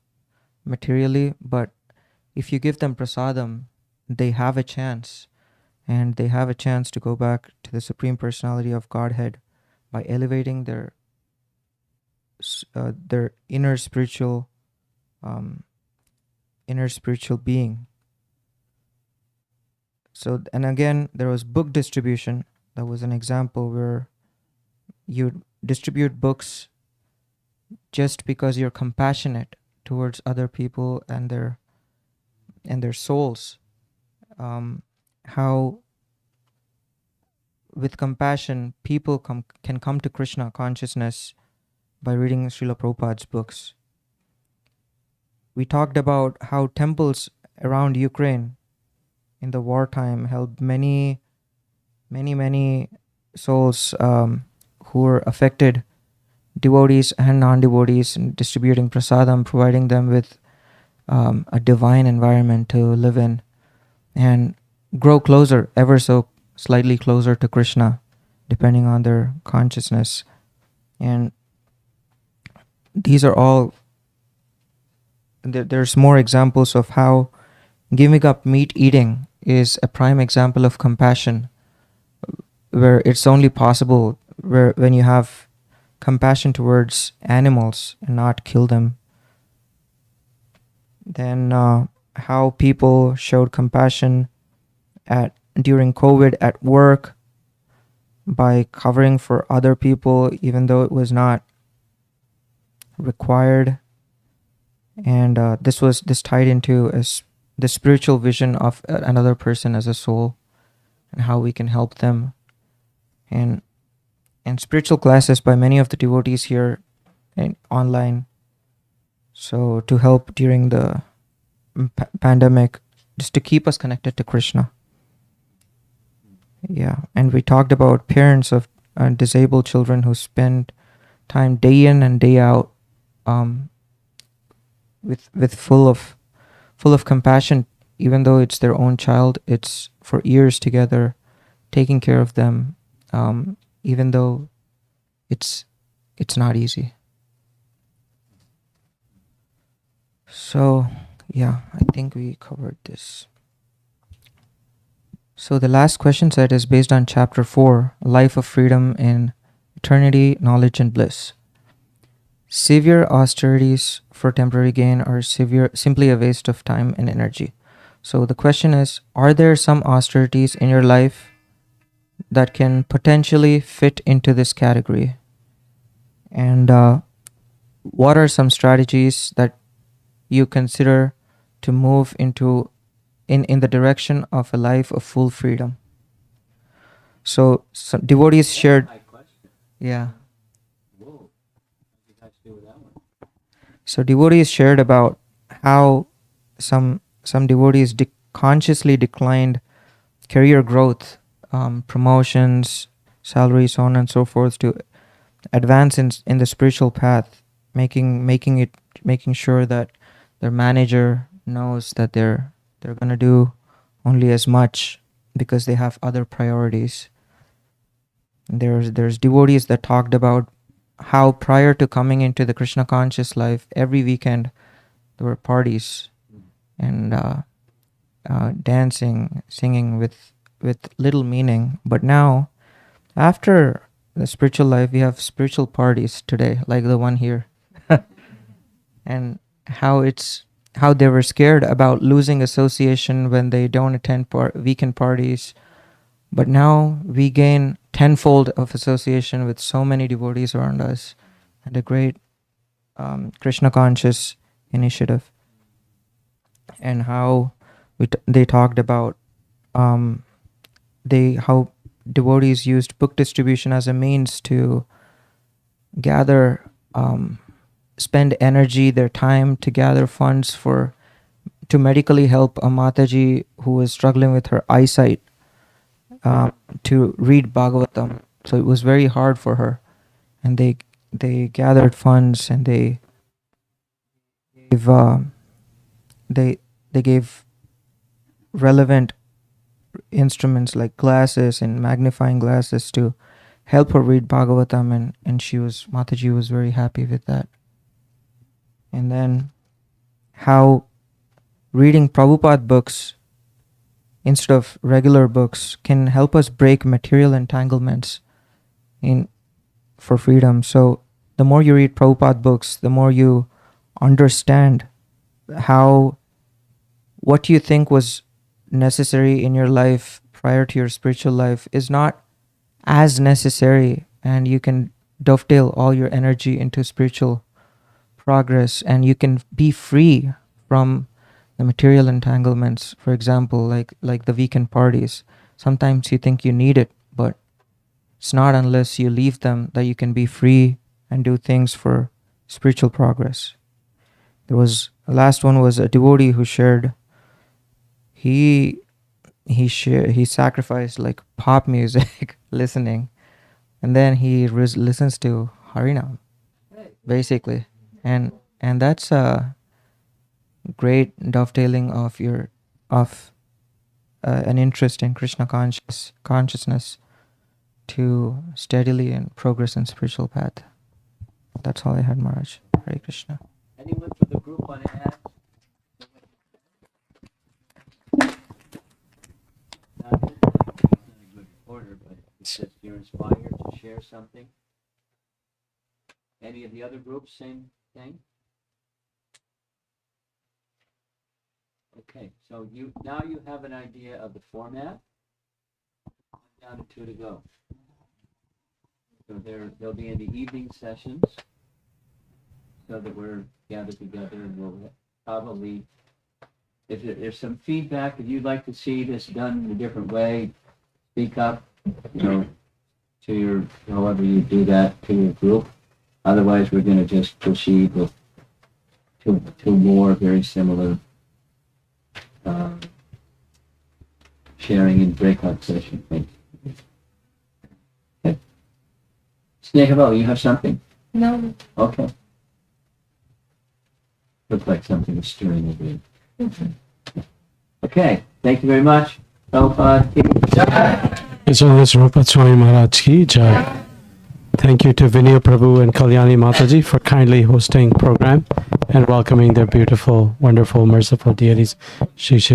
materially, but if you give them prasadam, they have a chance, and they have a chance to go back to the Supreme Personality of Godhead by elevating their inner spiritual being. So, and again, there was book distribution. That was an example where you distribute books just because you're compassionate towards other people and their souls. How with compassion people can come to Krishna consciousness by reading Srila Prabhupada's books. We talked about how temples around Ukraine in the wartime helped many souls who were affected, devotees and non-devotees, in distributing prasadam, providing them with a divine environment to live in and grow closer, ever so slightly closer to Krishna, depending on their consciousness. And these are all, there's more examples of how giving up meat eating is a prime example of compassion, where it's only possible when you have compassion towards animals and not kill them. Then how people showed compassion during COVID at work by covering for other people even though it was not required. And this tied into the spiritual vision of another person as a soul and how we can help them. And spiritual classes by many of the devotees here and online, so to help during the pandemic, just to keep us connected to Krishna. Yeah, and we talked about parents of disabled children who spend time day in and day out with full of compassion, even though it's their own child. It's for years together, taking care of them, even though it's not easy. So yeah, I think we covered this. So the last question set is based on chapter 4, Life of Freedom in Eternity, Knowledge and Bliss. Severe austerities for temporary gain are simply a waste of time and energy. So the question is, are there some austerities in your life that can potentially fit into this category? And what are some strategies that you consider to move into in the direction of a life of full freedom? So some devotees shared, yeah. So devotees shared about how some devotees consciously declined career growth, promotions, salaries, so on and so forth, to advance in the spiritual path, making sure that their manager knows that they're going to do only as much because they have other priorities. There's devotees that talked about how prior to coming into the Krishna conscious life, every weekend there were parties and dancing, singing with little meaning. But now, after the spiritual life, we have spiritual parties today, like the one here. And how they were scared about losing association when they don't attend weekend parties. But now we gain tenfold of association with so many devotees around us, and a great Krishna conscious initiative. And how they talked about how devotees used book distribution as a means to gather, spend energy, their time to gather funds to medically help a Mataji who was struggling with her eyesight, to read Bhagavatam. So it was very hard for her, and they they gathered funds and they gave they gave relevant instruments like glasses and magnifying glasses to help her read Bhagavatam, and Mataji was very happy with that. And then how reading Prabhupada books instead of regular books can help us break material entanglements for freedom. So the more you read Prabhupada books, the more you understand how what you think was necessary in your life prior to your spiritual life is not as necessary, and you can dovetail all your energy into spiritual progress, and you can be free from the material entanglements. For example, like the weekend parties. Sometimes you think you need it, but it's not unless you leave them that you can be free and do things for spiritual progress. The last one was a devotee who shared he sacrificed like pop music listening, and then he listens to Harinam basically, and that's a great dovetailing of an interest in Krishna consciousness to steadily and progress in spiritual path. That's all I had, Maharaj. Hare Krishna. Anyone from the group want to add? Not in a good order, but it says you're inspired to share something. Any of the other groups, same thing? Okay, so now you have an idea of the format. Down to 2 to go. So they'll be in the evening sessions, so that we're gathered together, and we'll probably, if there's some feedback, if you'd like to see this done in a different way, speak up, to however you do that to your group. Otherwise, we're going to just proceed with two more very similar sharing in breakout session. Okay. Snehava, you have something? No. Okay. Looks like something is stirring over you. Okay, thank you very much. Prabhupada. Rupa Swami Maharaj ki jai. Thank you to Vinaya Prabhu and Kalyani Mataji for kindly hosting program and welcoming their beautiful, wonderful, merciful deities. Shri Shri